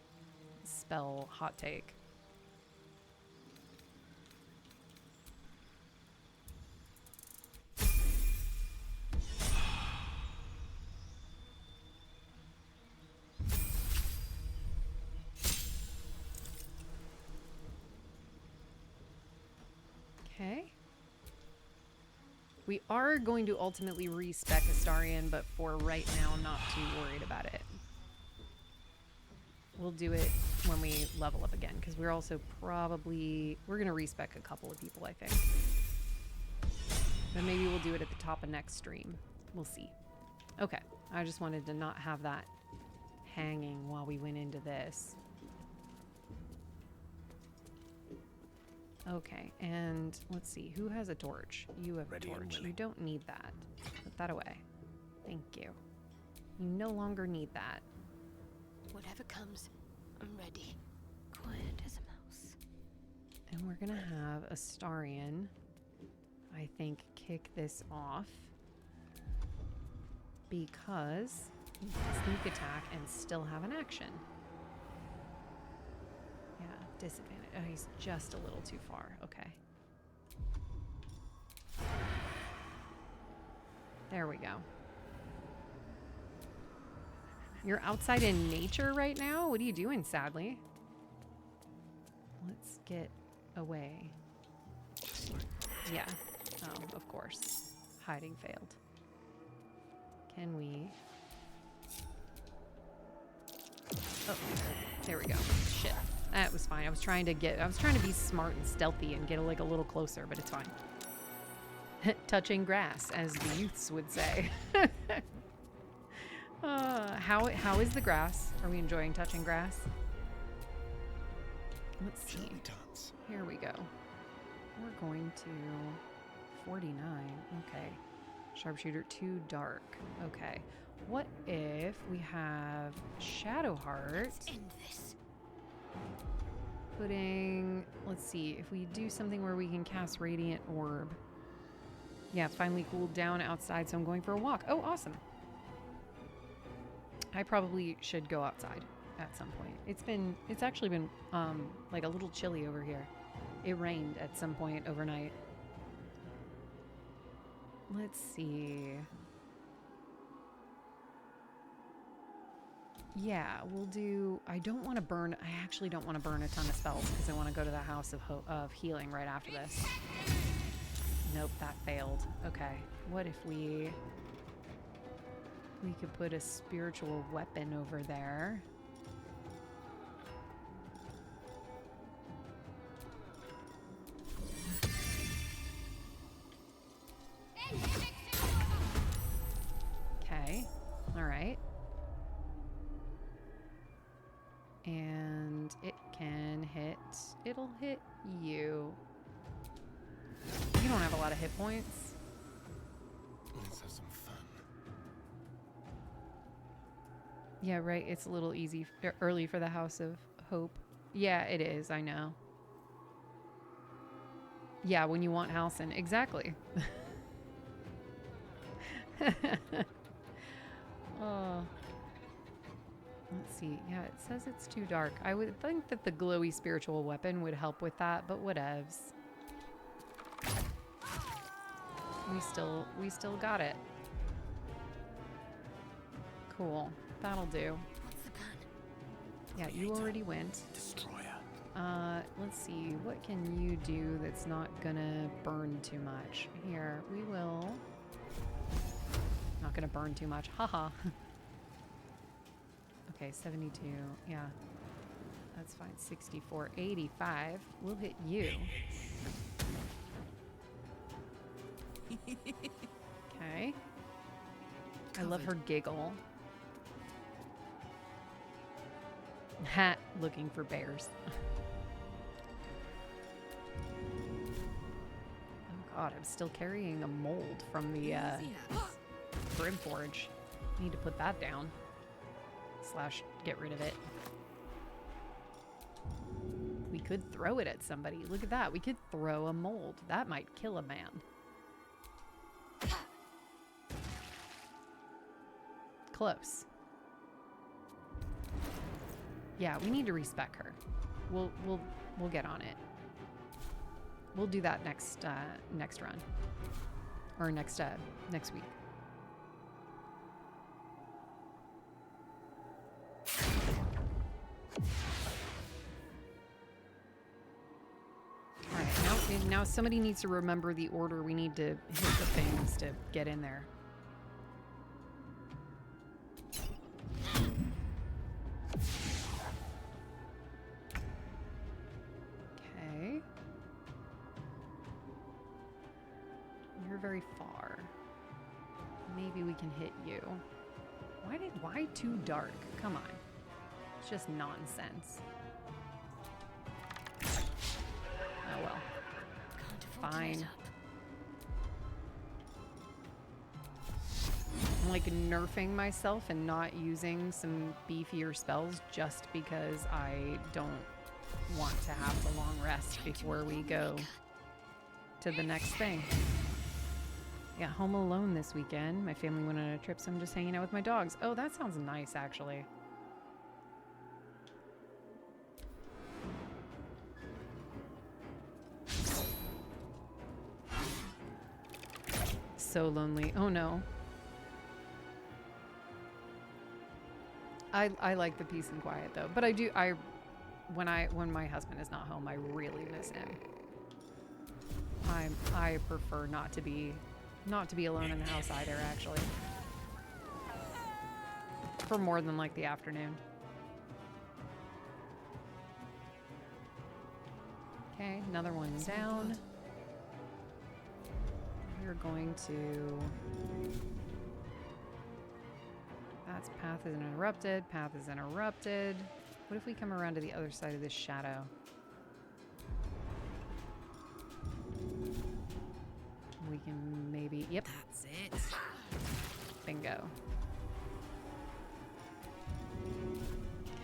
spell hot take. Okay. We are going to ultimately respec Astarion, but for right now, I'm not too worried about it. We'll do it when we level up again, because we're also probably... we're going to respec a couple of people, I think. But maybe we'll do it at the top of next stream. We'll see. Okay. I just wanted to not have that hanging while we went into this. Okay, and let's see. Who has a torch? You have a torch. You don't need that. Put that away. Thank you. You no longer need that. Whatever comes, I'm ready. Quiet as a mouse. And we're gonna have Astarion, I think, kick this off. Because he can sneak attack and still have an action. Yeah, disadvantage. Oh, he's just a little too far. Okay. There we go. You're outside in nature right now? What are you doing, sadly? Let's get away. Yeah. Oh, of course. Hiding failed. Can we... oh, there we go. Shit. That was fine. I was trying to be smart and stealthy and get like a little closer, but it's fine. Touching grass, as the youths would say. How is the grass? Are we enjoying touching grass? Let's see. Here we go. We're going to 49. Okay. Sharpshooter, too dark. Okay. What if we have Shadowheart? Putting, let's see, if we do something where we can cast Radiant Orb. Yeah, it's finally cooled down outside, so I'm going for a walk. Oh, awesome. I probably should go outside at some point. It's actually been like a little chilly over here. It rained at some point overnight. Let's see. Yeah, we'll do... I don't want to burn... I actually don't want to burn a ton of spells because I want to go to the House of Healing right after this. Nope, that failed. Okay. What if we could put a spiritual weapon over there? Okay. All right. And it can hit... it'll hit you. You don't have a lot of hit points. Let's have some fun. Yeah, right. It's a little early for the House of Hope. Yeah, it is. I know. Yeah, when you want Halcyon. Exactly. Oh. Let's see. Yeah, it says it's too dark. I would think that the glowy spiritual weapon would help with that, but whatevs. We still got it. Cool. That'll do. What's the plan? Yeah, you already went. Destroyer. Let's see. What can you do that's not gonna burn too much? Here, we will. Not gonna burn too much. Haha. Okay, 72. Yeah. That's fine. 64. 85. We'll hit you. Okay. I love her giggle. Ha! Looking for bears. Oh god, I'm still carrying a mold from the Brimforge. Need to put that down. Slash get rid of it. We could throw it at somebody. Look at that. We could throw a mold. That might kill a man. Close. Yeah, we need to respec her. We'll get on it. We'll do that next run. Or next week. Alright, now somebody needs to remember the order we need to hit the things to get in there. Okay. You're very far. Maybe we can hit you. Why too dark? Come on. It's just nonsense. Oh well. Fine. I'm like nerfing myself and not using some beefier spells just because I don't want to have the long rest before we go to the next thing. Yeah, home alone this weekend. My family went on a trip, so I'm just hanging out with my dogs. Oh, that sounds nice, actually. So lonely. Oh no. I like the peace and quiet though, but when my husband is not home, I really miss him. I prefer not to be alone in the house either, actually. For more than like the afternoon. Okay, another one down. We're going to... That's path is interrupted. Path is interrupted. What if we come around to the other side of this shadow? We can maybe... Yep. That's it. Bingo.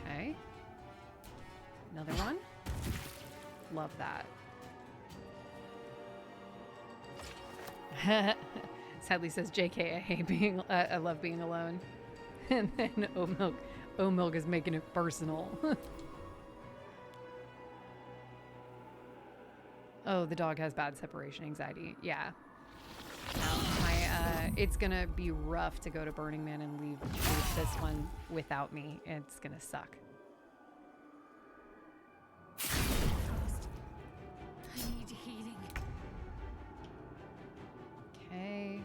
Okay. Another one. Love that. Sadly says JK, I hate being, I love being alone. And then O-Milk is making it personal. Oh, the dog has bad separation anxiety. Yeah. It's gonna be rough to go to Burning Man and leave this one without me. It's gonna suck. I need healing. Okay.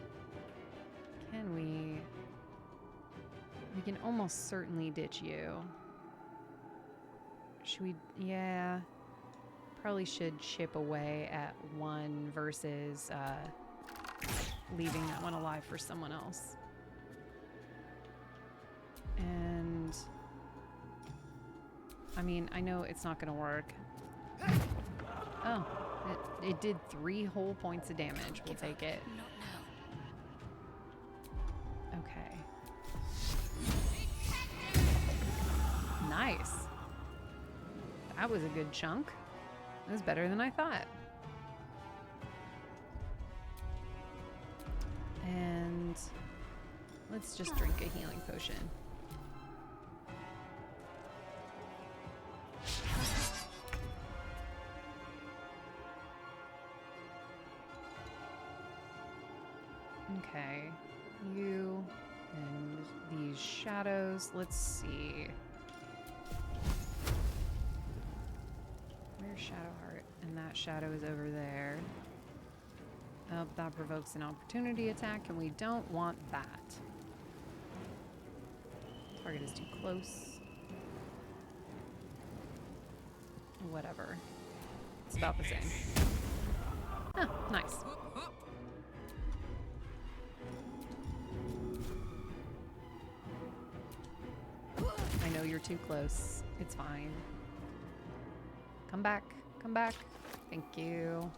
Can we... We can almost certainly ditch you. Should we... Yeah. Probably should chip away at one versus leaving that one alive for someone else. And... I mean, I know it's not going to work. Oh. It did 3 whole points of damage. We'll take it. Okay. Nice. That was a good chunk. It was better than I thought. And let's just drink a healing potion. Okay, you and these shadows. Let's see. Where's Shadowheart? And that shadow is over there. Oh, that provokes an opportunity attack, and we don't want that. Target is too close. Whatever. It's about the same. Huh, nice. You're too close. It's fine. Come back. Come back. Thank you.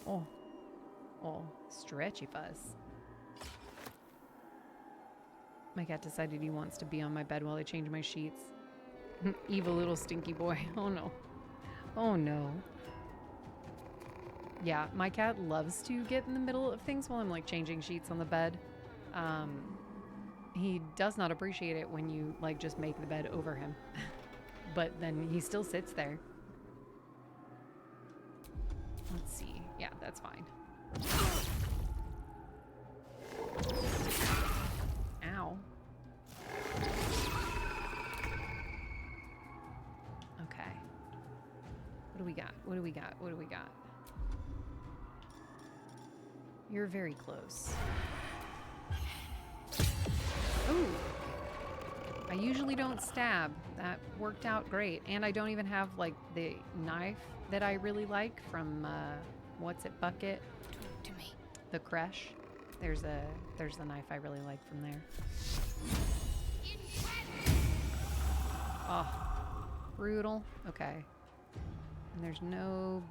Oh. Oh, stretchy fuzz. My cat decided he wants to be on my bed while I change my sheets. Evil little stinky boy. Oh no. Oh no. Yeah, my cat loves to get in the middle of things while I'm like changing sheets on the bed. He does not appreciate it when you like just make the bed over him. But then he still sits there. Let's see. Yeah, that's fine. Ow. Okay. What do we got? What do we got? What do we got? You're very close. Ooh. I usually don't stab. That worked out great. And I don't even have like the knife that I really like from what's it, Bucket? Talk to me. The Creche. There's the knife I really like from there. Oh, brutal. Okay. And there's no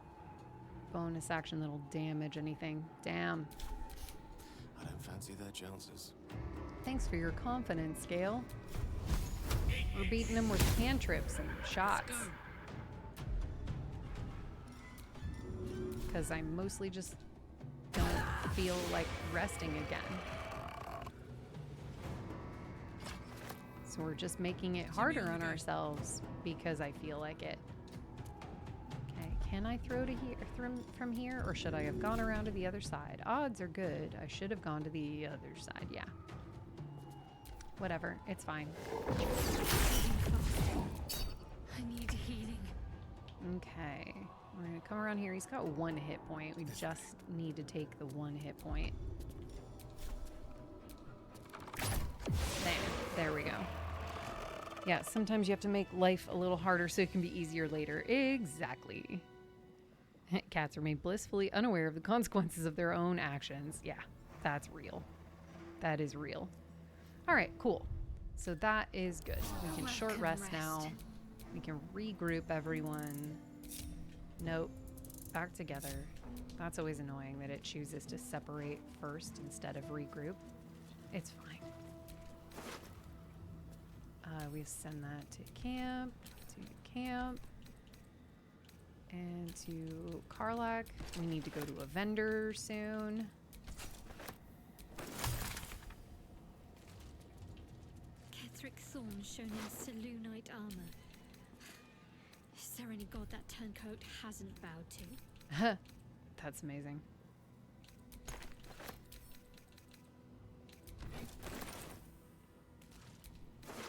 bonus action that'll damage anything. Damn. I don't fancy their chances. Thanks for your confidence, Gale. We're beating them with cantrips and shots. Because I mostly just don't feel like resting again. So we're just making it harder on ourselves because I feel like it. Okay, can I throw to here from here, or should I have gone around to the other side? Odds are good. I should have gone to the other side, yeah. Whatever, it's fine. I need healing. Okay, we're gonna come around here. He's got 1 hit point. We just need to take the 1 hit point. There we go. Yeah, sometimes you have to make life a little harder so it can be easier later. Exactly. Cats remain blissfully unaware of the consequences of their own actions. Yeah, that's real. That is real. All right, cool. So that is good. We can short rest now. We can regroup everyone. Nope. Back together. That's always annoying that it chooses to separate first instead of regroup. It's fine. We send that to camp, and to Karlak. We need to go to a vendor soon. Ketheric Thorn shown in Selûnite armor. Is there any god that turncoat hasn't bowed to? That's amazing.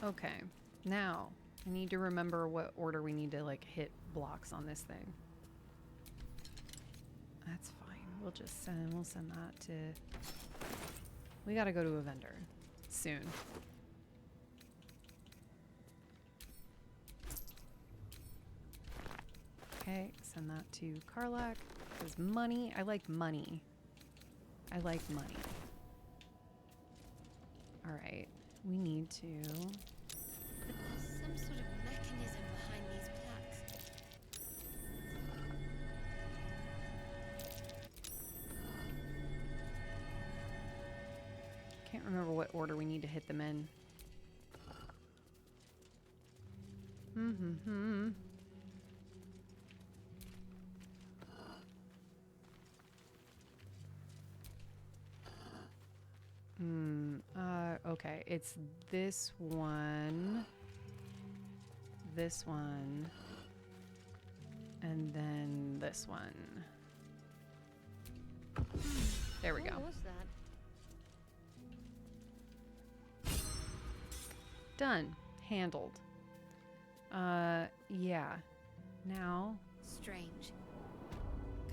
Okay, now I need to remember what order we need to like hit blocks on this thing. That's fine. We'll send that to. We gotta go to a vendor soon. Okay, send that to Karlak. Because money, I like money. I like money. All right, we need to. There's some sort of mechanism behind these plaques. Can't remember what order we need to hit them in. Okay, it's this one, and then this one. There we go. What was that? Done. Handled. Yeah. Now. Strange.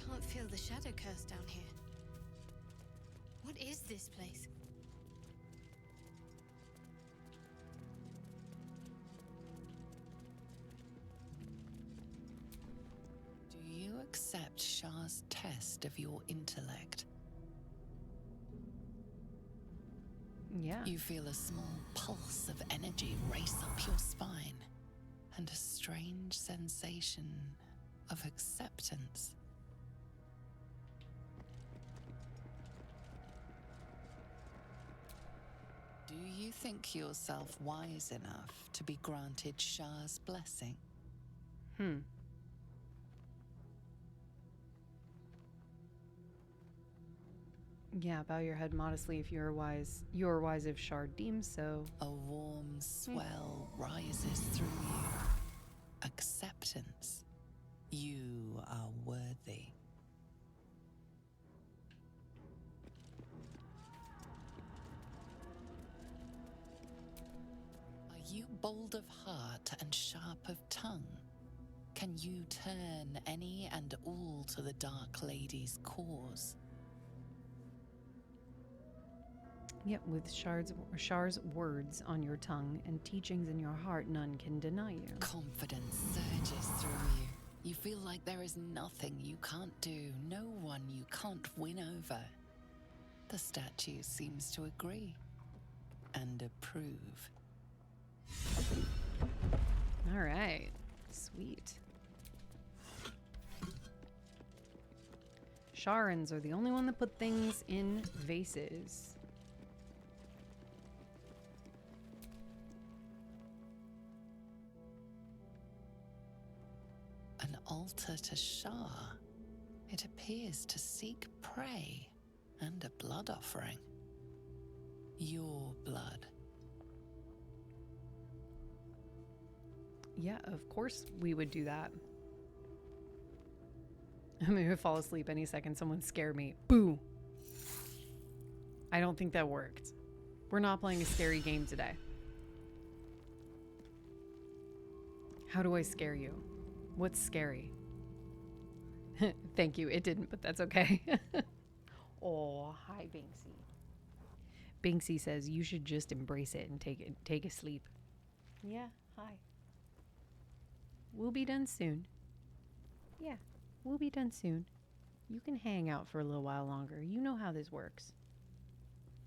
Can't feel the shadow curse down here. What is this place? Do you accept Shah's test of your intellect? Yeah. You feel a small pulse of energy race up your spine, and a strange sensation of acceptance. Do you think yourself wise enough to be granted Shah's blessing? Yeah, bow your head modestly if you are wise. You are wise if Shard deems so. A warm swell rises through you. Acceptance. You are worthy. Are you bold of heart and sharp of tongue? Can you turn any and all to the Dark Lady's cause? Yet with Shar's words on your tongue and teachings in your heart, none can deny you. Confidence surges through you. You feel like there is nothing you can't do, no one you can't win over. The statue seems to agree and approve. All right. Sweet. Sharans are the only one that put things in vases. An altar to Shah. It appears to seek prey and a blood offering. Your blood. Yeah, of course we would do that. I'm gonna fall asleep any second. Someone scare me. Boo! I don't think that worked. We're not playing a scary game today. How do I scare you? What's scary? Thank you. It didn't, but that's okay. Oh, hi, Binksy. Binksy says you should just embrace it and take a sleep. Yeah, hi. We'll be done soon. Yeah, we'll be done soon. You can hang out for a little while longer. You know how this works.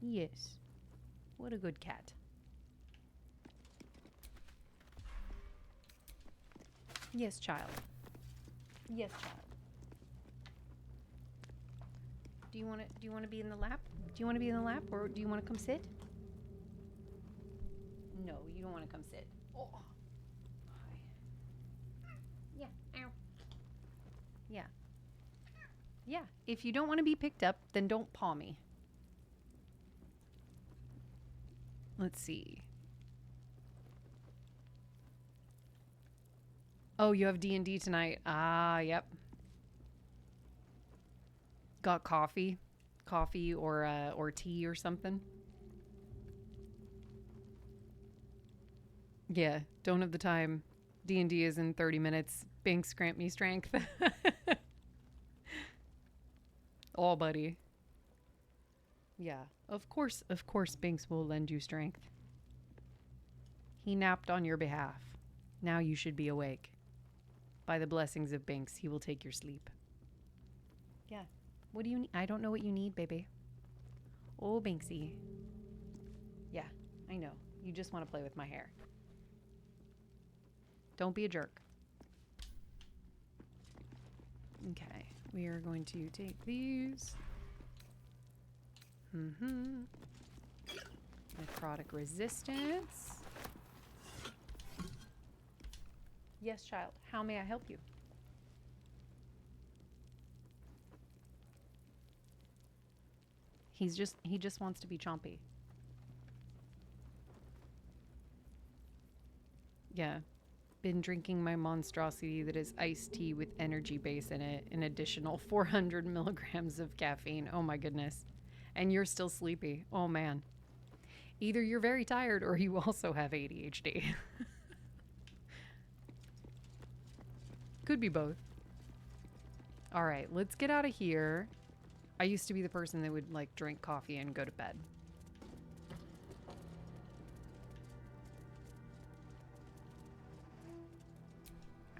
Yes. What a good cat. Yes, child. Yes, child. Do you want to be in the lap? Do you want to be in the lap, or do you want to come sit? No, you don't want to come sit. Oh. Yeah. Ow. Yeah. Yeah. If you don't want to be picked up, then don't paw me. Let's see. Oh, you have D&D tonight. Ah, yep. Got coffee? Coffee or tea or something? Yeah, don't have the time. D&D is in 30 minutes. Binks, grant me strength. Oh, buddy. Yeah, of course Binks will lend you strength. He napped on your behalf. Now you should be awake. By the blessings of Binks, he will take your sleep. Yeah. What do you need? I don't know what you need, baby. Oh, Binksy. Yeah, I know. You just want to play with my hair. Don't be a jerk. Okay. We are going to take these. Necrotic resistance. Yes, child. How may I help you? He just wants to be chompy. Yeah. Been drinking my monstrosity that is iced tea with energy base in it, an additional 400 milligrams of caffeine. Oh my goodness. And you're still sleepy. Oh man. Either you're very tired or you also have ADHD. Could be both. All right, let's get out of here. I used to be the person that would like drink coffee and go to bed.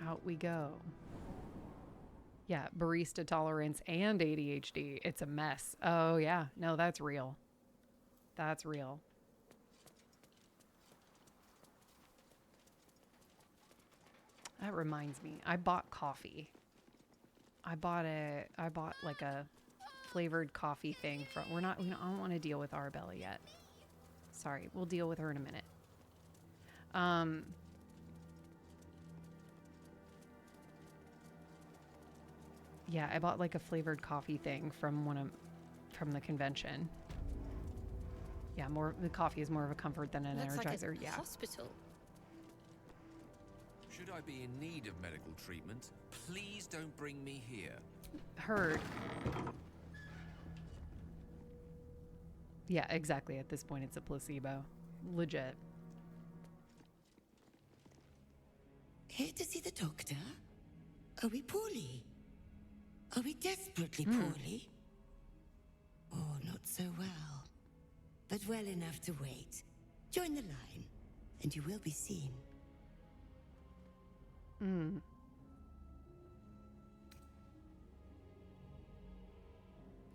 Out we go. Yeah, barista tolerance and ADHD. It's a mess. Oh yeah, no, that's real. That's real. That reminds me. I bought coffee. I bought like a flavored coffee thing from. I don't want to deal with Arabella yet. Sorry, we'll deal with her in a minute. Yeah, I bought like a flavored coffee thing from from the convention. Yeah, the coffee is more of a comfort than an energizer. Like a hospital. Should I be in need of medical treatment, please don't bring me here. Heard. Yeah, exactly. At this point, it's a placebo. Legit. Here to see the doctor? Are we poorly? Are we desperately poorly? Oh, not so well. But well enough to wait. Join the line, and you will be seen.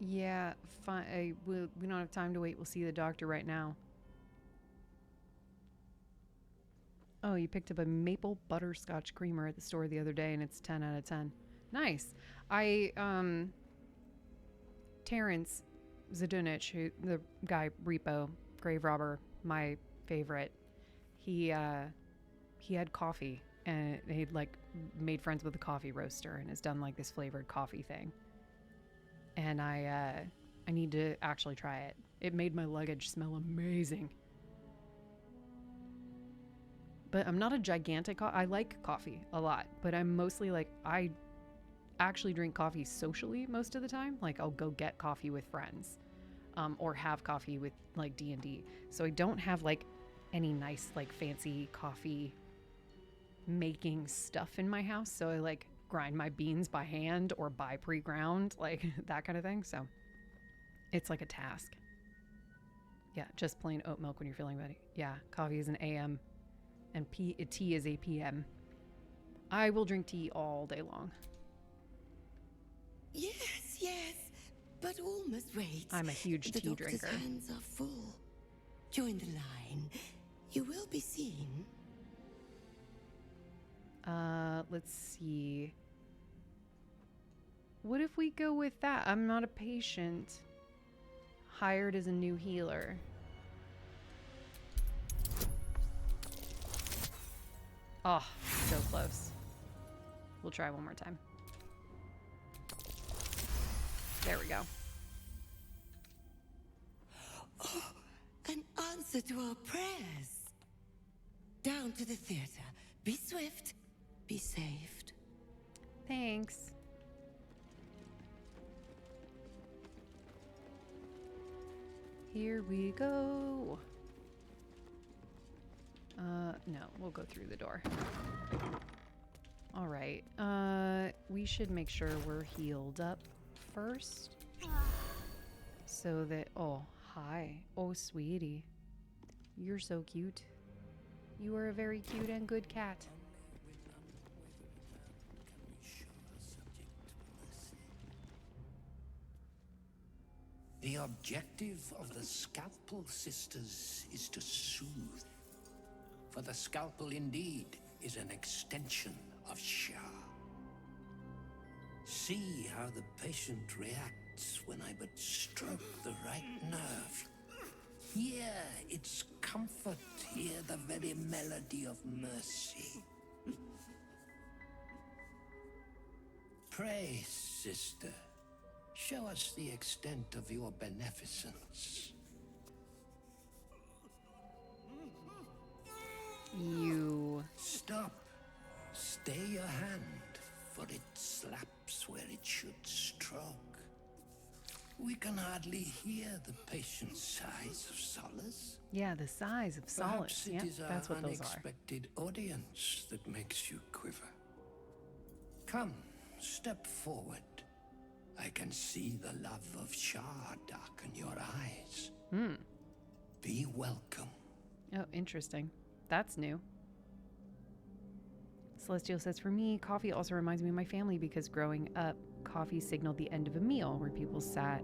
Yeah, fine. We don't have time to wait. We'll see the doctor right now. Oh, you picked up a maple butterscotch creamer at the store the other day, and it's 10 out of 10. Nice. Terrence Zdunich, the guy, Repo, grave robber, my favorite, he had coffee, and he'd like made friends with a coffee roaster and has done like this flavored coffee thing. And I need to actually try it. It made my luggage smell amazing. But I'm not a gigantic I like coffee a lot, but I'm mostly like, I actually drink coffee socially most of the time. Like I'll go get coffee with friends, or have coffee with like D&D. So I don't have like any nice like fancy coffee making stuff in my house. So I like grind my beans by hand or buy pre-ground, like that kind of thing. So it's like a task. Yeah, just plain oat milk when you're feeling ready. Yeah, coffee is an AM and tea is a PM. I will drink tea all day long. Yes, but all must wait. I'm a huge tea drinker. The doctor's hands are full. Join the line. You will be seen. Let's see. What if we go with that? I'm not a patient. Hired as a new healer. Oh, so close. We'll try one more time. There we go. Oh, an answer to our prayers. Down to the theater. Be swift. Be saved. Thanks. Here we go. No, we'll go through the door. All right. We should make sure we're healed up first. So that, oh, hi. Oh, sweetie. You're so cute. You are a very cute and good cat. The objective of the Scalpel Sisters is to soothe. For the scalpel indeed is an extension of Shah. See how the patient reacts when I but stroke the right nerve. Hear its comfort, hear the very melody of mercy. Pray, sister, show us the extent of your beneficence. You... Stop. Stay your hand, for it slaps where it should stroke. We can hardly hear the patient's sighs of solace. Yeah, the sighs of solace. Perhaps it is that's our what those are. unexpected audience that makes you quiver. Come, step forward. I can see the love of Shah darken your eyes. Be welcome. Oh, interesting. That's new. Celestial says, for me, coffee also reminds me of my family because growing up, coffee signaled the end of a meal where people sat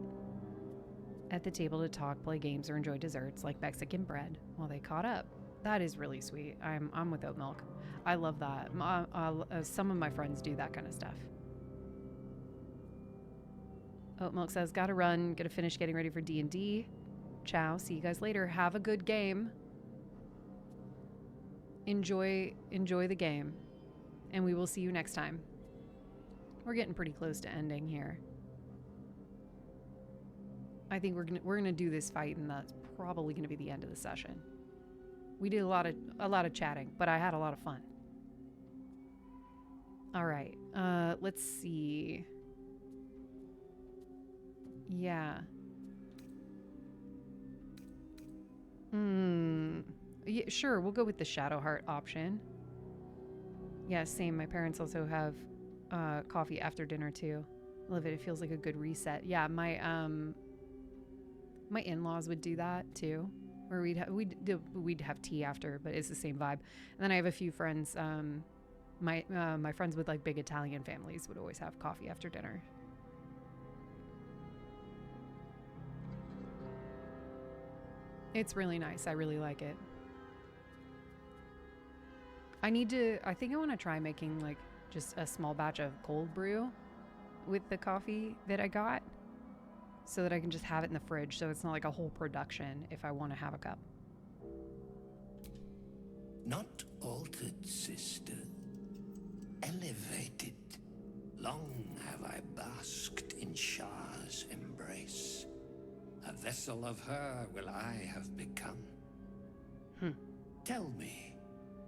at the table to talk, play games, or enjoy desserts like Mexican bread while they caught up. That is really sweet. I'm with oat milk. I love that. Some of my friends do that kind of stuff. Oat milk says, "Gotta run. Gotta finish getting ready for D&D. Ciao. See you guys later. Have a good game. Enjoy the game, and we will see you next time." We're getting pretty close to ending here. I think we're gonna do this fight, and that's probably gonna be the end of the session. We did a lot of chatting, but I had a lot of fun. All right, let's see. Yeah. Yeah, sure, we'll go with the Shadowheart option. Yeah, same. My parents also have coffee after dinner too. Love it. It feels like a good reset. Yeah, my in-laws would do that too, where we'd have tea after, but it's the same vibe. And then I have a few friends. My friends with like big Italian families would always have coffee after dinner. It's really nice. I really like it. I think I want to try making like just a small batch of cold brew with the coffee that I got, so that I can just have it in the fridge, so it's not like a whole production if I want to have a cup. Not altered, sister. Elevated. Long have I basked in Shah's embrace. A vessel of her will I have become. Tell me,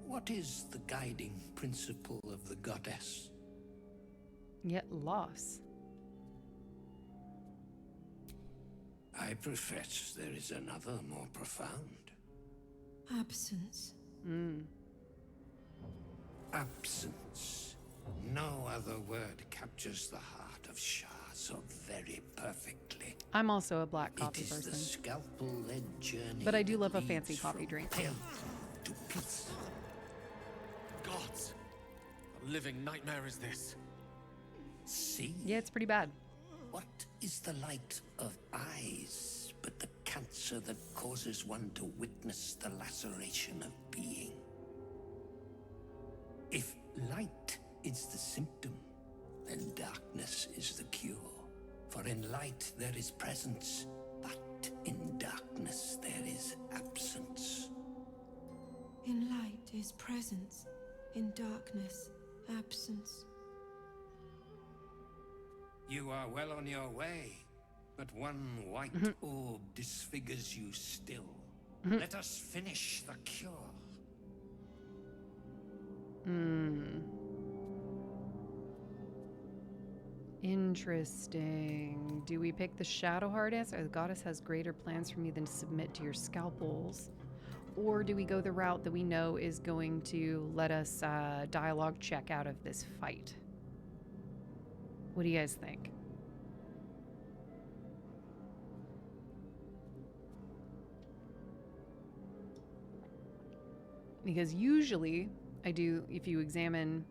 what is the guiding principle of the goddess? Yet loss. I profess there is another more profound. Absence. Absence. No other word captures the heart of Shah so very perfectly. I'm also a black coffee It is person, the scalpel-led journey, but I do that love a leads fancy coffee from drink too. health to peace. Gods! A living nightmare is this. See? Yeah, it's pretty bad. What is the light of eyes but the cancer that causes one to witness the laceration of being? If light is the symptom, then darkness is the cure. For in light there is presence, but in darkness there is absence. In light is presence, in darkness, absence. You are well on your way, but one white orb disfigures you still. Let us finish the cure. Interesting. Do we pick the Shadowheart answer? The goddess has greater plans for me than to submit to your scalpels. Or do we go the route that we know is going to let us dialogue check out of this fight? What do you guys think? Because usually I do, if you examine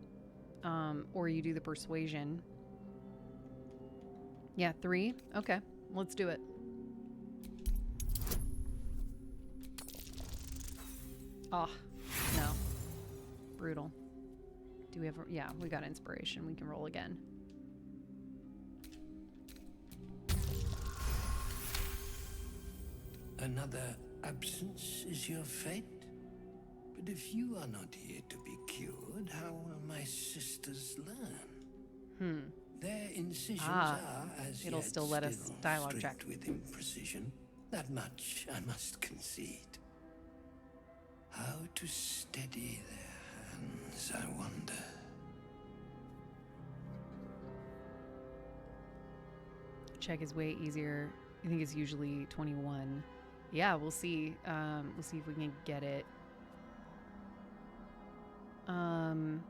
or you do the persuasion. Yeah, 3. Okay, let's do it. Oh, no. Brutal. Do we have, yeah, we got inspiration. We can roll again. Another absence is your fate? But if you are not here to be cured, how will my sisters learn? Their incisions are, as it'll yet, still let us dialogue check. strict with imprecision. That much I must concede. How to steady their hands, I wonder. Check is way easier. I think it's usually 21. Yeah, we'll see. We'll see if we can get it. I'm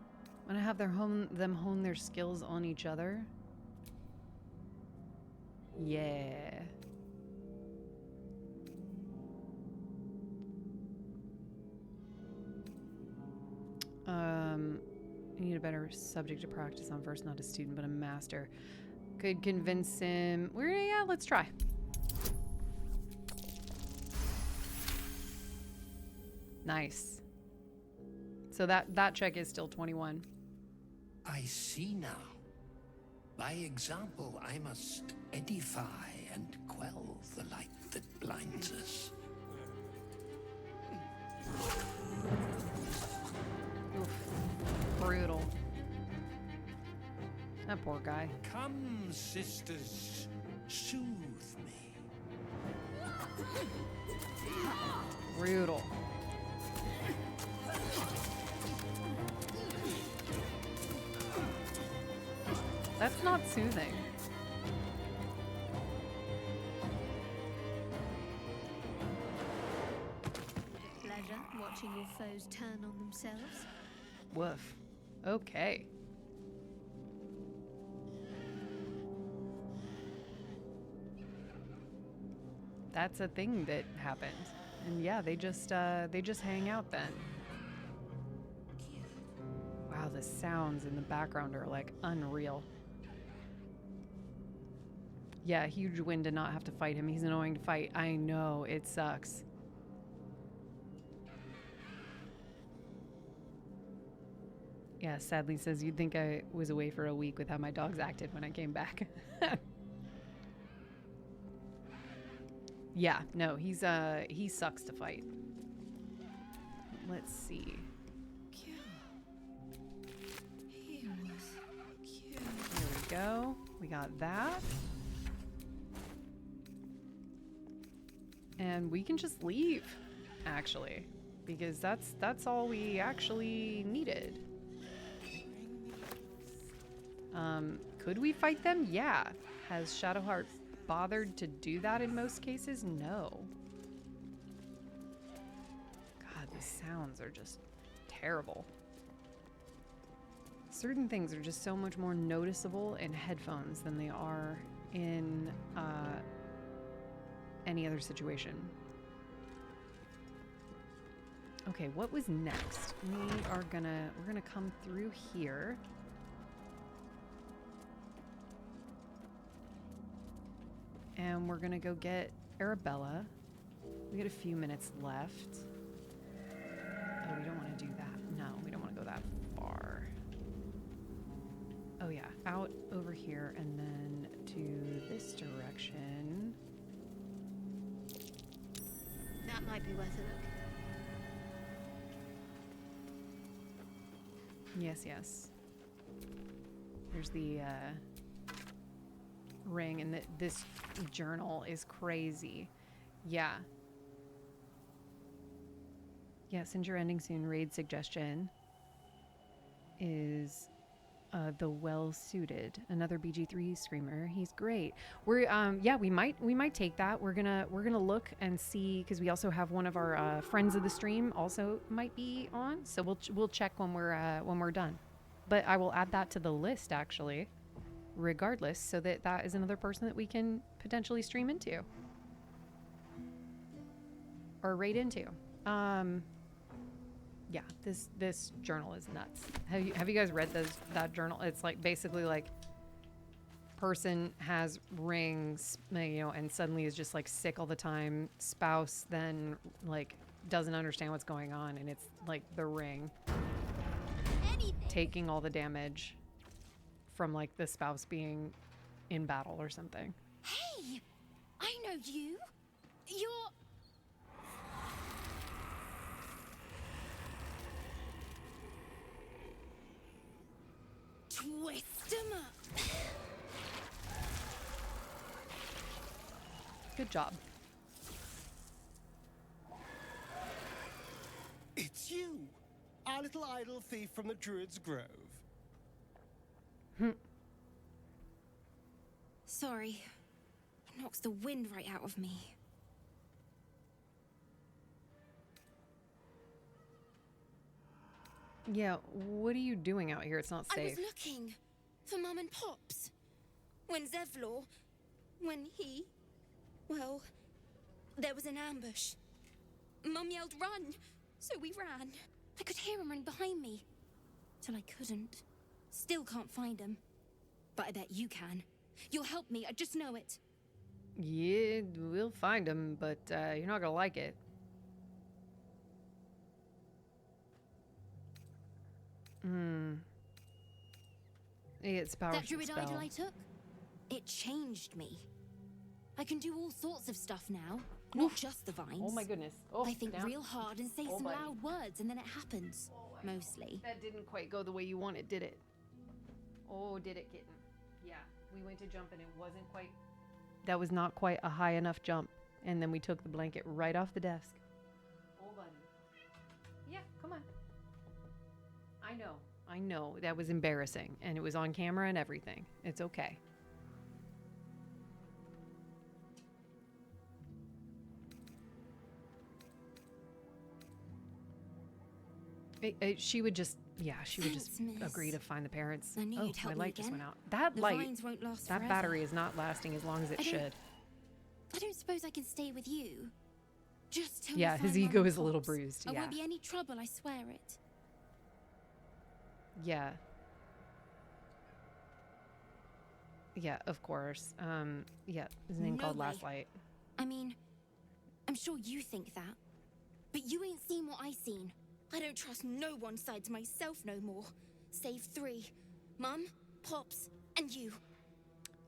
gonna have them hone their skills on each other. Yeah. I need a better subject to practice on first, not a student, but a master. Could convince him. Yeah, let's try. Nice. So that check is still 21. I see now. By example, I must edify and quell the light that blinds us. Oof. Brutal. That poor guy. Come, sisters, soothe me. Brutal. That's not soothing. Pleasure watching your foes turn on themselves. Woof. Okay. That's a thing that happened. And yeah, they just hang out then. Wow, the sounds in the background are like unreal. Yeah, huge win to not have to fight him. He's annoying to fight. I know, it sucks. Yeah, sadly says, you'd think I was away for a week with how my dogs acted when I came back. Yeah, no, he sucks to fight. Let's see. Here we go. We got that. And we can just leave, actually, because that's all we actually needed. Could we fight them? Yeah. Has Shadowheart bothered to do that in most cases? No. God, the sounds are just terrible. Certain things are just so much more noticeable in headphones than they are in any other situation. Okay, what was next? We're gonna come through here. And we're gonna go get Arabella. We got a few minutes left. Oh, we don't want to do that. No, we don't want to go that far. Oh yeah, out over here and then to this direction. That might be worth a look. Yes, yes. There's the ring, and this journal is crazy. Yeah. Yeah, since you're ending soon, raid suggestion is the well-suited, another bg3 screamer. He's great. We're yeah, we might take that. We're gonna look and see, because we also have one of our friends of the stream also might be on, so we'll check when we're done. But I will add that to the list, actually, regardless, so that is another person that we can potentially stream into or raid into. Yeah, this journal is nuts. Have you guys read that journal? It's like basically like person has rings, you know, and suddenly is just like sick all the time. Spouse then like doesn't understand what's going on, and it's like the ring taking all the damage from like the spouse being in battle or something. Hey, I know you. You're... Twist 'em up. Good job. It's you, our little idol thief from the Druid's Grove. Sorry. Knocks the wind right out of me. Yeah, what are you doing out here? It's not safe. I was looking for Mum and Pops. When Zevlor... Well, there was an ambush. Mum yelled, "Run!" So we ran. I could hear him running behind me. Till I couldn't. Still can't find him. But I bet you can. You'll help me, I just know it. Yeah, we'll find him, but you're not gonna like it. It's powerful That druid spell. idol I took, it changed me. I can do all sorts of stuff now, not just the vines. Oh my goodness. Oh, I think down. real hard and say Oh, some buddy. loud words, and then it happens. Mostly. That didn't quite go the way you wanted, did it? Oh, did it, kitten? Yeah, we went to jump and it wasn't quite... That was not quite a high enough jump. And then we took the blanket right off the desk. Oh, buddy. Yeah, come on. I know. That was embarrassing. And it was on camera and everything. It's okay. She would just, she would just agree to find the parents. I knew Oh, you'd help my me light just again. went out. That The light, vines won't last that forever. battery is not lasting as long as it should. I don't suppose I can stay with you. Just till Yeah, you his find ego Mum is and a little Pops. bruised, I yeah. won't be any trouble, I swear it. Yeah. Yeah, of course. Yeah, his name No called way. Last Light. I mean, I'm sure you think that. But you ain't seen what I seen. I don't trust no one sides myself no more. Save 3. Mum, Pops, and you.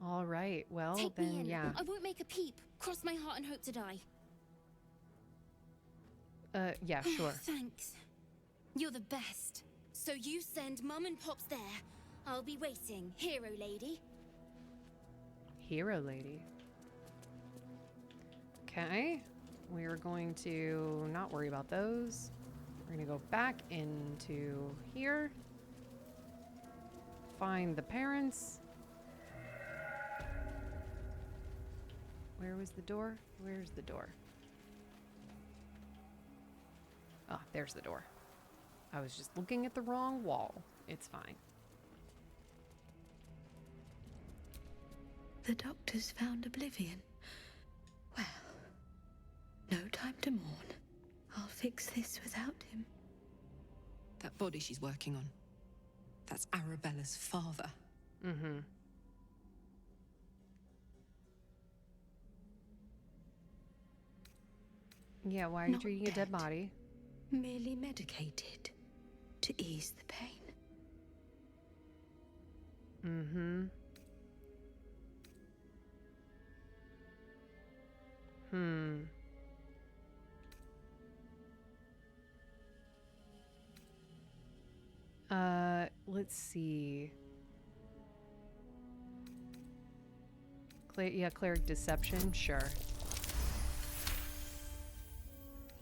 All right, well, Take me then, in. yeah. I won't make a peep. Cross my heart and hope to die. Yeah, sure. Thanks. You're the best. So you send Mum and Pops there. I'll be waiting, hero lady. Hero lady. Okay. We're going to not worry about those. We're going to go back into here. Find the parents. Where was the door? Where's the door? Ah, there's the door. I was just looking at the wrong wall. It's fine. The doctor's found oblivion. Well, no time to mourn. I'll fix this without him. That body she's working on, that's Arabella's father. Mm-hmm. Yeah, why are you Not treating a dead body? Merely medicated to ease the pain. Mm-hmm. Let's see. Cleric deception, sure.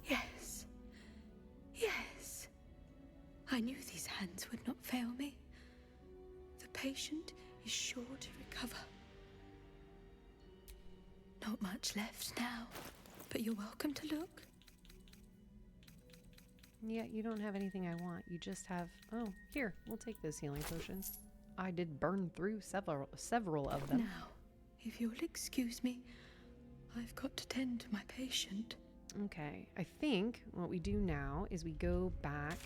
Yes. Yes. I knew these hands would not fail me. The patient is sure to recover. Not much left now, but you're welcome to look. Yeah, you don't have anything I want. You just have... Oh, here, we'll take those healing potions. I did burn through several of them. Now, if you'll excuse me, I've got to tend to my patient. Okay, I think what we do now is we go back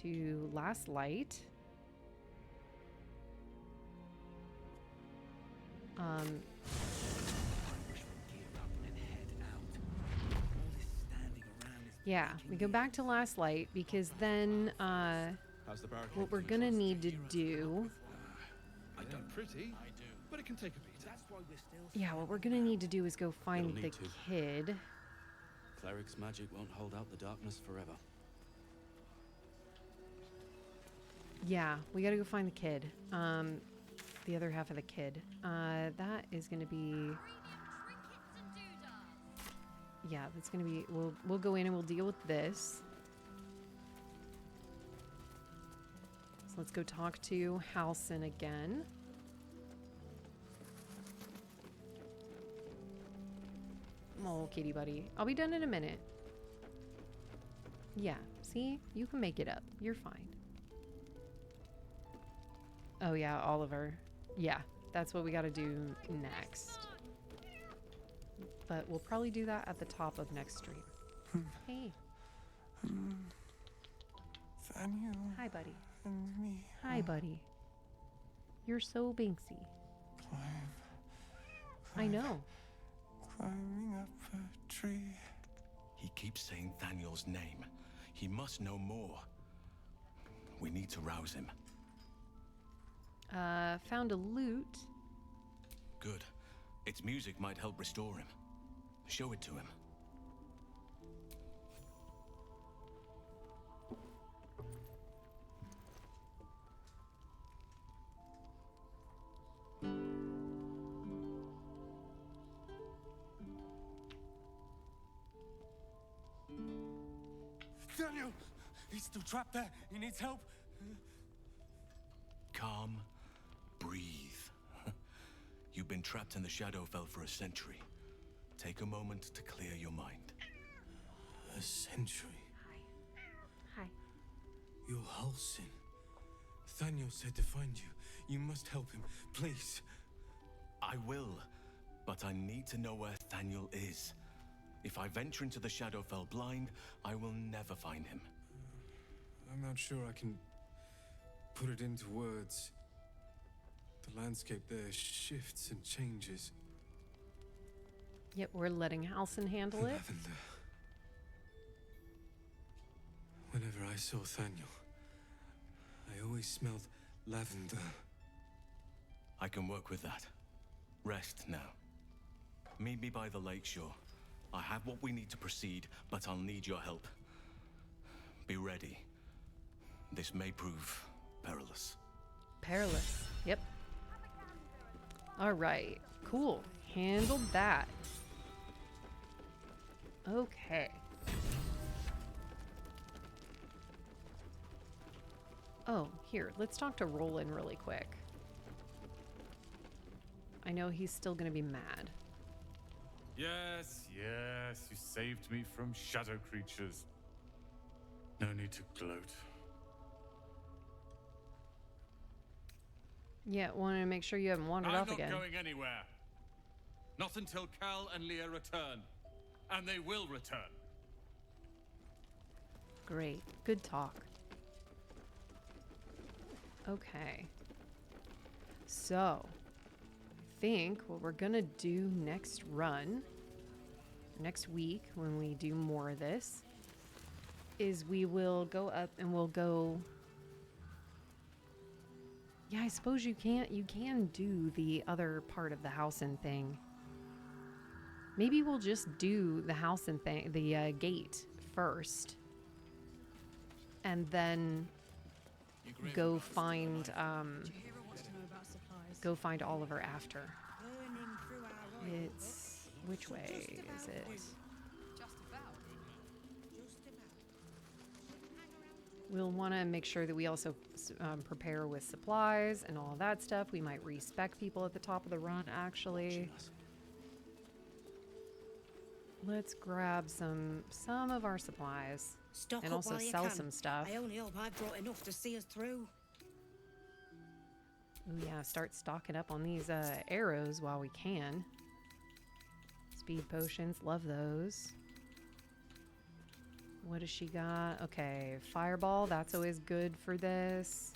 to Last Light. Yeah, we go back to Last Light because then what we're gonna need to do... I done pretty, but it can take a beating. Yeah, what we're gonna need to do is go find It'll the need to. kid. Cleric's magic won't hold out the darkness forever. Yeah, we gotta go find the kid. The other half of the kid. That is gonna be... Yeah, that's gonna be... We'll go in and we'll deal with this. So let's go talk to Halsin again. Oh, kitty buddy. I'll be done in a minute. Yeah, see? You can make it up. You're fine. Oh yeah, Oliver. Yeah, that's what we gotta do next. But we'll probably do that at the top of next stream. Hey. Daniel. Hi, buddy. And me. Hi, buddy. You're so Binksy. I know. Climbing up a tree. He keeps saying Daniel's name. He must know more. We need to rouse him. Found a lute. Good. Its music might help restore him. Show it to him. Daniel! He's still trapped there. He needs help. Calm. Breathe. You've been trapped in the Shadowfell for a century. Take a moment to clear your mind. A century? Hi. You're Halsin. Thaniel said to find you. You must help him, please. I will, but I need to know where Thaniel is. If I venture into the Shadowfell blind, I will never find him. I'm not sure I can put it into words. The landscape there shifts and changes. Yep, we're letting Halsin handle it. Lavender. Whenever I saw Thaniel, I always smelled lavender. I can work with that. Rest now. Meet me by the lakeshore. I have what we need to proceed, but I'll need your help. Be ready. This may prove perilous. Perilous. Yep. All right. Cool. Handled that. Okay. Oh, here. Let's talk to Roland really quick. I know he's still going to be mad. Yes, yes, you saved me from shadow creatures. No need to gloat. Yeah, wanted to make sure you haven't wandered off again. I'm not going anywhere. Not until Cal and Leah return. And they will return. Great. Good talk. Okay. So, I think what we're gonna do next run, next week when we do more of this, is we will go up and we'll go... Yeah, I suppose you can do the other part of the Halsin thing. Maybe we'll just do the Halsin thing, the gate first. And then go find Oliver after. It's which way is it? We'll want to make sure that we also prepare with supplies and all that stuff. We might respec people at the top of the run, actually. Let's grab some of our supplies. Stock and up also while you sell can. some stuff. I only hope I've brought enough to see us through. Ooh, yeah, start stocking up on these arrows while we can. Speed potions, love those. What does she got? Okay, fireball, that's always good for this.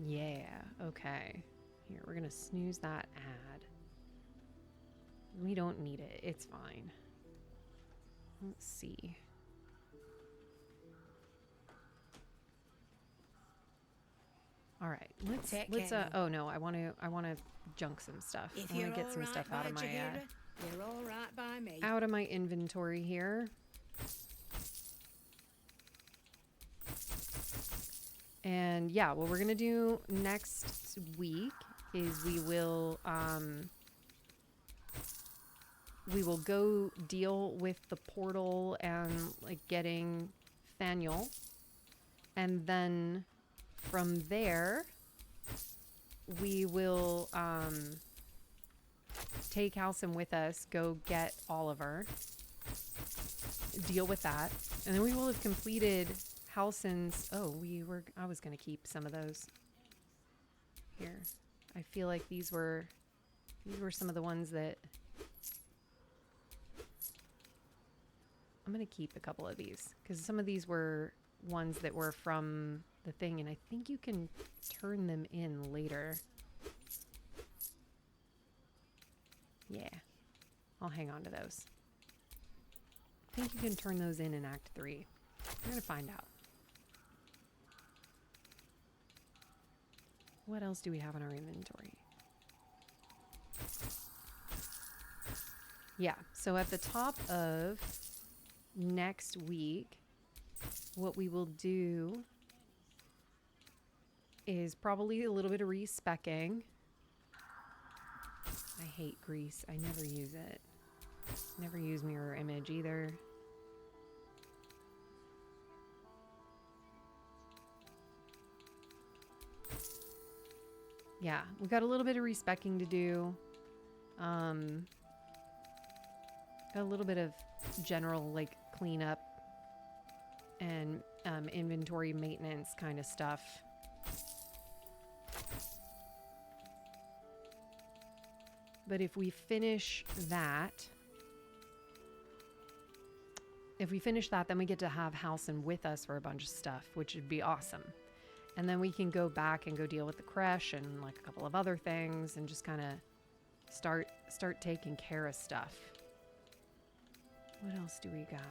Yeah, okay. Here, we're gonna snooze that ad. We don't need it, it's fine. Let's see. All right, let's oh no, I want to junk some stuff. If I want you're to get some all stuff right out of by my Jahira, you're all right by me. out of my inventory here. And yeah, what we're gonna do next week is we will go deal with the portal and like getting Thaniel, and then from there we will take Halsin with us, go get Oliver, deal with that, and then we will have completed Halsin's... I was gonna keep some of those here. I feel like these were some of the ones that I'm gonna keep a couple of these because some of these were ones that were from the thing, and I think you can turn them in later. Yeah, I'll hang on to those. I think you can turn those in Act 3. We're gonna find out. What else do we have in our inventory? Yeah, so at the top of next week, what we will do is probably a little bit of respecking. I hate grease. I never use it. Never use mirror image either. Yeah, we got a little bit of respecking to do. Got a little bit of general like cleanup and inventory maintenance kind of stuff. But if we finish that, then we get to have Halcyon with us for a bunch of stuff, which would be awesome. And then we can go back and go deal with the creche and like a couple of other things and just kind of start taking care of stuff. What else do we got?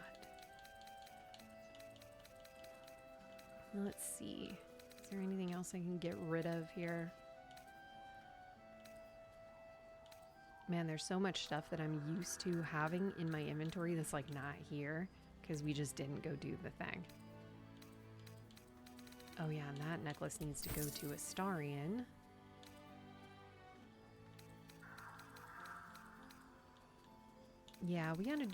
Let's see. Is there anything else I can get rid of here? Man, there's so much stuff that I'm used to having in my inventory that's like not here because we just didn't go do the thing. Oh yeah, and that necklace needs to go to Astarion. Yeah, we gotta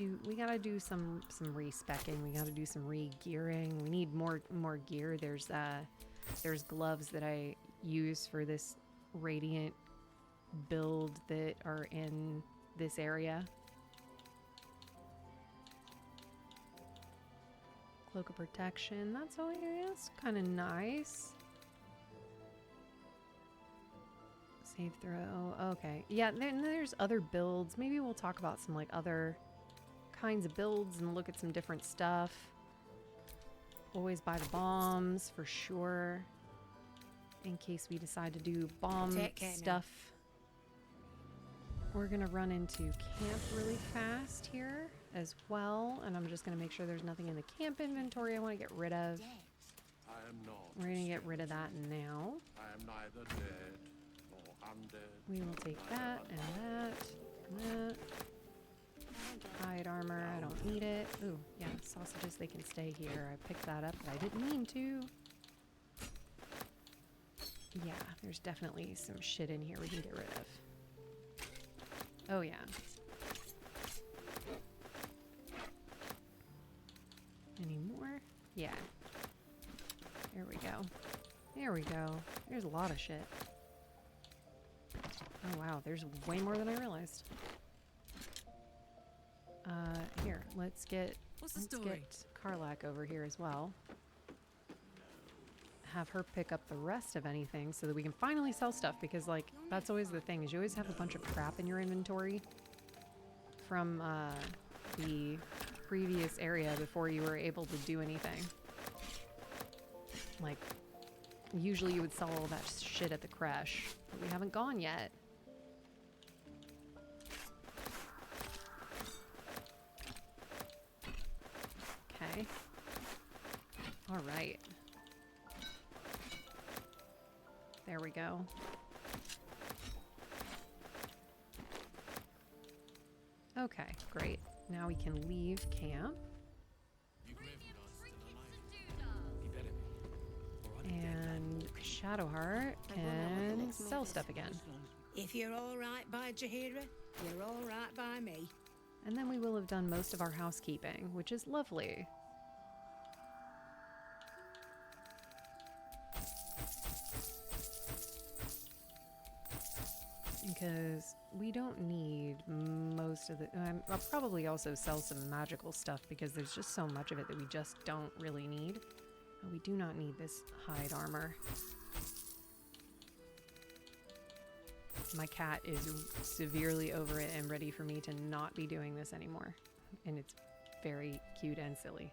do some respecking. We gotta do some re-gearing. We need more gear. There's gloves that I use for this radiant build that are in this area. Cloak of protection. That's kind of nice. Save throw. Okay. Yeah, then there's other builds. Maybe we'll talk about some like other kinds of builds and look at some different stuff. Always buy the bombs for sure. In case we decide to do bomb stuff. We're gonna run into camp really fast here as well, and I'm just gonna make sure there's nothing in the camp inventory I want to get rid of. I am not. We're gonna get rid of that now. I am neither dead nor undead. We will take that and that and that. Hide armor, I don't need it. Ooh, yeah, sausages, they can stay here. I picked that up, but I didn't mean to. Yeah, there's definitely some shit in here we can get rid of. Oh yeah. Any more? Yeah. There we go. There we go. There's a lot of shit. Oh wow, there's way more than I realized. Here, let's get Karlak over here as well. Have her pick up the rest of anything so that we can finally sell stuff, because like that's always the thing, is you always have a bunch of crap in your inventory from the previous area before you were able to do anything. Like usually you would sell all that shit at the creche, but we haven't gone yet. Okay. All right. There we go. Okay, great. Now we can leave camp. And Shadowheart can sell stuff again. If you're all right by Jaheira, you're all right by me. And then we will have done most of our housekeeping, which is lovely. Because we don't need most of the... I'll probably also sell some magical stuff because there's just so much of it that we just don't really need. We do not need this hide armor. My cat is severely over it and ready for me to not be doing this anymore. And it's very cute and silly.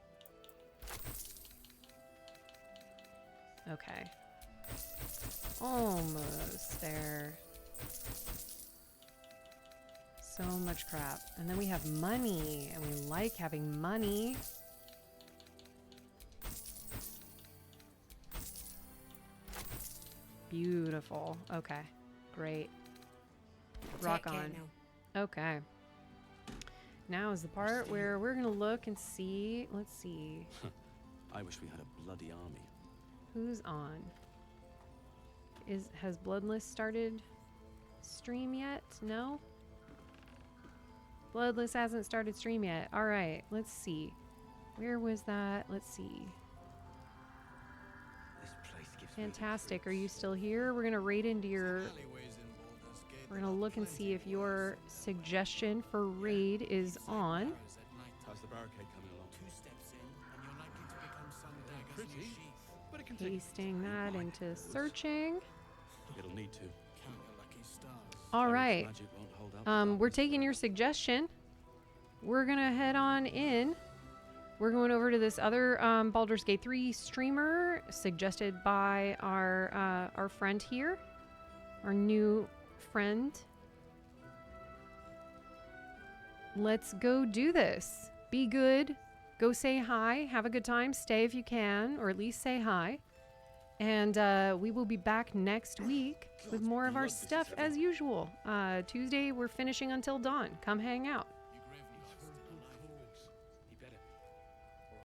Okay. Almost there. So much crap. And then we have money, and we like having money. Beautiful. Okay. Great. Rock Take care on. now. Okay. Now is the part where we're gonna look and see. Let's see. I wish we had a bloody army. Who's on? Has Bloodless started stream yet? No? Bloodless hasn't started stream yet. Alright, let's see. Where was that? Let's see. Fantastic. Are you still here? We're gonna raid into your... We're gonna look and see if your suggestion for raid is on. How's the barricade coming along? 2 steps in, and you're likely to become some dagger's but it can take Pasting that into searching. It'll need to. All right. Magic won't hold out. We're taking your suggestion. We're gonna head on in. We're going over to this other Baldur's Gate 3 streamer suggested by our friend here, our new friend. Let's go do this. Be good. Go say hi. Have a good time. Stay if you can, or at least say hi. And we will be back next week with more of our stuff as usual. Tuesday, we're finishing until dawn. Come hang out.